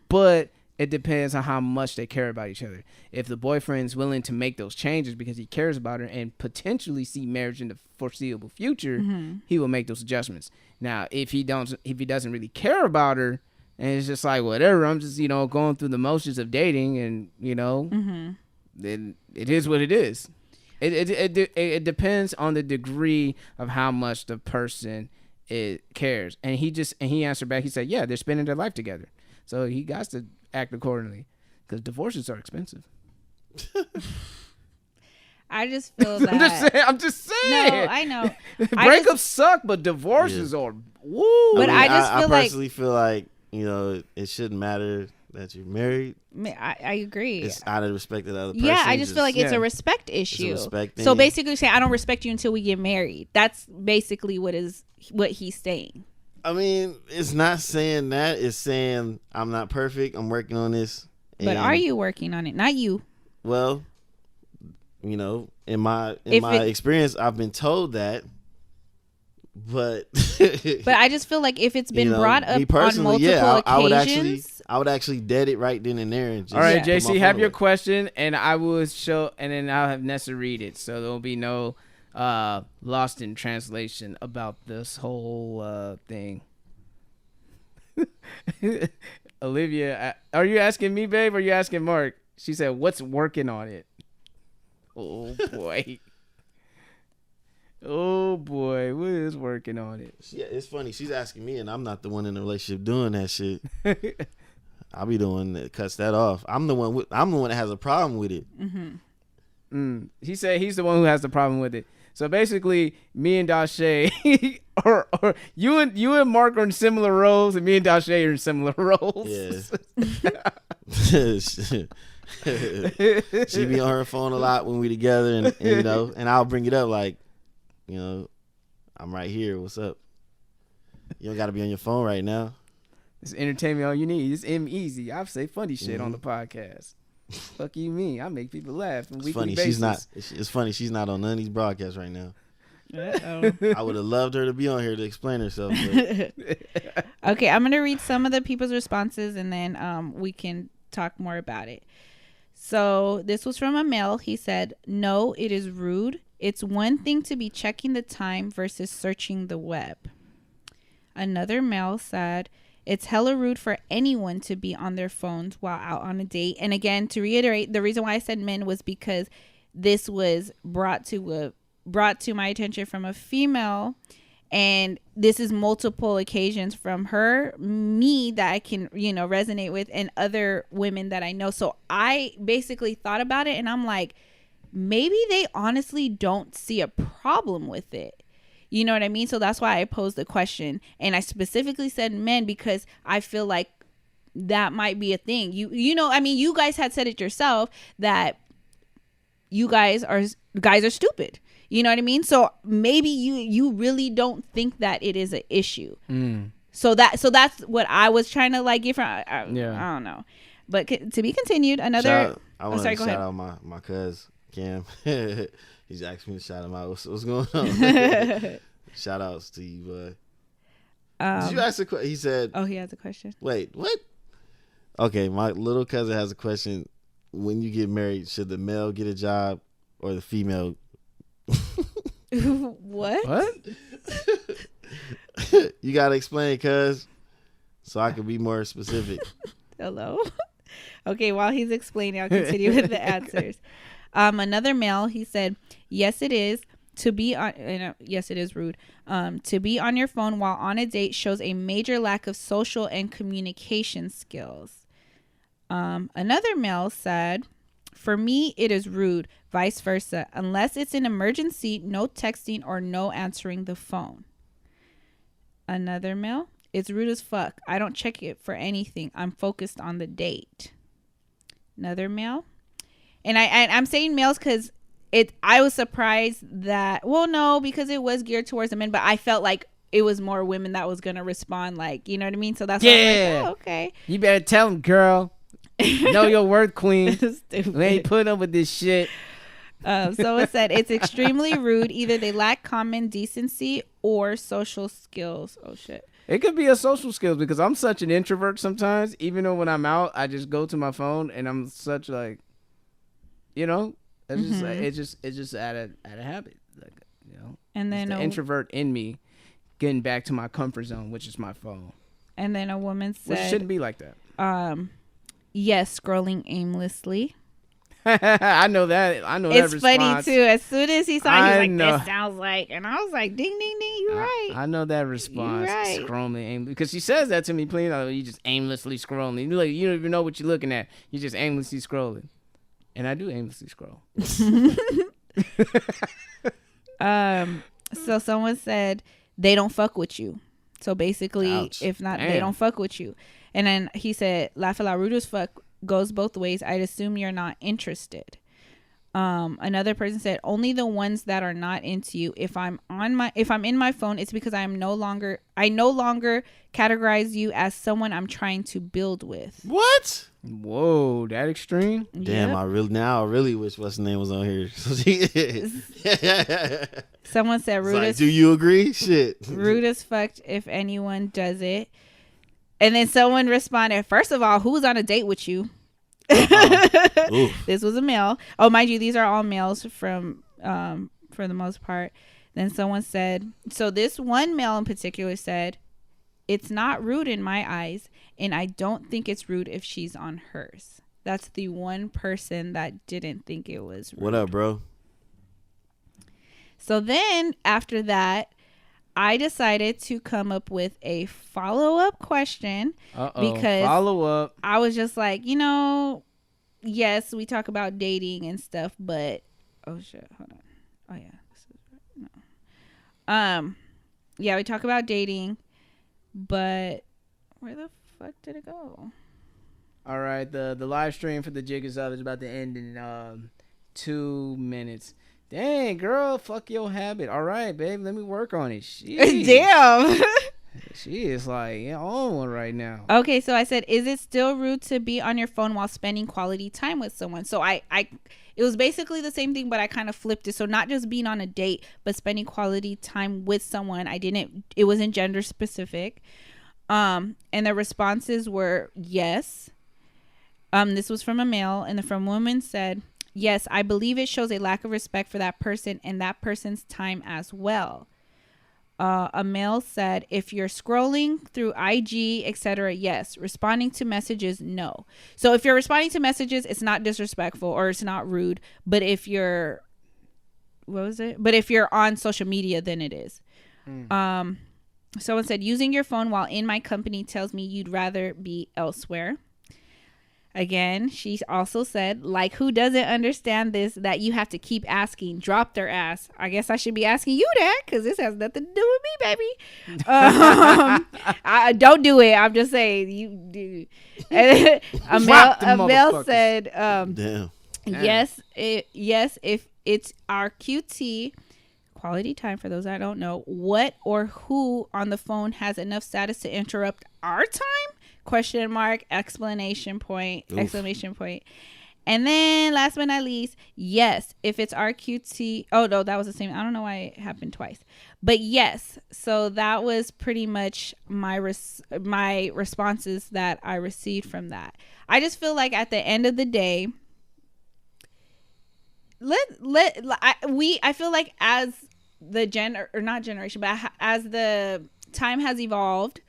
but it depends on how much they care about each other. If the boyfriend's willing to make those changes because he cares about her and potentially see marriage in the foreseeable future, he will make those adjustments. Now, if he doesn't really care about her, and it's just like, whatever, I'm just, going through the motions of dating, and, then it is what it is. It depends on the degree of how much the person cares. And he answered back, he said, yeah, they're spending their life together. So he got to act accordingly, because divorces are expensive. I just feel that. I'm just saying. No, I know. Breakups suck, but divorces are, woo. But I just feel I personally feel like, it shouldn't matter that you're married. I agree. It's out of respect to the other person. Yeah, I just feel like it's a respect issue. It's a respect thing. So basically saying, I don't respect you until we get married. That's basically what he's saying. I mean, it's not saying that. It's saying I'm not perfect. I'm working on this. But are you working on it? Not you. Well, in my experience, I've been told that. But I just feel like if it's been brought up on multiple occasions, I would actually dead it right then and there. And just all right, JC, have your question, and I will show, and then I'll have Nessa read it, so there will be no lost in translation about this whole thing. Olivia, are you asking me, babe, or are you asking Mark? She said, "What's working on it?" Oh boy. Oh boy, what is working on it? Yeah, it's funny. She's asking me, and I'm not the one in the relationship doing that shit. I'll be the one that cuts that off. I'm the one that has a problem with it. He said he's the one who has the problem with it. So basically, me and Dashay, or you and Mark are in similar roles, and me and Dashay are in similar roles. Yeah. She be on her phone a lot when we together, and I'll bring it up like, I'm right here. What's up? You don't got to be on your phone right now. It's entertainment all you need. It's easy. I say funny shit on the podcast. Fuck you mean? I make people laugh on a weekly basis. It's funny. She's not on none of these broadcasts right now. I would have loved her to be on here to explain herself. Okay, I'm going to read some of the people's responses, and then we can talk more about it. So this was from a male. He said, "No, it is rude. It's one thing to be checking the time versus searching the web." Another male said, "It's hella rude for anyone to be on their phones while out on a date." And again, to reiterate, the reason why I said men was because this was brought to my attention from a female, and this is multiple occasions from her, me, that I can, resonate with, and other women that I know. So I basically thought about it, and I'm like, maybe they honestly don't see a problem with it. You know what I mean? So that's why I posed the question. And I specifically said men because I feel like that might be a thing. You guys had said it yourself that you guys are stupid. You know what I mean? So maybe you really don't think that it is an issue. So that's what I was trying to get from. I don't know. But to be continued. Another. I want to shout out my cuz Cam. He's asking me to shout him out. What's going on? Shout outs to you, bud. Did you ask a question? He said. Oh, he has a question. Wait, what? Okay, my little cousin has a question. When you get married, should the male get a job or the female? What? You gotta explain, cuz, so I can be more specific. Hello. Okay, while he's explaining, I'll continue with the answers. Another male, he said, "Yes, it is. Yes, it is rude. To be on your phone while on a date shows a major lack of social and communication skills." Another male said, "For me, it is rude. Vice versa. Unless it's an emergency, no texting or no answering the phone." Another male, "It's rude as fuck. I don't check it for anything. I'm focused on the date." Another male, and I'm saying males because I was surprised that, well, no, because it was geared towards the men, but I felt like it was more women that was gonna respond, like, you know what I mean? So that's why I was like, oh, okay. You better tell him, girl. Know your worth, queen. Stupid. We ain't putting up with this shit. Someone said it's extremely rude. Either they lack common decency or social skills. Oh shit. It could be a social skills because I'm such an introvert sometimes. Even though when I'm out, I just go to my phone and I'm such like, you know, it's just out of habit, like, you know. And then the introvert in me getting back to my comfort zone, which is my phone. And then a woman said, which shouldn't be like that. Yes, scrolling aimlessly. I know that. It's that funny response. too. As soon as he saw it, he was like, know. this sounds like, and I was like, ding, ding, ding, you're right. I know that response. You're right. Scrolling aimlessly. Because she says that to me, please. You just aimlessly scrolling. You don't even know what you're looking at. You just aimlessly scrolling. And I do aimlessly scroll. So someone said they don't fuck with you. So basically, Ouch. if not, Damn. they don't fuck with you. And then he said, laugh a lot, rude as fuck goes both ways. I'd assume you're not interested. Another person said, only the ones that are not into you. If I'm in my phone, it's because I no longer categorize you as someone I'm trying to build with. What? Whoa, that extreme? Damn, Yep. I really wish what's the name was on here. Someone said It's rude like, as do you agree? Shit. rude as fuck if anyone does it. And then someone responded, first of all, who's on a date with you? Oof. This was a male. Oh, mind you, these are all males for the most part. Then someone said, so this one male in particular said, it's not rude in my eyes, and I don't think it's rude if she's on hers. That's the one person that didn't think it was rude. What up, bro? So then after that, I decided to come up with a follow-up question. Because follow up. I was just like, you know, yes, we talk about dating and stuff, but oh shit, hold on. Oh yeah, this is no. Yeah, we talk about dating, but where the fuck did it go? All right, the live stream for the Jig is Up is about to end in 2 minutes. Dang, girl, fuck your habit. All right, babe, let me work on it. Sheesh. Damn. She is like on one right now. Okay, so I said, is it still rude to be on your phone while spending quality time with someone? So it was basically the same thing, but I kind of flipped it. So not just being on a date, but spending quality time with someone. It wasn't gender specific. And the responses were yes. This was from a male, and from a woman said, yes, I believe it shows a lack of respect for that person and that person's time as well. A male said, if you're scrolling through IG, etc., yes. Responding to messages, no. So if you're responding to messages, it's not disrespectful or it's not rude. But if you're, But if you're on social media, then it is. Someone said, using your phone while in my company tells me you'd rather be elsewhere. Again, she also said, like, who doesn't understand this, that you have to keep asking, drop their ass. I guess I should be asking you that because this has nothing to do with me, baby. I don't do it. I'm just saying you do. A male said, Damn. yes, if it's our QT, quality time for those I don't know, what or who on the phone has enough status to interrupt our time? Question mark, exclamation point. And then last but not least, yes, if it's RQT. Oh no, that was the same. I don't know why it happened twice, but yes. So that was pretty much my responses that I received from that. I just feel like at the end of the day, I feel like as the as the time has evolved,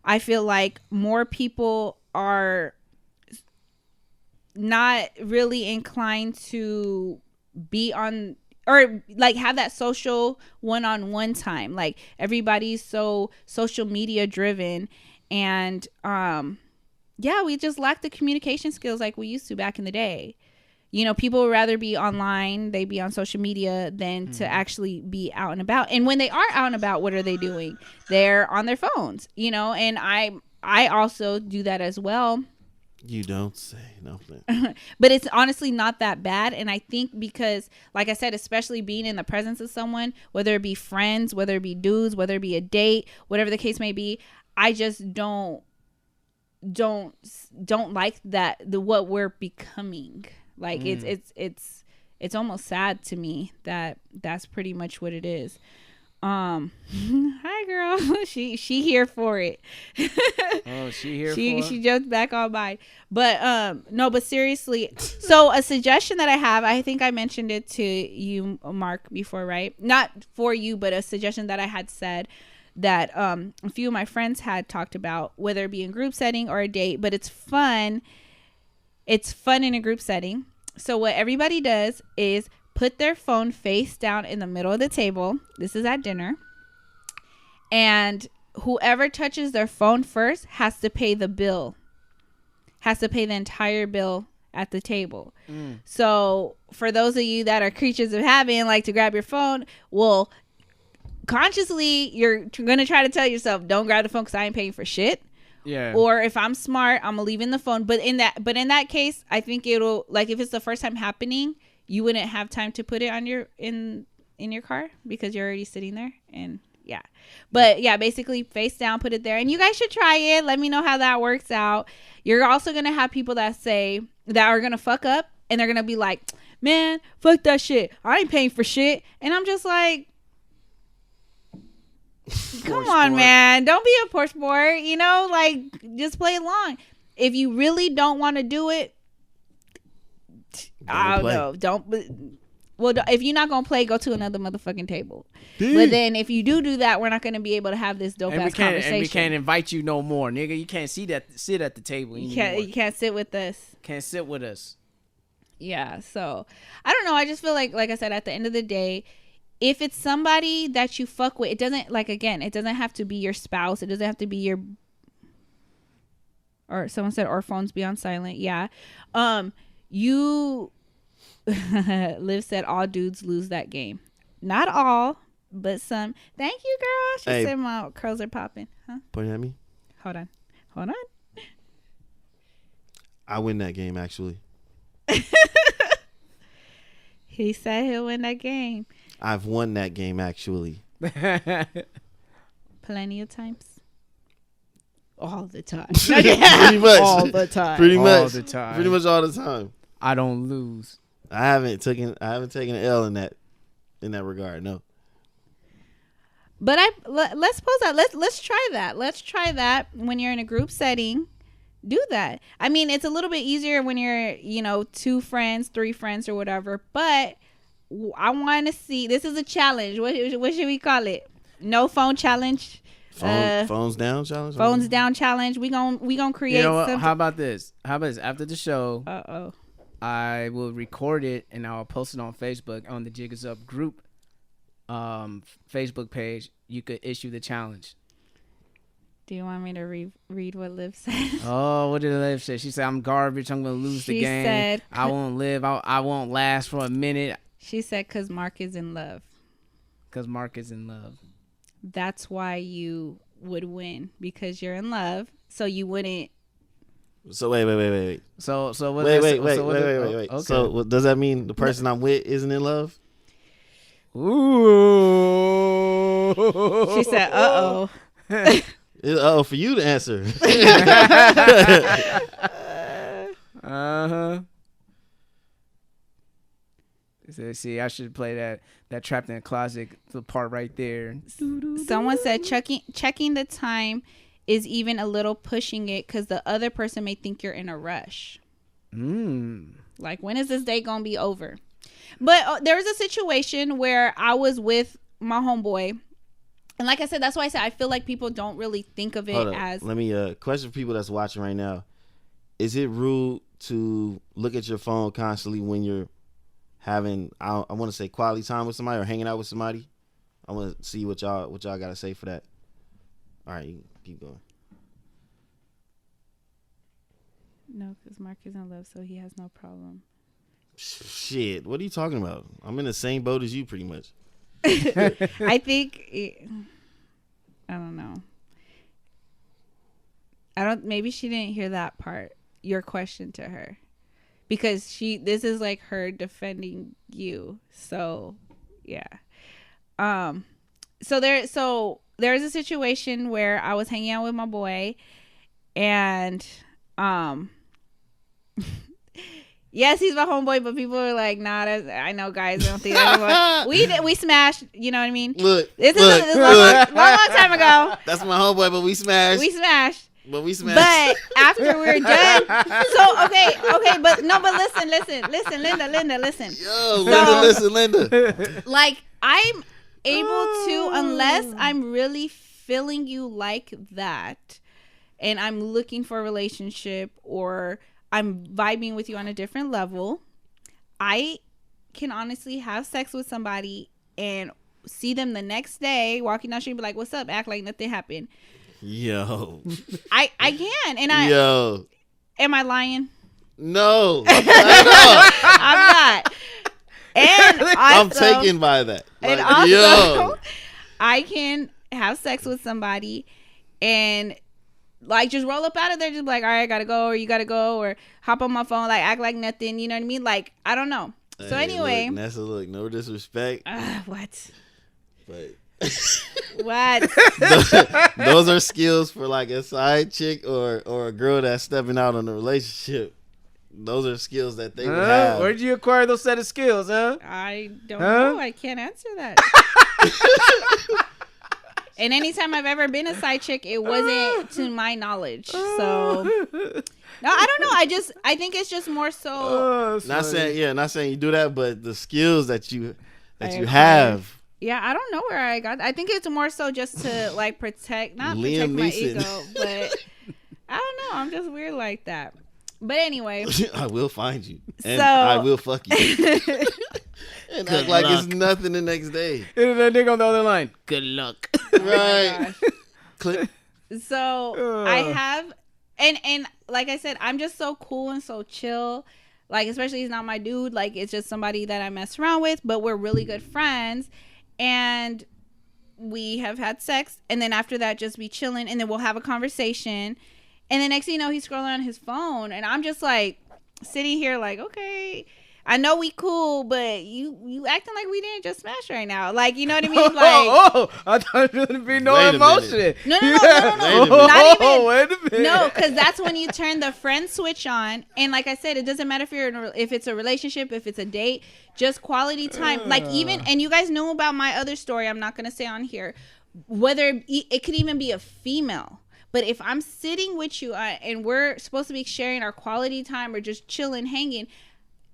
I feel like more people are not really inclined to be on or like have that social one-on-one time. Like everybody's so social media driven, and we just lack the communication skills like we used to back in the day. You know, people would rather be online, they be on social media than to actually be out and about. And when they are out and about, what are they doing? They're on their phones, you know, and I also do that as well. You don't say. No. But it's honestly not that bad. And I think because, like I said, especially being in the presence of someone, whether it be friends, whether it be dudes, whether it be a date, whatever the case may be, I just don't like that what we're becoming. Like it's almost sad to me that that's pretty much what it is. Hi girl. she here for it. Oh, she jumped back on mine. But no, but seriously, so a suggestion that I have, I think I mentioned it to you, Mark, before, right? Not for you, but a suggestion that I had said that a few of my friends had talked about, whether it be in group setting or a date, but it's fun in a group setting. So what everybody does is put their phone face down in the middle of the table. This is at dinner. And whoever touches their phone first has to pay the bill. Has to pay the entire bill at the table. So for those of you that are creatures of habit, like to grab your phone, well, consciously you're going to try to tell yourself, don't grab the phone because I ain't paying for shit. Yeah. Or if I'm smart, I'm gonna leave in the phone. But in that case, I think it'll, like, if it's the first time happening, you wouldn't have time to put it on your in your car because you're already sitting there. And yeah, but yeah, basically face down, put it there, and you guys should try it. Let me know how that works out. You're also gonna have people that are gonna fuck up, and they're gonna be like, man, fuck that shit, I ain't paying for shit. And I'm just like, come on, man, don't be a poor sport, like, just play along. If you really don't want to do it, I don't know. Well, if you're not gonna play, go to another motherfucking table. But then if you do that, we're not gonna be able to have this dope ass conversation. And we can't invite you no more, nigga. You can't sit at the table anymore. You can't sit with us. Can't sit with us. Yeah. So I don't know. I just feel like I said, at the end of the day, if it's somebody that you fuck with, it doesn't, like, again, it doesn't have to be your spouse. It doesn't have to be your, or someone said, or phones be on silent. Yeah. Liv said all dudes lose that game. Not all, but some. Thank you, girl. She said my curls are popping. Huh? Point at me. Hold on. I win that game, actually. He said he'll win that game. I've won that game, actually. Plenty of times. All the time. Pretty much. All the time. Pretty much. All the time. Pretty much all the time. I don't lose. I haven't taken an L in that regard. No. But let's pose that. Let's try that. Let's try that when you're in a group setting. Do that. I mean, it's a little bit easier when you're, 2 friends, 3 friends, or whatever. But I want to see. This is a challenge. What should we call it? No phone challenge. Phones down challenge. Phones down challenge. We gonna create. Something. How about this? After the show? I will record it and I'll post it on Facebook on the Jig Is Up group Facebook page. You could issue the challenge. Do you want me to read what Liv said? Oh, what did Liv say? She said, I'm garbage. I'm going to lose the game. Said, I won't live. I won't last for a minute. She said, because Mark is in love. Because Mark is in love. That's why you would win. Because you're in love. So you wouldn't. So wait. So what? Wait. Okay. So does that mean the person I'm with isn't in love? Ooh. She said, "Uh-oh." Uh-oh for you to answer. Uh-huh. See, I should play that trapped in a closet, the part right there. Someone said checking the time is even a little pushing it because the other person may think you're in a rush. Like, when is this day gonna be over? But there was a situation where I was with my homeboy, and like I said, that's why I said I feel like people don't really think of it as. Let me question for people that's watching right now: is it rude to look at your phone constantly when you're having, I want to say, quality time with somebody or hanging out with somebody? I want to see what y'all got to say for that. All right, you can keep going. No, because Mark is in love, so he has no problem. Shit, what are you talking about? I'm in the same boat as you, pretty much. I think, I don't know. Maybe she didn't hear that part. your question to her, because this is like her defending you. So yeah. So there's a situation where I was hanging out with my boy, and yes, he's my homeboy, but people are like, nah, I know guys don't think that. We smashed, you know what I mean? This is a long time ago. That's my homeboy, but we smashed. But after we're done, so okay, but listen, Linda, listen. Yo, Linda. Like, I'm able to, unless I'm really feeling you like that, and I'm looking for a relationship, or I'm vibing with you on a different level, I can honestly have sex with somebody and see them the next day walking down the street and be like, what's up? Act like nothing happened. Yo. I can. And am I lying? No. I'm not. And also, I'm taken by that. And also, I can have sex with somebody and like just roll up out of there, just be like, all right, I gotta go, or you gotta go, or hop on my phone, like act like nothing, you know what I mean? Like, I don't know. So anyway, look, Nessa, look, no disrespect. What? But what? those are skills for like a side chick or a girl that's stepping out on a relationship. Those are skills that they would have. Where'd you acquire those set of skills, huh? I don't know. I can't answer that. And anytime I've ever been a side chick, it wasn't to my knowledge. So no, I don't know. I think it's just more so. Not saying you do that, but the skills that you have. Yeah, I don't know where I got. I think it's more so just to like protect my ego, but I don't know. I'm just weird like that. But anyway, I will find you, and I will fuck you, and act like it's nothing the next day. And that nigga on the other line, good luck. Right. Click. So I have, and like I said, I'm just so cool and so chill. Like, especially he's not my dude. Like, it's just somebody that I mess around with, but we're really good friends. And we have had sex. And then after that, just be chilling. And then we'll have a conversation. And the next thing you know, he's scrolling on his phone. And I'm just like sitting here like, okay, I know we cool, but you acting like we didn't just smash right now. Like, you know what I mean? Like, I thought there would be no emotion. No. Not even. Wait a minute. No, because that's when you turn the friend switch on. And like I said, it doesn't matter if it's a relationship, if it's a date, just quality time. Like, even, and you guys know about my other story, I'm not going to say on here, whether it could even be a female. But if I'm sitting with you and we're supposed to be sharing our quality time or just chilling, hanging,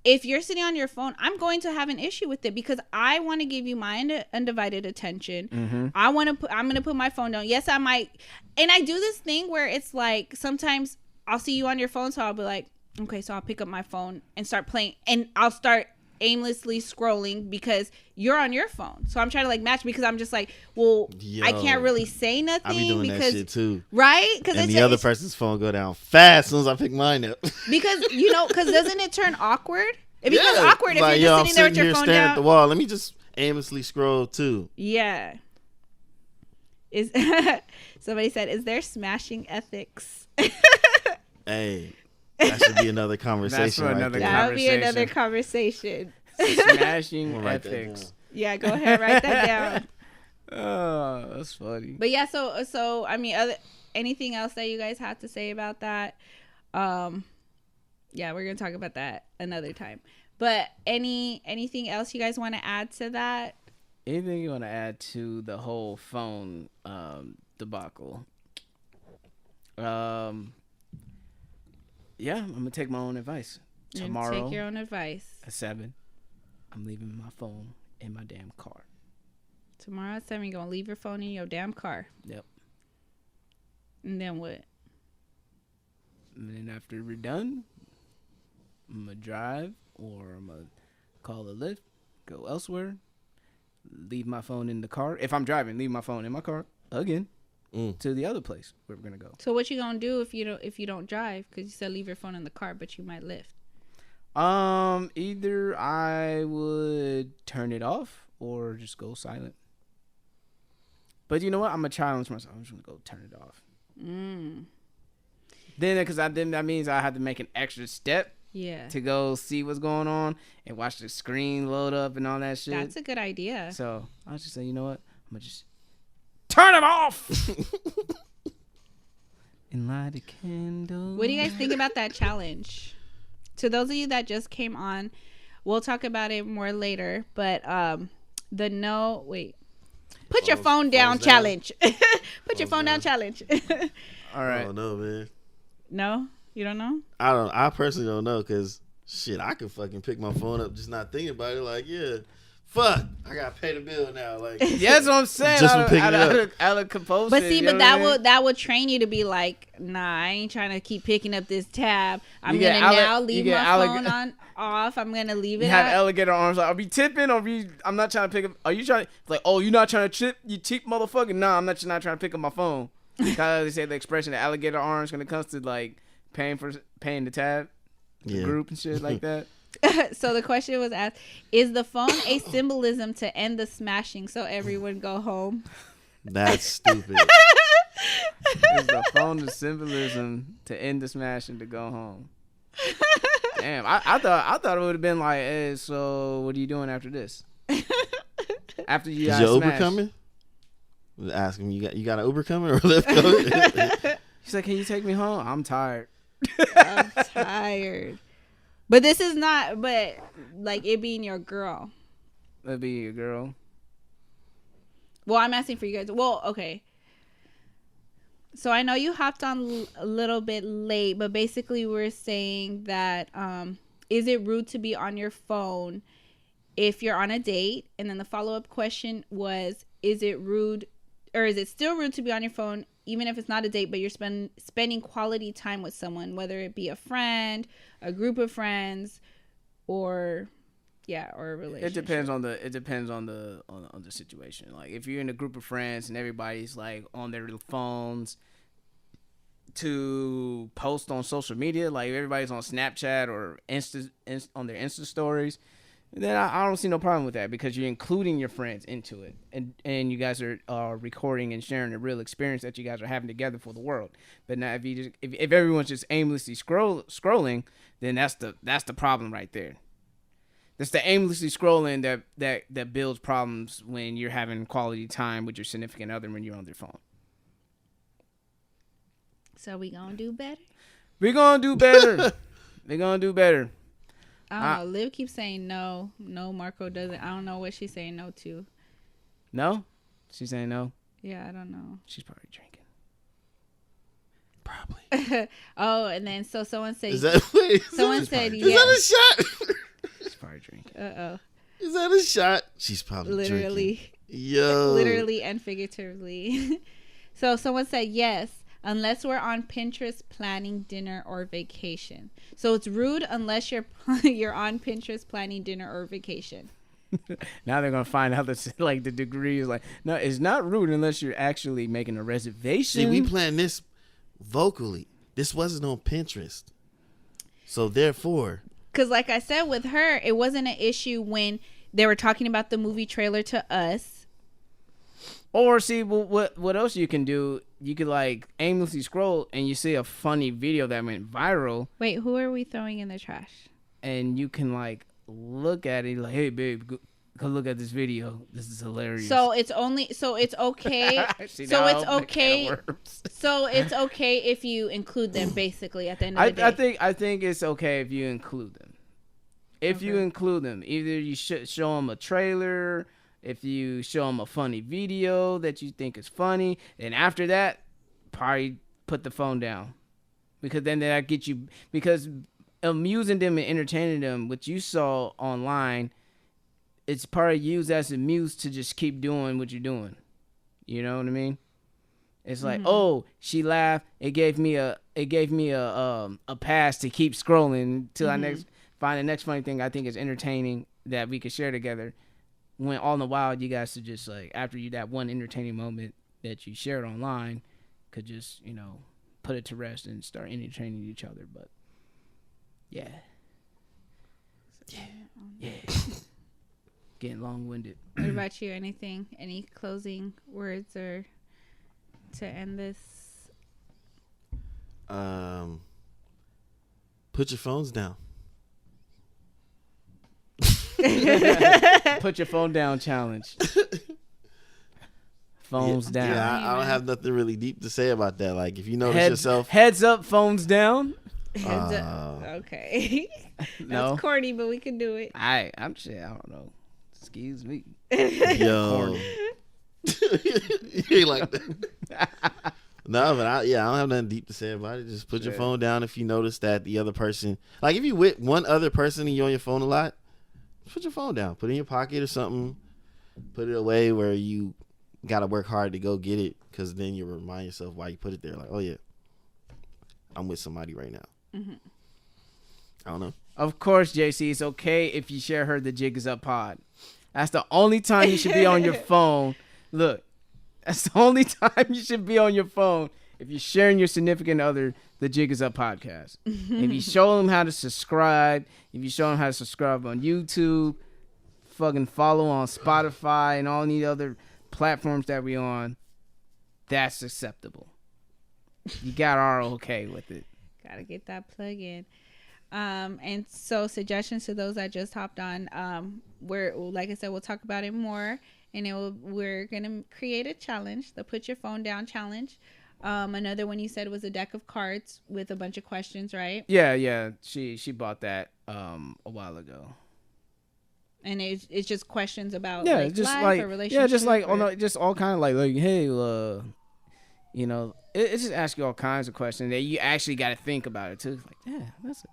if you're sitting on your phone, I'm going to have an issue with it because I want to give you my undivided attention. Mm-hmm. I'm going to put my phone down. Yes, I might. And I do this thing where it's like, sometimes I'll see you on your phone. So I'll be like, okay, so I'll pick up my phone and start playing, and I'll start aimlessly scrolling because you're on your phone. So I'm trying to like match, because I'm just like, well, I can't really say nothing. I be doing that shit too. Right? And the other person's phone go down fast as soon as I pick mine up. Because, because doesn't it turn awkward? It becomes awkward if you're just sitting there with your phone down. At the wall. Let me just aimlessly scroll too. Yeah. Somebody said, is there smashing ethics? Hey, that should be another conversation. That would be another conversation. Smashing ethics. Yeah, go ahead, write that down. Oh, that's funny. But yeah, so I mean, anything else that you guys have to say about that? Yeah, we're gonna talk about that another time. But anything else you guys want to add to that? Anything you want to add to the whole phone debacle? Yeah, I'm gonna take my own advice. Tomorrow, take your own advice. At 7, I'm leaving my phone in my damn car. Tomorrow at 7, you're gonna leave your phone in your damn car. Yep. And then what? And then after we're done, I'm gonna drive, or I'm gonna call a Lyft, go elsewhere, leave my phone in the car. If I'm driving, leave my phone in my car again. To the other place where we're gonna go. So what you gonna do if you don't drive? Because you said leave your phone in the car, but you might Lyft. Either I would turn it off or just go silent. But you know what? I'm gonna challenge myself. I'm just gonna go turn it off. Then, because that means I had to make an extra step Yeah. to go see what's going on and watch the screen load up and all that shit. That's a good idea. So I was just saying, you know what? I'm gonna just turn it off and light a candle. What do you guys think about that challenge? To those of you that just came on, we'll talk about it more later. But put your phone down challenge. Put your phone down challenge. All right. I don't know, man. No, you don't know. I personally don't know because shit, I could fucking pick my phone up just not thinking about it. Like, yeah, fuck, I gotta pay the bill now. Like, Yeah, that's what I'm saying. Just for picking it up. Out of compulsion. But see, you but know that what I mean? that will train you to be like, nah, I ain't trying to keep picking up this tab. I'm You gonna get now leave you my get phone on off. I'm gonna leave it. You have at, alligator arms. Like, are we tipping or I'm not trying to pick up? Are you trying? Like, oh, you're not trying to chip? You tip, motherfucker? Nah, I'm not trying to pick up my phone. Kind of they say the expression the alligator arms when it comes to like paying the tab, the group and shit like that. So the question was asked: is the phone a symbolism to end the smashing so everyone go home? that's stupid. Is the phone the symbolism to end the smashing to go home? Damn, I thought it would have been like, hey, so what are you doing after this? After you Is got your Uber smashed. coming? Ask him, you got an Uber coming or Lyft coming? He's like, can you take me home? I'm tired. I'm tired. But this is not. But like it being your girl. That'd be your girl. Well, I'm asking for you guys. Well, okay. So I know you hopped on a little bit late, but basically we're saying that is it rude to be on your phone if you're on a date? And then the follow-up question was, is it rude or is it still rude to be on your phone even if it's not a date, but you're spending quality time with someone, whether it be a friend, a group of friends, or a relationship? It depends on the situation. Like if you're in a group of friends and everybody's like on their phones to post on social media, like everybody's on Snapchat or on their Insta stories, then I don't see no problem with that because you're including your friends into it, and you guys are recording and sharing a real experience that you guys are having together for the world. But now if everyone's just aimlessly scrolling, then that's the problem right there. It's the aimlessly scrolling that builds problems when you're having quality time with your significant other when you're on their phone. So we gonna do better? We're gonna do better. We're gonna do better. I don't know. Liv keeps saying no. No, Marco doesn't. I don't know what she's saying no to. No? She's saying no? Yeah, I don't know. She's probably drinking. Probably. Oh, and then so someone said. Is that wait? Someone said Is yes. that a shot? She's probably drinking. Uh-oh. Is that a shot? She's probably Literally. drinking. Yo. Literally and figuratively. So someone said yes, unless we're on Pinterest planning dinner or vacation. So it's rude unless you're on Pinterest planning dinner or vacation. Now they're gonna find out that like the degree is like no, it's not rude unless you're actually making a reservation. See, we planned this vocally. This wasn't on Pinterest. So therefore, because like I said with her, it wasn't an issue when they were talking about the movie trailer to us. Or see, what else you can do? You could like aimlessly scroll and you see a funny video that went viral. Wait, who are we throwing in the trash? And you can like look at it like, hey babe, go look at this video. This is hilarious. So it's okay. So it's okay. So it's okay if you include them basically at the end of the day. I think it's okay if you include them. If you include them, either you should show them a trailer. If you show them a funny video that you think is funny, and after that, probably put the phone down, because then that get you, because amusing them and entertaining them, what you saw online, it's probably used as a muse to just keep doing what you're doing. You know what I mean? It's like, oh, she laughed. It gave me a pass to keep scrolling till I find the next funny thing I think is entertaining that we could share together. When all in the while, you guys should just like after you that one entertaining moment that you shared online, could just put it to rest and start entertaining each other. But yeah, getting long-winded. What about you? Anything? Any closing words or to end this? Put your phones down. Put your phone down challenge. Phones down. Yeah, I don't have nothing really deep to say about that. Like, if you notice yourself, heads up, phones down. Heads up. Okay. No. That's corny, but we can do it. I'm shit. I don't know. Excuse me. yo, you ain't like that. No, but I don't have nothing deep to say about it. Just put your phone down if you notice that the other person, like if you with one other person and you're on your phone a lot, put your phone down. Put it in your pocket or something. Put it away where you gotta work hard to go get it, because then you remind yourself why you put it there. Like, oh yeah, I'm with somebody right now. Mm-hmm. I don't know. Of course, JC, it's okay if you share her the Jig Is Up pod. That's the only time you should be on your phone. Look, that's the only time you should be on your phone if you're sharing your significant other the Jig Is Up podcast. If you show them how to subscribe, if you show them how to subscribe on YouTube, fucking follow on Spotify and all the other platforms that we on, that's acceptable. You got our okay with it. Gotta get that plug in. And so suggestions to those that just hopped on. We're, like I said, we'll talk about it more, and we're gonna create a challenge, the Put Your Phone Down challenge. Another one you said was a deck of cards with a bunch of questions, right? Yeah. She bought that a while ago. And it's just questions about just life like or relationship. just like just all kind of like hey, you know, it just asks you all kinds of questions that you actually got to think about it too. It's like, yeah, that's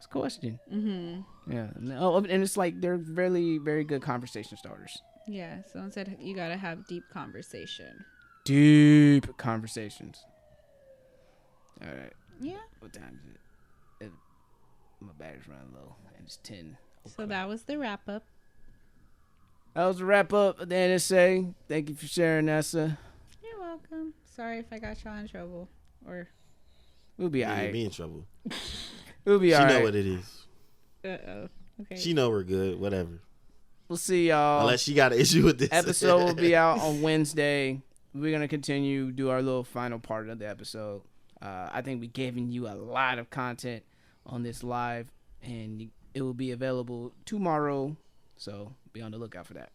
a question. Mm-hmm. Yeah, and it's like they're very, very good conversation starters. Yeah, someone said you got to have deep conversation. Deep conversations. All right. Yeah. What time is it? My battery's running low, and it's 10. So that was the wrap up. That was the wrap up. The NSA. Thank you for sharing, Nessa. You're welcome. Sorry if I got y'all in trouble. Or we'll be all You'll right. be in trouble. We'll be all right. She know what it is. Uh-oh. Okay. She know we're good. Whatever. We'll see y'all. Unless she got an issue with this. Episode will be out on Wednesday. We're going to continue, do our little final part of the episode. I think we're giving you a lot of content on this live, and it will be available tomorrow. So be on the lookout for that.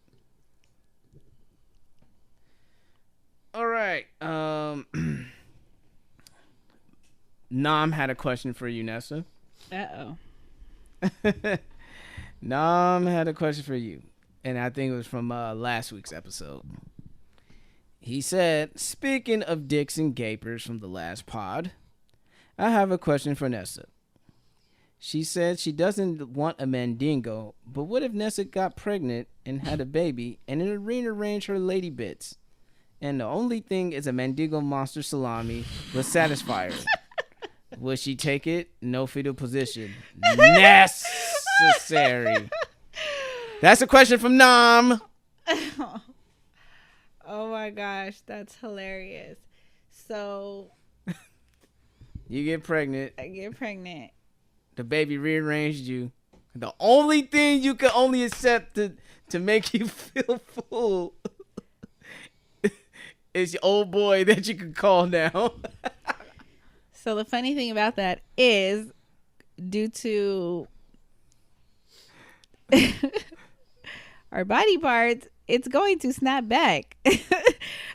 All right. Nam had a question for you, Nessa. Uh-oh. Nam had a question for you, and I think it was from last week's episode. He said, speaking of dicks and gapers from the last pod, I have a question for Nessa. She said she doesn't want a mandingo, but what if Nessa got pregnant and had a baby and it rearranged her lady bits? And the only thing is a mandingo monster salami will satisfy her. Will she take it? No fetal position. Necessary. That's a question from Nam. Oh my gosh, that's hilarious. So You get pregnant. I get pregnant. The baby rearranged you. The only thing you can only accept to make you feel full is your old boy that you can call now. So the funny thing about that is, due to our body parts, it's going to snap back.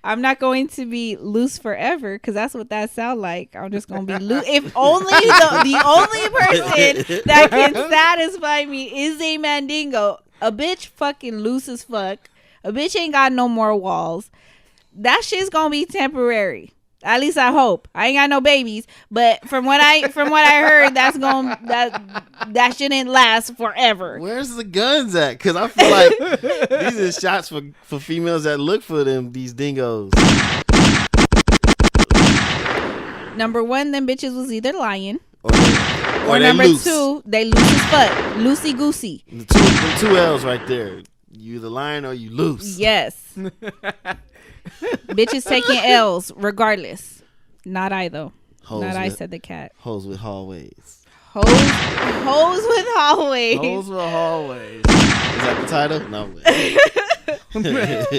I'm not going to be loose forever, because that's what that sound like. I'm just going to be loose. If only the only person that can satisfy me is a mandingo. A bitch fucking loose as fuck. A bitch ain't got no more walls. That shit's going to be temporary. At least I hope. I ain't got no babies, but from what I heard, that shouldn't last forever. Where's the guns at? Because I feel like these are shots for females that look for these dingoes. Number one, them bitches was either lying, Or they number loose. two, they loose as fuck, loosey goosey. The two L's right there. You either lying or you loose. Yes. Bitches taking L's regardless. Not I though. Hoes Not I with- said the cat. Hoes with hallways. Hoes with hallways. Holes with hallways. Is that the title? No.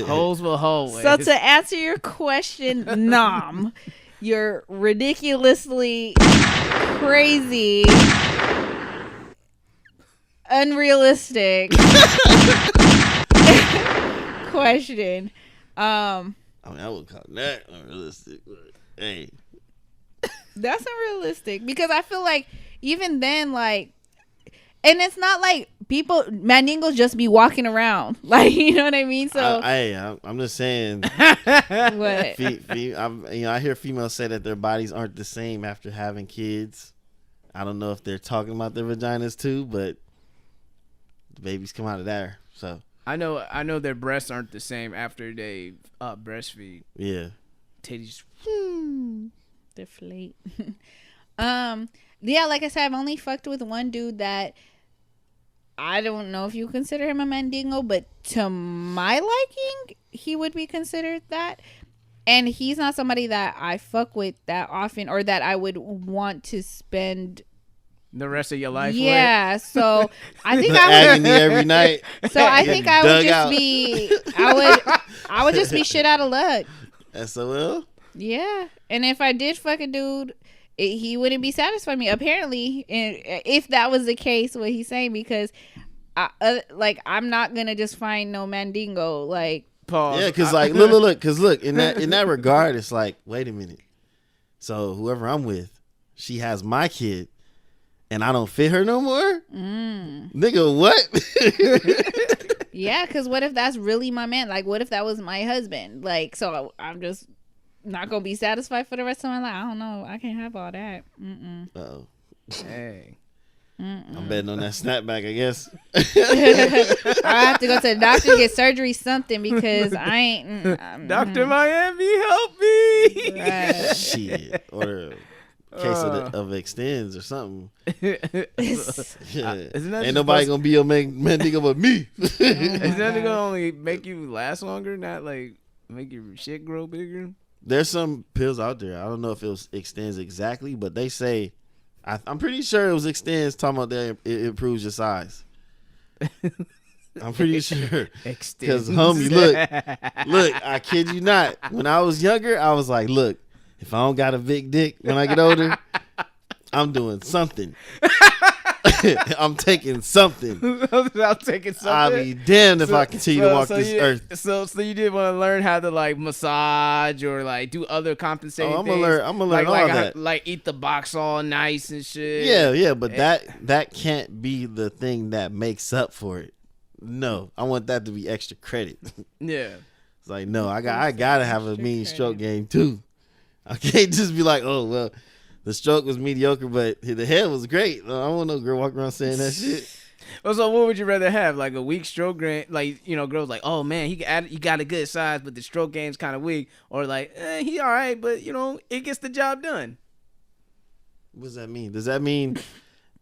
Holes with hallways. So to answer your question, Nom, you're ridiculously crazy, unrealistic question. I mean, I would call that unrealistic. But, hey, That's unrealistic because I feel like even then, like, and it's not like people mandingos just be walking around, like, you know what I mean. So I'm just saying. what? I hear females say that their bodies aren't the same after having kids. I don't know if they're talking about their vaginas too, but the babies come out of there. So I know their breasts aren't the same after they breastfeed. yeah, Titties. Deflate. Yeah, like I said, I've only fucked with one dude that I don't know if you consider him a mandingo, but to my liking, he would be considered that. And he's not somebody that I fuck with that often or that I would want to spend The rest of your life. yeah, with? so I think the I would. agony every night. So I think I would Dug just out. be. I would just be shit out of luck. SOL. Yeah, and if I did fuck a dude, he wouldn't be satisfied with me. Apparently, and if that was the case, what he's saying, because I'm not gonna just find no mandingo. Like, Pause. Yeah, because like look, because look in that regard, it's like, wait a minute. So whoever I'm with, she has my kid, and I don't fit her no more. Nigga, what? yeah, because what if that's really my man? Like, what if that was my husband? Like, so I'm just not gonna be satisfied for the rest of my life. I don't know. I can't have all that. Uh-oh. Hey. I'm betting on that snapback, I guess. I have to go to the doctor, get surgery, something, because I ain't. Dr. Miami, help me. Right. Shit. Or a case of extends or something. Yeah. Isn't that Ain't nobody gonna be your mandingo but me. Is that gonna only make you last longer, not like make your shit grow bigger? There's some pills out there. I don't know if it extends exactly, but they say I'm pretty sure it was extends talking about that it improves your size. I'm pretty sure. Because homie, look, I kid you not. When I was younger, I was like, look, if I don't got a big dick when I get older, I'm doing something. I'm taking something. I'm taking something. I'll be damned if I continue to walk this earth. So you did want to learn how to like massage or like do other compensating I'm things. gonna learn all that. Like eat the box all nice and shit. Yeah, but that can't be the thing that makes up for it. No, I want that to be extra credit. Yeah. It's like, no, I gotta have a mean stroke game too. I can't just be like, oh well, the stroke was mediocre, but the head was great. I don't want no girl walking around saying that shit. Well, so what would you rather have? Like a weak stroke game, like, you know, girls like, oh man, he got a good size, but the stroke game's kind of weak, or like, he all right, but you know, it gets the job done. What does that mean? Does that mean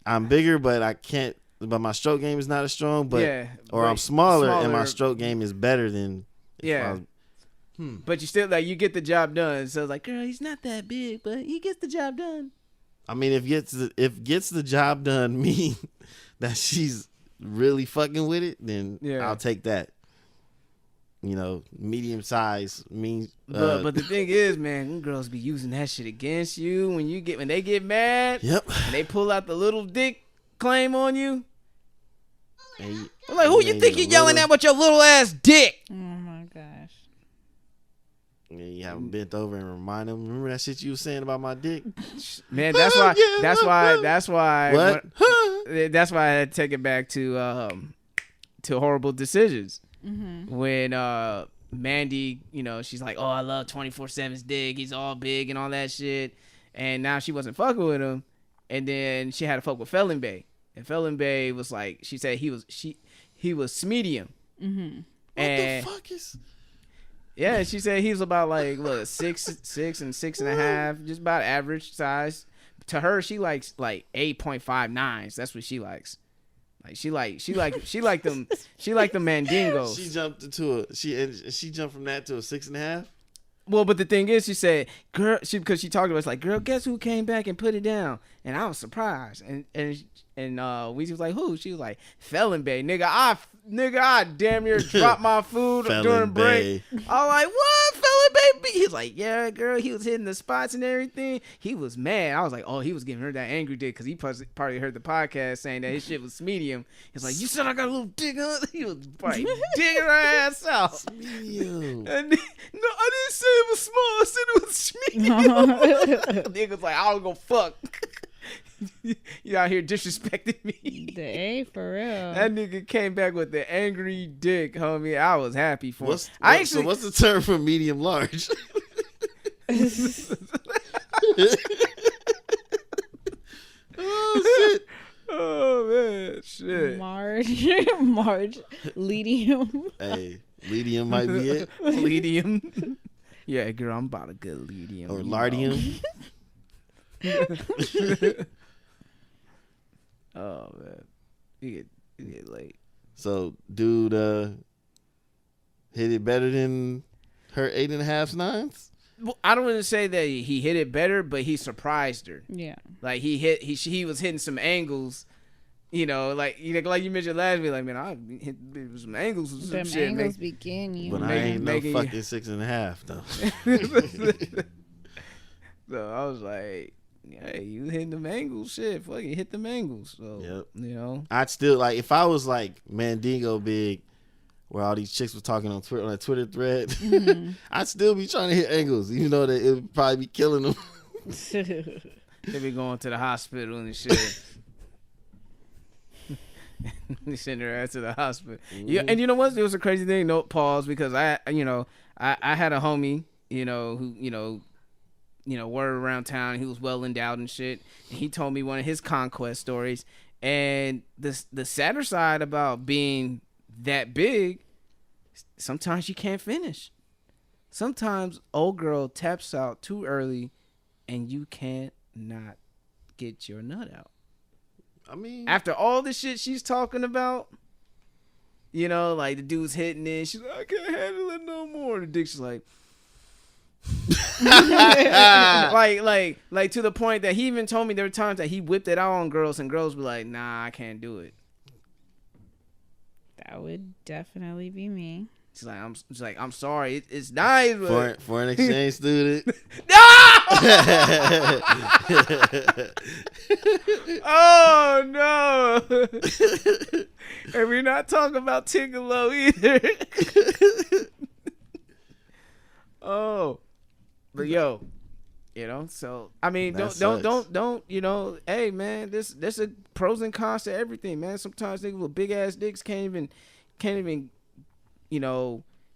I'm bigger, but I can't? But my stroke game is not as strong, but Yeah, or but I'm smaller and my stroke game is better than. Yeah. But you still like you get the job done. So it's like, girl, he's not that big, but he gets the job done. I mean, if gets the job done mean that she's really fucking with it, then I'll take that. You know, medium size means. But the thing is, man, them girls be using that shit against you when they get mad. Yep. And they pull out the little dick claim on you. And I'm like, who you think you yelling at with your little ass dick? Oh my gosh. Yeah, you have them bent over and remind them. Remember that shit you was saying about my dick? Man, that's why. What? That's why I had to take it back to Horrible Decisions. When Mandy, you know, she's like, oh, I love 24/7's dick. He's all big and all that shit. And now she wasn't fucking with him. And then she had to fuck with Felon Bay. And Felon Bay was like, she said he was medium. What the fuck is? Yeah, she said he was about like 6'6" and 6.5", just about average size. To her, she likes like 8.59s. That's what she likes. Like she like them mandingos. She jumped from that to a 6.5. Well, but the thing is, she said, girl, because she talked to us like, girl, guess who came back and put it down? And I was surprised. And we was like, who? She was like, Felon Bay. Nigga, I damn near dropped my food Felon during break. Bay. I was like, what? Felon Bay baby. He was like, yeah, girl. He was hitting the spots and everything. He was mad. I was like, oh, he was giving her that angry dick because he probably heard the podcast saying that his shit was medium. He's like, you said I got a little dick, huh? He was probably digging her ass out. Medium. And no, I didn't say it was small. I said it was medium. Niggas like, I don't go fuck. You out here disrespecting me. Hey, for real. That nigga came back with the angry dick, homie. I was happy for him. So what's the term for medium large? Oh shit. Oh man, shit. Marge, Medium. Hey, medium might be it. Medium. Yeah, girl, I'm about a good medium. Or lardium. Oh man, you get late. So, dude, hit it better than her 8.5 nines. Well, I don't want to say that he hit it better, but he surprised her. Yeah, like he was hitting some angles. You know, like you mentioned last week, like man, I hit some angles or some them shit. angles begin you. But I ain't no fucking 6.5 though. So I was like, hey, you hitting them angles, shit, fucking hit them angles. So Yep. you know, I'd still like if I was like Mandingo big, where all these chicks were talking on Twitter, on a Twitter thread. I'd still be trying to hit angles, even though that it would probably be killing them. they be going to the hospital and shit. They send her ass to the hospital. Yeah, and you know what? It was a crazy thing. No pause because I had a homie, who were around town. He was well endowed and shit. And he told me one of his conquest stories. And the sadder side about being that big, sometimes you can't finish. Sometimes old girl taps out too early, and you can't not get your nut out. I mean, After all the shit she's talking about, like the dude's hitting it. She's like, I can't handle it no more. The dick's like, like to the point that he even told me there were times that he whipped it out on girls, and girls were like, nah, I can't do it. That would definitely be me. She's like, I'm sorry. It's nice. But... Foreign exchange student. Oh no! And we're not talking about Tingalo either. Oh, but yo, so I mean, don't, hey man, there's a pros and cons to everything, man. Sometimes niggas with big ass dicks can't even,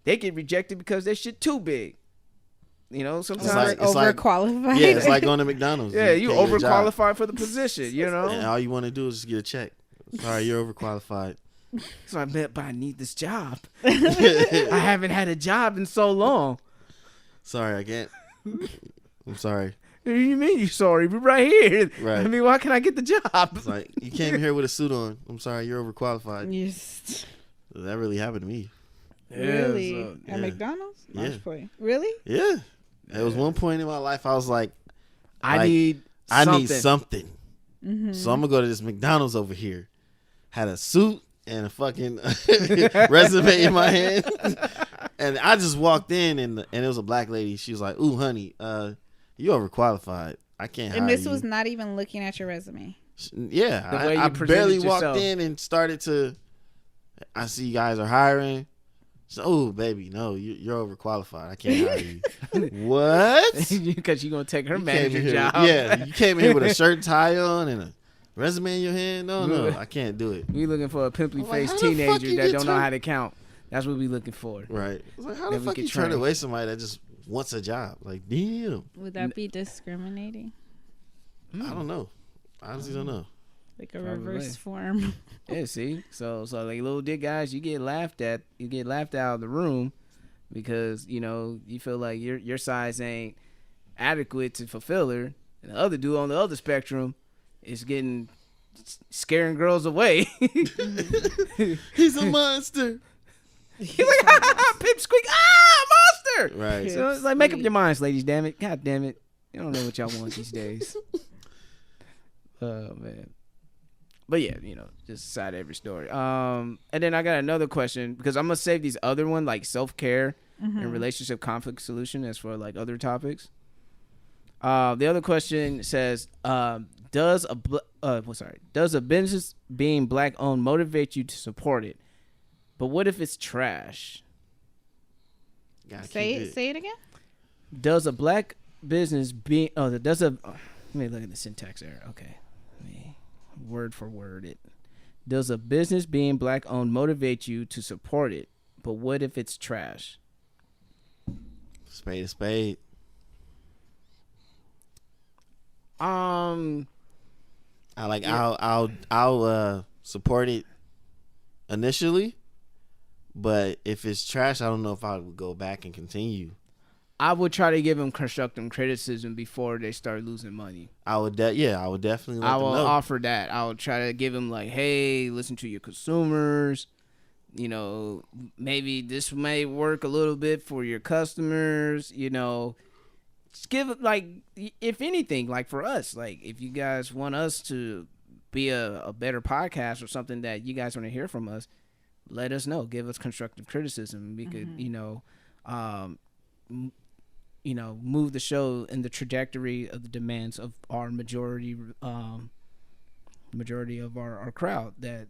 they get rejected because their shit too big. Sometimes it's like overqualified. Yeah, it's like going to McDonald's. Yeah, you can't get a job. overqualified for the position, And all you want to do is just get a check. Sorry, you're overqualified. So but I need this job. I haven't had a job in so long. Sorry, I can't. I'm sorry. What do you mean you sorry? We're right here. Right. I mean, why can't I get the job? It's like, you came here with a suit on. I'm sorry, you're overqualified. Yes. That really happened to me. Really? Yeah, so, At yeah. McDonald's? Yeah. Large point. Really? Yeah. There was one point in my life I was like, I need something. Mm-hmm. So I'm going to go to this McDonald's over here. Had a suit and a fucking resume in my hand. And I just walked in and it was a black lady. She was like, ooh, honey, you overqualified. I can't hire you. And this was not even looking at your resume. Yeah. The way you I presented barely yourself. walked in and started to, I see you guys are hiring. So, oh, baby, no, you're overqualified. I can't hire you. What? Because you're going to take her You came in manager here- job. Yeah, you came in here with a shirt and tie on and a resume in your hand. No, I can't do it. We looking for a pimply I'm like, faced how the fuck teenager you that get don't know turned- how to count. That's what we looking for. Right. I was like, how That the we fuck could you turn train. away somebody that just wants a job? Like, damn. Would that be discriminating? I don't know. I honestly don't know. Like a Probably. reverse form? Yeah, see? So like little dick guys, you get laughed at. You get laughed out of the room because, you feel like your size ain't adequate to fulfill her. And the other dude on the other spectrum is scaring girls away. He's a monster. He's like, ha ha ha, pipsqueak, monster. Right. So it's like, make up your minds, ladies, damn it. God damn it. You don't know what y'all want these days. Oh, man. But yeah, just side of every story. And then I got another question because I'm going to save these other one, like self-care, and relationship conflict solution as for like other topics. The other question says, does a business being black owned motivate you to support it? But what if it's trash? Say it again. Does a black business being let me look at the syntax error. Okay, let me word for word it. Does a business being black owned motivate you to support it? But what if it's trash? Spade a spade. I'll support it initially, but if it's trash, I don't know if I would go back and continue. I would try to give them constructive criticism before they start losing money. I would definitely let I them will know. offer that. I will try to give them like, hey, listen to your consumers. You know, maybe this may work a little bit for your customers. You know, just give it like, if anything, like for us, like if you guys want us to be a better podcast or something that you guys want to hear from us, let us know. Give us constructive criticism. We could, move the show in the trajectory of the demands of our majority of our crowd, that,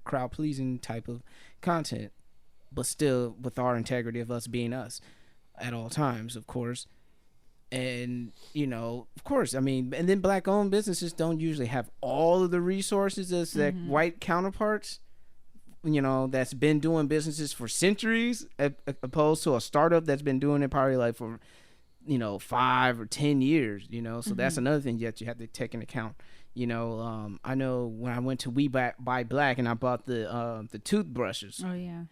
crowd pleasing type of content, but still with our integrity of us being us at all times, of course. And, of course, I mean, and then black owned businesses don't usually have all of the resources as their white counterparts, that's been doing businesses for centuries, opposed to a startup that's been doing it probably like for 5 or 10 years, so that's another thing that you have to take into account. I know when I went to We Buy Black and I bought the toothbrushes. Oh yeah.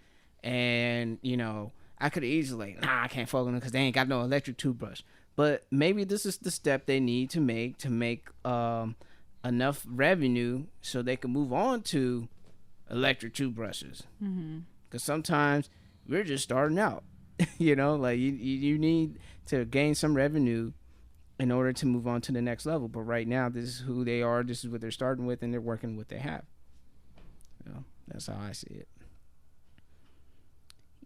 And I could have easily I can't fuck with them because they ain't got no electric toothbrush. But maybe this is the step they need to make enough revenue so they can move on to electric toothbrushes. Because sometimes we're just starting out. Like you need to gain some revenue in order to move on to the next level. But right now, this is who they are. This is what they're starting with, and they're working with what they have. That's how I see it.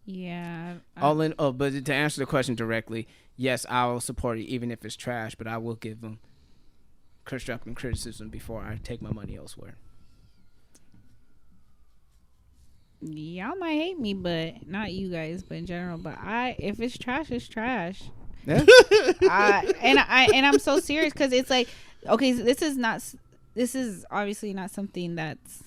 Yeah. But to answer the question directly, yes, I will support it even if it's trash, but I will give them constructive criticism before I take my money elsewhere. Y'all might hate me, but not you guys, but in general. But if it's trash, it's trash. Yeah. I'm so serious because it's like, okay, this is obviously not something that's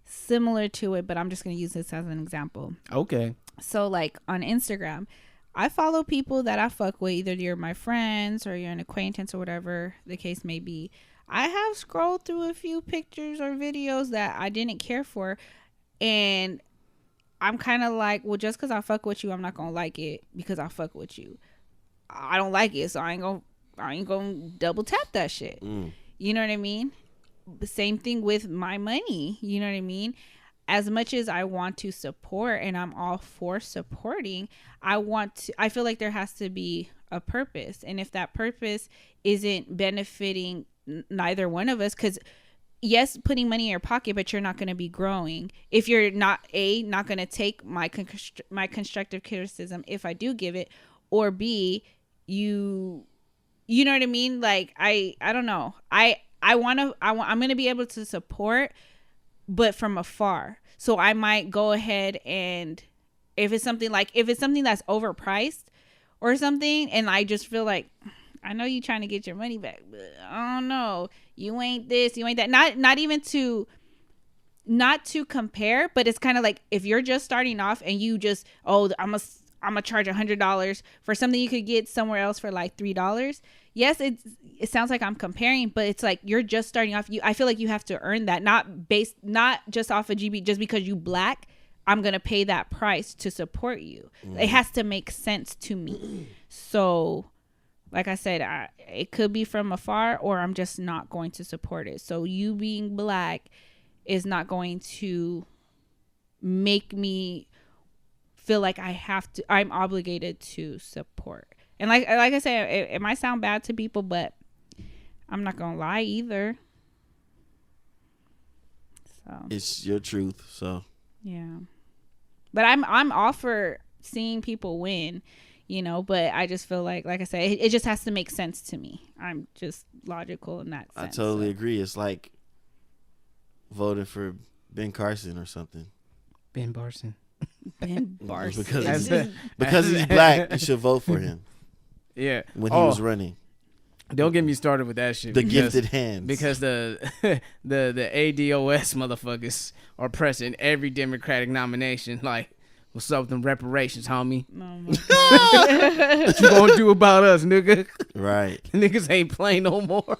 similar to it, but I'm just gonna use this as an example. Okay. So like on Instagram, I follow people that I fuck with, either you're my friends or you're an acquaintance or whatever the case may be. I have scrolled through a few pictures or videos that I didn't care for, and I'm kind of like, well, just because I fuck with you, I'm not gonna like it because I fuck with you. I don't like it, so I ain't gonna double tap that shit. You know what I mean? The same thing with my money. You know what I mean? As much as I want to support, and I'm all for supporting, I feel like there has to be a purpose. And if that purpose isn't benefiting neither one of us, because yes, putting money in your pocket, but you're not going to be growing if you're not going to take my constructive criticism if I do give it, or B, you know what I mean? Like I don't know. I'm going to be able to support, but from afar. So I might go ahead, and if it's something that's overpriced or something, and I just feel like, I know you trying to get your money back, but I don't know. You ain't this, you ain't that. Not even to, not to compare, but it's kind of like if you're just starting off and you just, I'm gonna charge $100 for something you could get somewhere else for like $3. Yes, it sounds like I'm comparing, but it's like you're just starting off. I feel like you have to earn that, not just off of GB, just because you black. I'm gonna pay that price to support you. It has to make sense to me. So, like I said, it could be from afar, or I'm just not going to support it. So you being black is not going to make me feel like I'm obligated to support. And like I said, it might sound bad to people, but I'm not gonna lie either. So it's your truth. So yeah, but I'm all for seeing people win, you know. But I just feel like I said, it just has to make sense to me. I'm just logical in that sense. I totally agree. It's like voting for Ben Carson or something. Ben Barson. Ben Barson. because he's black, you should vote for him. Yeah. When he was running. Don't get me started with that shit. The gifted hands. Because the ADOS motherfuckers are pressing every Democratic nomination. Like, what's up with them reparations, homie? Oh my God. What you gonna do about us, nigga? Right. Niggas ain't playing no more.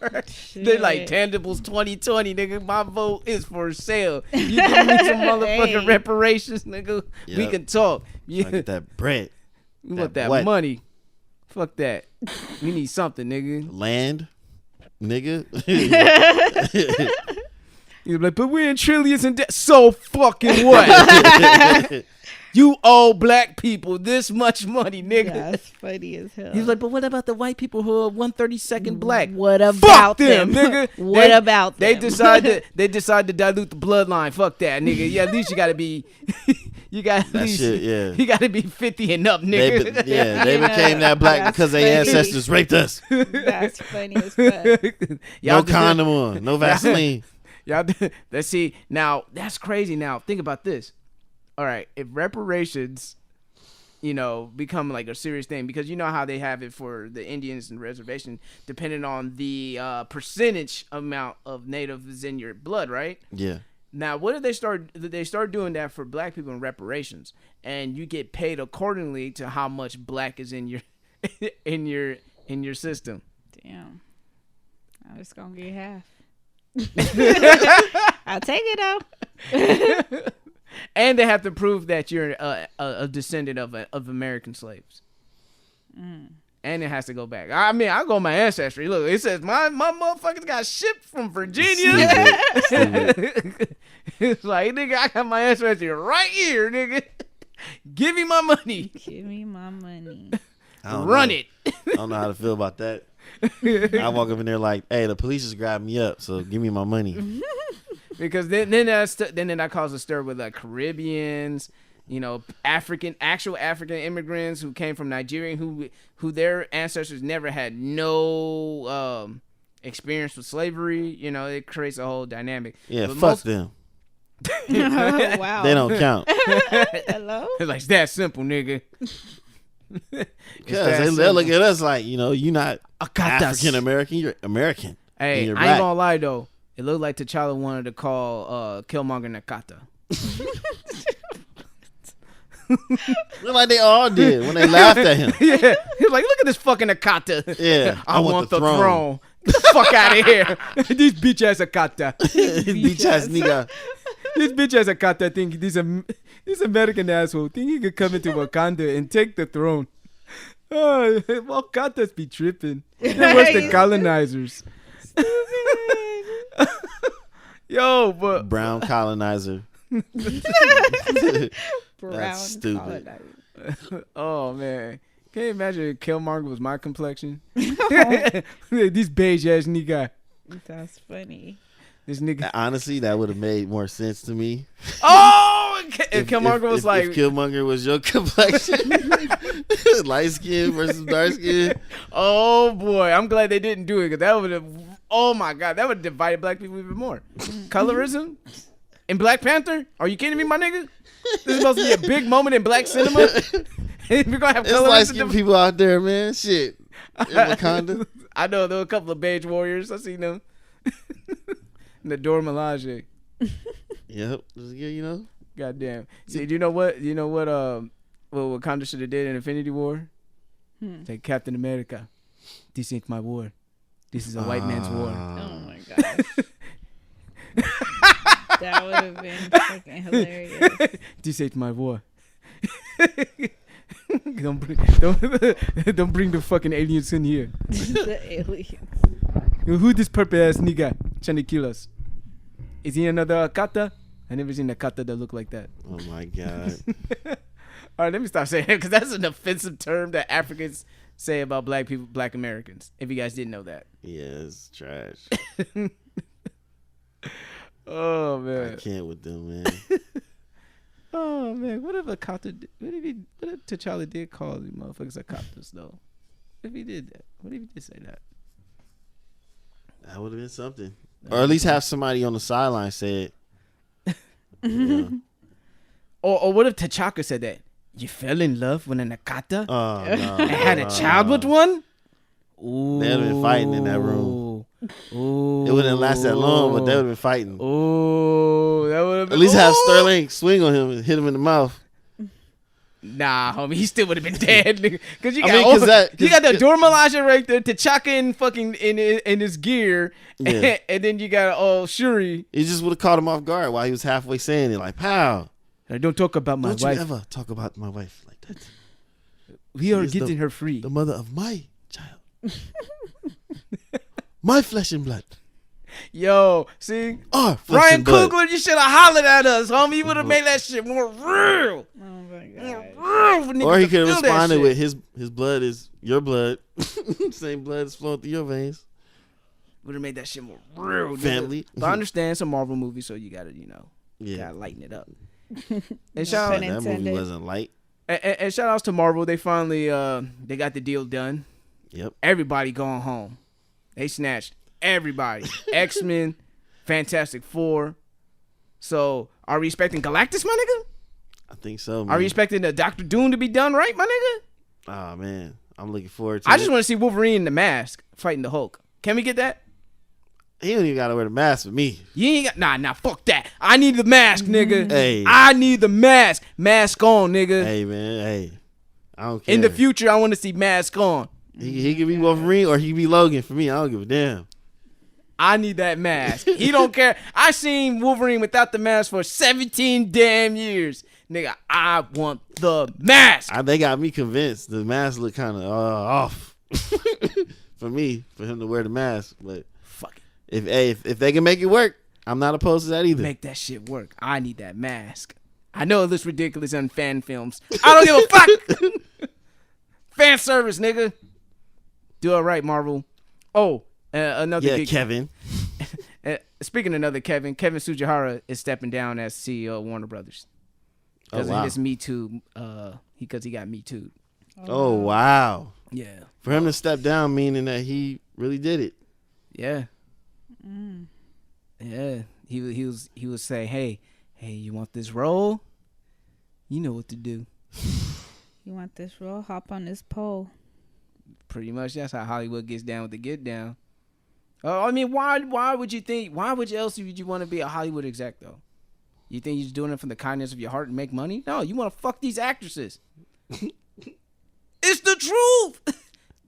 They're like tangibles 2020, nigga. My vote is for sale. You give me some motherfucking reparations, nigga. Yep. We can talk. I get that bread. We want that money. Fuck that. We need something, nigga. Land, nigga. You're like, but we're in trillions in debt. So fucking what? You owe black people this much money, nigga. That's funny as hell. He's like, but what about the white people who are 1/32 black? What about Fuck them, nigga? What about them? They decide to dilute the bloodline. Fuck that, nigga. Yeah, at least you gotta be. You got You gotta be 50 and up, nigga. They became that black because their ancestors raped us. That's funny as fuck. No condom on, no Vaseline. Y'all, let's see. Now that's crazy. Now think about this. All right, if reparations, become like a serious thing, because you know how they have it for the Indians and reservation, depending on the percentage amount of natives in your blood, right? Yeah. Now, what if they start doing that for black people in reparations, and you get paid accordingly to how much black is in your in your system? Damn, I'm just gonna get half. I'll take it though. And they have to prove that you're a descendant of American slaves. And it has to go back. I mean, I go my ancestry. Look, it says my motherfuckers got shipped from Virginia. It's like, nigga, I got my ancestry right here, nigga. Give me my money. Give me my money. Run it. I don't know how to feel about that. I walk up in there like, hey, the police just grabbed me up, so give me my money. Because then that caused a stir with like Caribbeans, actual African immigrants who came from Nigeria, who their ancestors never had no experience with slavery. It creates a whole dynamic. Yeah, but fuck them. Wow. They don't count. Hello? It's like, it's that simple, nigga. Because they'll look at us like, you're not African American, you're American. Hey, I ain't gonna lie though. It looked like T'Challa wanted to call Killmonger Nakata. Look like they all did when they laughed at him. Yeah, he was like, "Look at this fucking Nakata." Yeah, I want the throne. Get the fuck out of here. This bitch ass Nakata. Bitch ass nigga. This bitch ass Nakata think this American asshole think he could come into Wakanda and take the throne. Oh, Wakandas be tripping. They're worse than colonizers. Yo, but brown colonizer. Brown stupid. Oh man, can you imagine if Killmonger was my complexion? This beige ass nigga. That's funny. This nigga. Honestly, that would have made more sense to me. Oh, if Killmonger was like, if Killmonger was your complexion, light skin versus dark skin. Oh boy, I'm glad they didn't do it, because that would have. Oh my god, that would have divided black people even more. Colorism in Black Panther? Are you kidding me, my nigga? This is supposed to be a big moment in black cinema. We're gonna have colorism. Light skinned people out there, man. Shit. In Wakanda. I know there were a couple of beige warriors. I seen them. The Dora Milaje. Yep. Goddamn. See, do you know what? What Wakanda should have did in Infinity War? Say, Captain America, this ain't my war. This is a white man's war. Oh my god. That would have been fucking hilarious. This ain't my war. Don't bring the fucking aliens in here. The aliens. Who this purple ass nigga trying to kill us? Is he another Akata? I never seen a Akata that look like that. Oh my god. All right, let me stop saying it, because that's an offensive term that Africans say about black people, black Americans. If you guys didn't know that. Yeah, it's trash. Oh man, I can't with them, man. Oh Oh man, what if T'Challa did call these motherfuckers Akatas though? What if he did that? What if he did say that? That would have been something. Or at least have somebody on the sideline say it. Yeah. Or what if T'Chaka said that? You fell in love with an Akata Oh, no. and had a child with one? Ooh. They'd have been fighting in that room. Ooh. It wouldn't last that long, but they would have been fighting. Ooh. That would have been. At least have Sterling swing on him and hit him in the mouth. Nah, homie, he still would have been dead, nigga. Cause you got you got the Dora Milaje right there, T'Chaka in fucking in his gear, Yeah. and then you got Shuri. He just would have caught him off guard while he was halfway saying it, like, "Pow! Don't talk about my Don't wife. you ever talk about my wife like that? We are She is getting her free. The mother of my child, my flesh and blood. Yo, see, Flesh Ryan and blood. Coogler, you should have hollered at us, homie. You would have made that shit more real. Oh my god. More real for niggas Or he to could have feel that responded shit. with his blood is your blood, same blood is flowing through your veins. Would have made that shit more real. nigga. Family. But I understand it's a Marvel movie, so you gotta, Yeah, gotta lighten it up. No And shout pun out, that movie intended. wasn't light. and shout outs to Marvel. They finally they got the deal done. Yep. Everybody going home. They snatched everybody. X-Men, Fantastic Four. So are we expecting Galactus, my nigga? I think so. Man. Are we expecting the Doctor Doom to be done right, my nigga? Oh man, I'm looking forward to. I it. just want to see Wolverine in the mask fighting the Hulk. Can we get that? He don't even gotta wear the mask with me. You ain't got nah, fuck that. I need the mask, nigga. Hey. I need the mask. Mask on, nigga. Hey man, hey, I don't care. In the future, I want to see mask on. he could be Wolverine or he could be Logan. For me, I don't give a damn. I need that mask. He don't care. I seen Wolverine without the mask for 17 damn years. Nigga, I want the mask. They got me convinced. The mask look kind of off for me, for him to wear the mask. But Fuck it. if they can make it work, I'm not opposed to that either. Make that shit work. I need that mask. I know it looks ridiculous on fan films. I don't give a fuck. Fan service, nigga. Do it right, Marvel. Oh, another Yeah, big- Kevin. Speaking of another Kevin Sujihara is stepping down as CEO of Warner Brothers. Because Oh, wow. of his Me Too. Because he got Me Too. Oh wow. Yeah. For him to step down, meaning that he really did it. Yeah. Yeah. He was saying, hey, you want this role? You know what to do. You want this role? Hop on this pole. Pretty much that's how Hollywood gets down with the get down. I mean, why would you think? Why would you want to be a Hollywood exec though? You think you're just doing it from the kindness of your heart and make money? No, you want to fuck these actresses. It's the truth.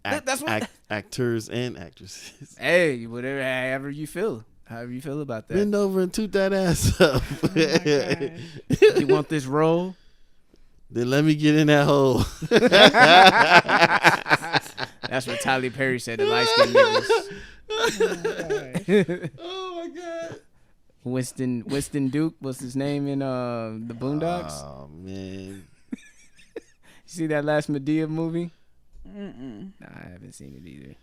That's what. Actors and actresses. Hey, however you feel about that. Bend over and toot that ass up. You want this role? Then let me get in that hole. That's what Tyler Perry said to light skinned niggas. Oh my god. Winston Duke was his name in the Boondocks. Oh man. You see that last Medea movie? Mm-mm. Nah, I haven't seen it either.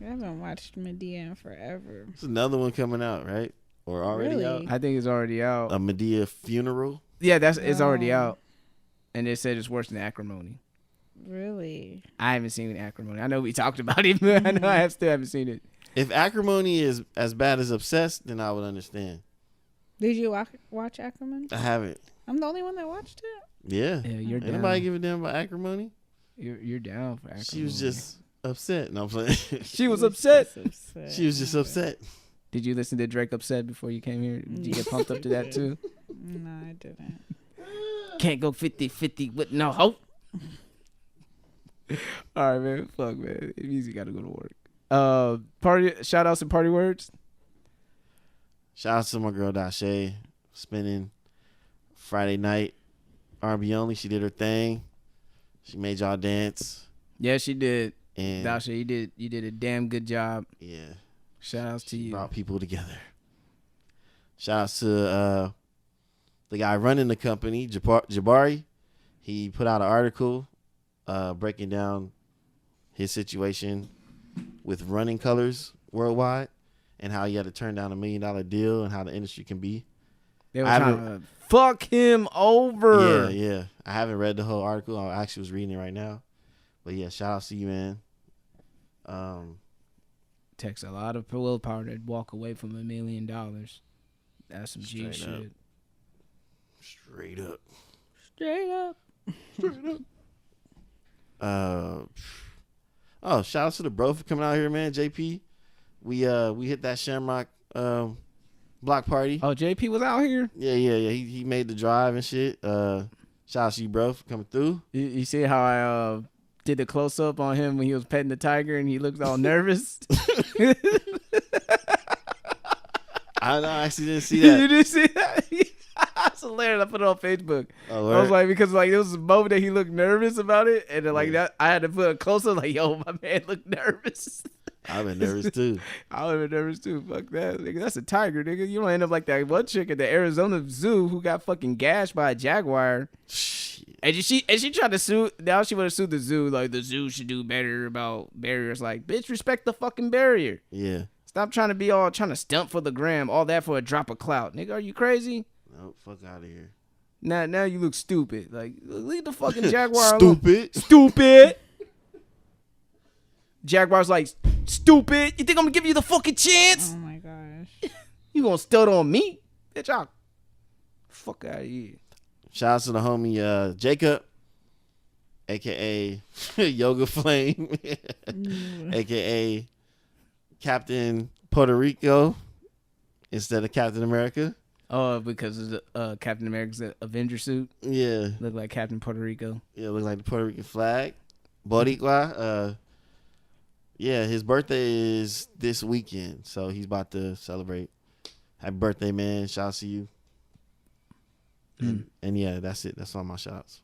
I haven't watched Medea in forever. There's another one coming out, right? Or already Really? out? I think it's already out. A Medea funeral. Yeah, it's already Oh. out. And they said it's worse than Acrimony. Really? I haven't seen Acrimony. I know we talked about it, but I know I still haven't seen it. If Acrimony is as bad as Obsessed, then I would understand. Did you watch Ackerman? I haven't. I'm the only one that watched it. Yeah. Yeah, you're down. Anybody give a damn about Acrimony? You're down for Acrimony. She was just upset. No, I'm playing. She was upset. She was just upset. Did you listen to Drake Upset before you came here? Did you get pumped up to that too? No, I didn't. Can't go 50-50 with no hope. All right, man. Fuck, man. Music got to go to work. Party shout outs and party words. Shout out to my girl Dashe, spending Friday night R&B only. She did her thing. She made y'all dance. Yeah, she did. And Dasha, you did a damn good job. yeah, Shout outs to she you. brought people together. Shout out to the guy running the company, Jabari. He put out an article breaking down his situation with running colors worldwide and how he had to turn down $1 million deal and how the industry can be. They were trying to fuck him over. Yeah. I haven't read the whole article. I actually was reading it right now. But yeah, shout out to you, man. Takes a lot of willpower to walk away from $1 million. That's some G shit. Straight up. Oh, shout out to the bro for coming out here, man. JP. We hit that Shamrock block party. Oh, JP was out here? Yeah. He made the drive and shit. Shout out to you, bro, for coming through. You see how I did the close up on him when he was petting the tiger and he looked all nervous? I actually didn't see that. You didn't see that? That's hilarious. I put it on Facebook. Oh, I was like, because like it was a moment that he looked nervous about it, and then like that, I had to put a close up. Like, yo, my man looked nervous. I've been nervous too. I would have been nervous too. Fuck that, nigga. That's a tiger, nigga. You don't end up like that one chick at the Arizona Zoo who got fucking gashed by a jaguar. Shit. And she tried to sue. Now she would have sued the zoo. Like, the zoo should do better about barriers. Like, bitch, respect the fucking barrier. Yeah. Stop trying to stunt for the gram. All that for a drop of clout, nigga. Are you crazy? No, fuck out of here. Now you look stupid. Like, leave the fucking jaguar alone. Stupid. Jaguar's like, stupid. You think I'm gonna give you the fucking chance? Oh my gosh. You gonna stud on me? Bitch, I'll fuck out of here. Shout out to the homie Jacob, aka Yoga Flame, aka Captain Puerto Rico instead of Captain America. Oh, because of Captain America's Avenger suit. Yeah. Look like Captain Puerto Rico. Yeah, look like the Puerto Rican flag. Boricua. Yeah, his birthday is this weekend, so he's about to celebrate. Happy birthday, man. Shout out to you. And yeah, that's it. That's all my shout outs.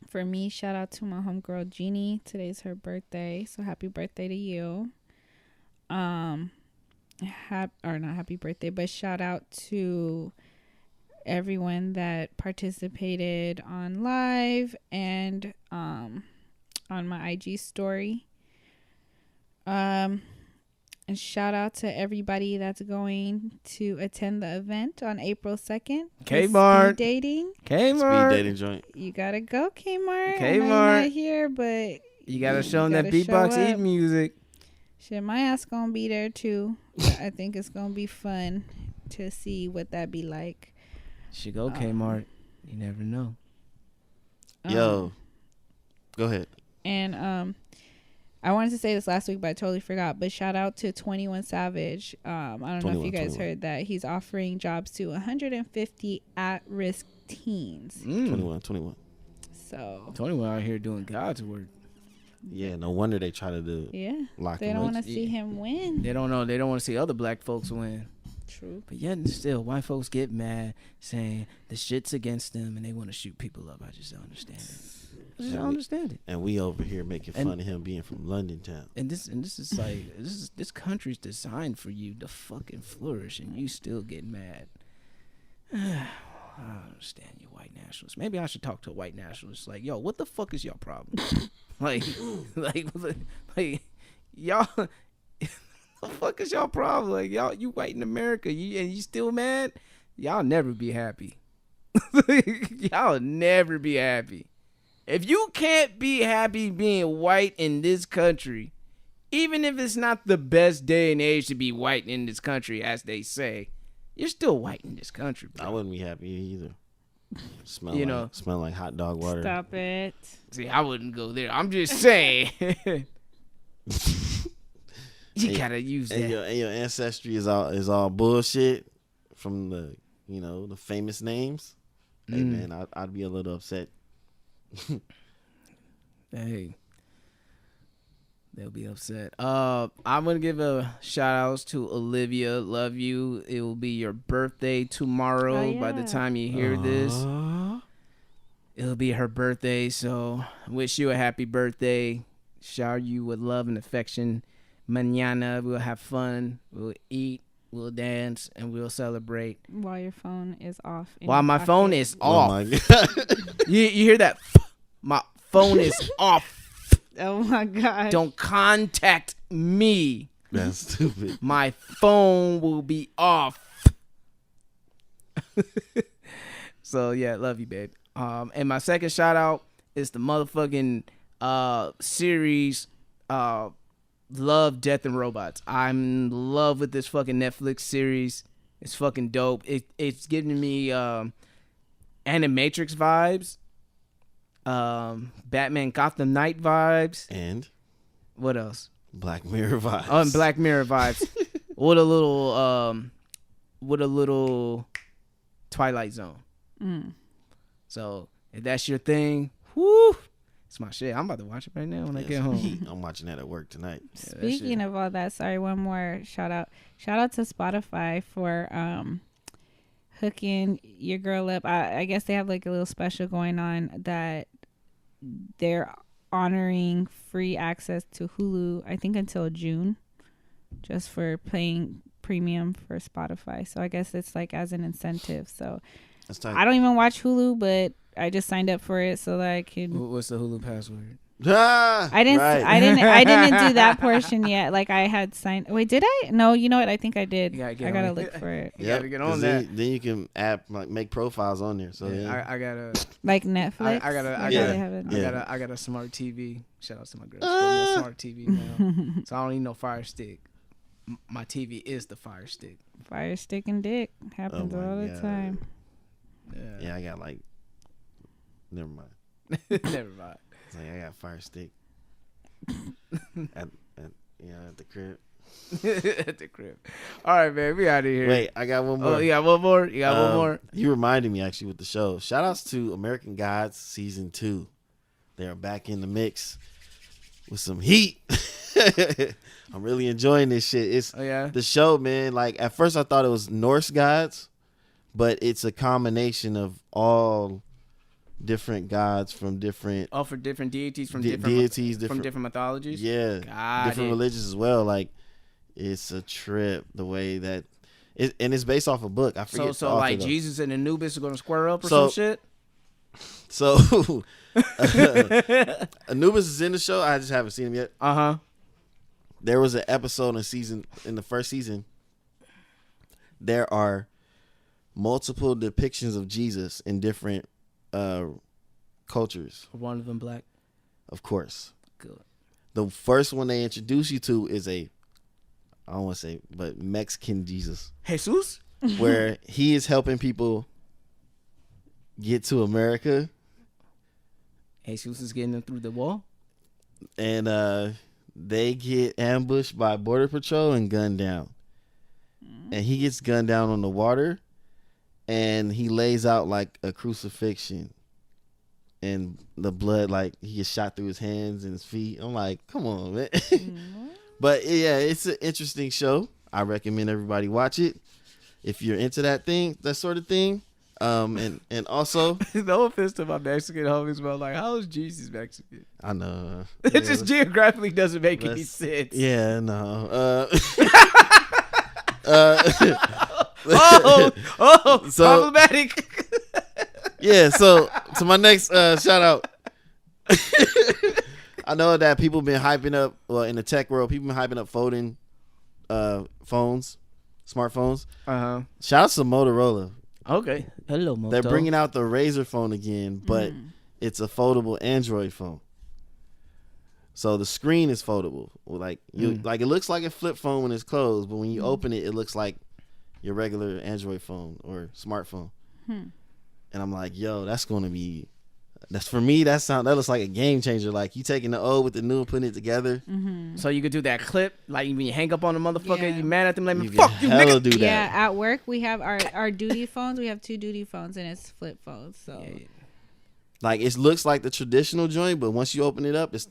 For me, shout out to my homegirl Jeannie. Today's her birthday, so happy birthday to you. Not happy birthday, but shout out to everyone that participated on live and on my IG story. And shout out to everybody that's going to attend the event on April 2nd. Kmart. Speed dating. Kmart. Speed dating joint. You gotta go, Kmart. Kmart. I know you're not here, but You gotta show them that gotta beatbox show eat up. music. Shit, my ass gonna be there too. I think it's gonna be fun to see what that be like. Should go Kmart. You never know. Yo, go ahead. And I wanted to say this last week, but I totally forgot. But shout out to 21 Savage. I don't know if you guys heard that. He's offering jobs to 150 at-risk teens. 21. So 21 out here doing God's work. Yeah, no wonder they try to do yeah, lock they him don't up. want to see him win. They don't know. They don't want to see other black folks win. True. But yet and still, white folks get mad saying the shit's against them and they want to shoot people up. I just don't understand it. I just don't understand it. And we over here making fun of him being from London town. And this is like this country's designed for you to fucking flourish, and you still get mad. I don't understand you white nationalists. Maybe I should talk to a white nationalist. Like, yo, what the fuck is y'all problem? like, y'all. What the fuck is y'all problem? Like, y'all, you white in America, you still mad? Y'all never be happy. Y'all never be happy. If you can't be happy being white in this country, even if it's not the best day and age to be white in this country, as they say, you're still white in this country, bro. I wouldn't be happy either. Smell like hot dog water. Stop it. See, I wouldn't go there. I'm just saying. You gotta use that. And your ancestry is all bullshit from the the famous names. Hey man, I'd be a little upset. Hey, they'll be upset. I'm gonna give a shout outs to Olivia. Love you. It will be your birthday tomorrow. By the time you hear this, it'll be her birthday. So wish you a happy birthday. Shower you with love and affection. Mañana we'll have fun. We'll eat. We'll dance and we'll celebrate. While your phone is off. While my phone is off. Oh my god! You hear that? My phone is off. Oh my god! Don't contact me. That's stupid. My phone will be off. So yeah, love you, babe. And my second shout out is the motherfucking series Love, Death, and Robots. I'm in love with this fucking Netflix series. It's fucking dope. It's giving me Animatrix vibes, Batman Gotham Knight vibes, And what else? Black Mirror vibes. Oh, and Black Mirror vibes. With a little Twilight Zone. So if that's your thing, whoo, it's my shit. I'm about to watch it right now when I get home. I'm watching that at work tonight. Speaking of all that, sorry, one more shout out. Shout out to Spotify for hooking your girl up. I guess they have like a little special going on that they're honoring free access to Hulu, I think until June, just for paying premium for Spotify. So I guess it's like as an incentive. So That's tight. I don't even watch Hulu, but I just signed up for it so that I can. What's the Hulu password? I didn't. Right. I didn't do that portion yet. Like I had signed. Wait, did I? No, you know what? I think I did. You gotta get I gotta on look for it. You gotta get on then, that. Then you can make profiles on there. So yeah. I gotta. Like Netflix. I gotta. Or do they have it? Yeah. I got a smart TV. Shout out to my girl. She got me a smart TV now, so I don't need no Fire Stick. My TV is the Fire Stick. Fire stick and dick happens Oh my all the God. time. Yeah, I got like. Never mind. Never mind. It's like I got Fire Stick. at the crib. At the crib. All right, man. We out of here. Wait, I got one more. Oh, you got one more? You got one more? You reminded me actually with the show. Shout outs to American Gods season 2. They are back in the mix with some heat. I'm really enjoying this shit. It's the show, man. Like at first I thought it was Norse gods, but it's a combination of all different gods from different for different deities from different different mythologies. Yeah, Got different it. religions as well. Like it's a trip the way that it, and it's based off a book. I forget. So the author, like though. Jesus and Anubis are gonna square up or some shit. So Anubis is in the show. I just haven't seen him yet. There was an episode in the first season. There are multiple depictions of Jesus in different cultures. One of them black. Of course. Good. The first one they introduce you to is I don't want to say, but Mexican Jesus. Jesus? Where he is helping people get to America. Jesus is getting them through the wall. And they get ambushed by Border Patrol and gunned down. And he gets gunned down on the water. And he lays out like a crucifixion. And the blood, like, he gets shot through his hands and his feet. I'm like, come on, man. But yeah, it's an interesting show. I recommend everybody watch it if you're into that sort of thing. And also, no offense to my Mexican homies, but like, how is Jesus Mexican? I know It just geographically doesn't make any sense. Yeah, no. So, problematic. Yeah, so to my next shout out. I know that people been hyping up, well, in the tech world, people been hyping up folding phones, smartphones. Shout out to Motorola. Okay. Hello, Moto. They're bringing out the Razr phone again, but it's a foldable Android phone. So the screen is foldable. Like like it looks like a flip phone when it's closed, but when you open it, it looks like your regular Android phone or smartphone. And I'm like, yo, that's for me. That looks like a game changer. Like you taking the old with the new and putting it together. So you could do that clip, like when you hang up on the motherfucker, Yeah. you mad at them, like You fuck can you, hella nigga. do that. Yeah, at work we have our duty phones. We have 2 duty phones and it's flip phones. So Like it looks like the traditional joint, but once you open it up, it's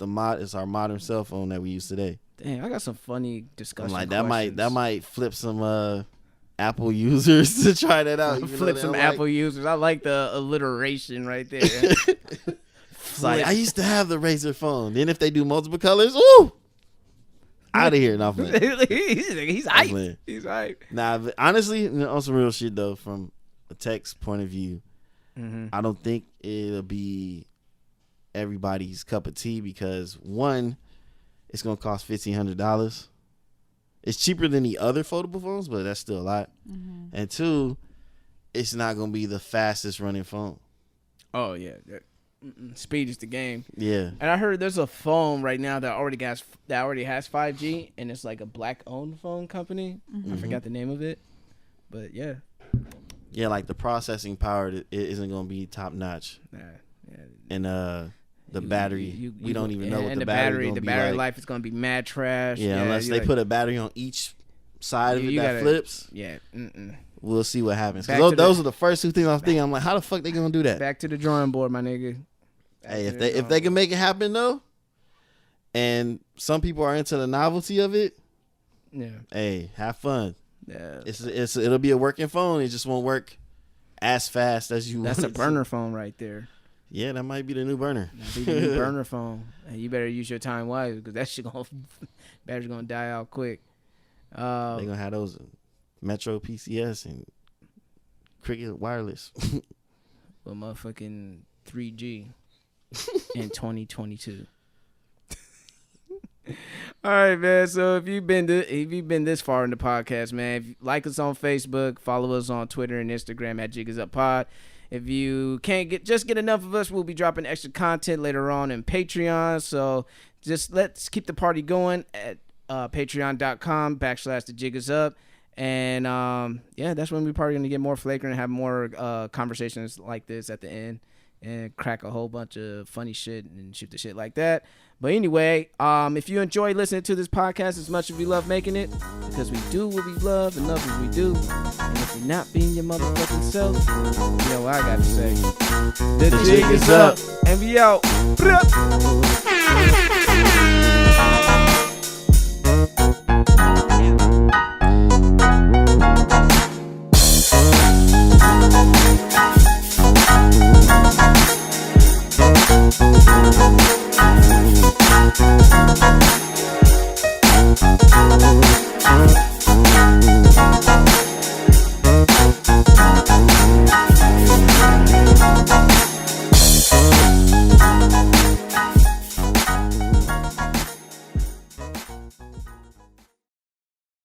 our modern cell phone that we use today. Damn, I got some funny discussion. I'm like that might flip some Apple users to try that out. You flip know, some I'm Apple users. I like the alliteration right there. It's like I used to have the Razr phone. Then if they do multiple colors, ooh, out of here. Not He's hype. He's hype. Nah, but honestly, on some real shit though, from a tech's point of view, I don't think it'll be everybody's cup of tea because one, it's gonna cost $1,500. It's cheaper than the other foldable phones, but that's still a lot. And 2, it's not gonna be the fastest running phone. Oh yeah, speed is the game. Yeah. And I heard there's a phone right now that already has 5G, and it's like a black-owned phone company. I forgot the name of it, but yeah. Yeah, like the processing power isn't gonna be top notch. Nah, yeah. And the battery, we don't even know what and the battery the be battery like. life is gonna be mad trash. Yeah, unless they put a battery on each side of it that flips. Yeah. We'll see what happens. Those are the first 2 things I was thinking. I'm like, how the fuck they gonna do that? Back to the drawing board, my nigga. Hey, if they can make it happen though, and some people are into the novelty of it, yeah. Hey, have fun. Yeah. It'll be a working phone. It just won't work as fast as you. That's want a burner phone right there. Yeah, that might be the new burner. That'd be the new burner phone. And you better use your time wise because that shit battery's gonna die out quick. They gonna have those Metro PCS and Cricket Wireless. With motherfucking 3G in 2022. All right, man. So if you've been this far in the podcast, man, if you like us on Facebook, follow us on Twitter and Instagram at JiggersUpPod. If you can't get enough of us, we'll be dropping extra content later on in Patreon. So just let's keep the party going at patreon.com/thejiggersup. And yeah, that's when we're probably gonna get more flagrant and have more conversations like this at the end and crack a whole bunch of funny shit and shoot the shit like that. But anyway, if you enjoy listening to this podcast as much as we love making it, because we do what we love and love what we do, and if you're not being your motherfucking self, you know what I got to say. The jig is up, and we out.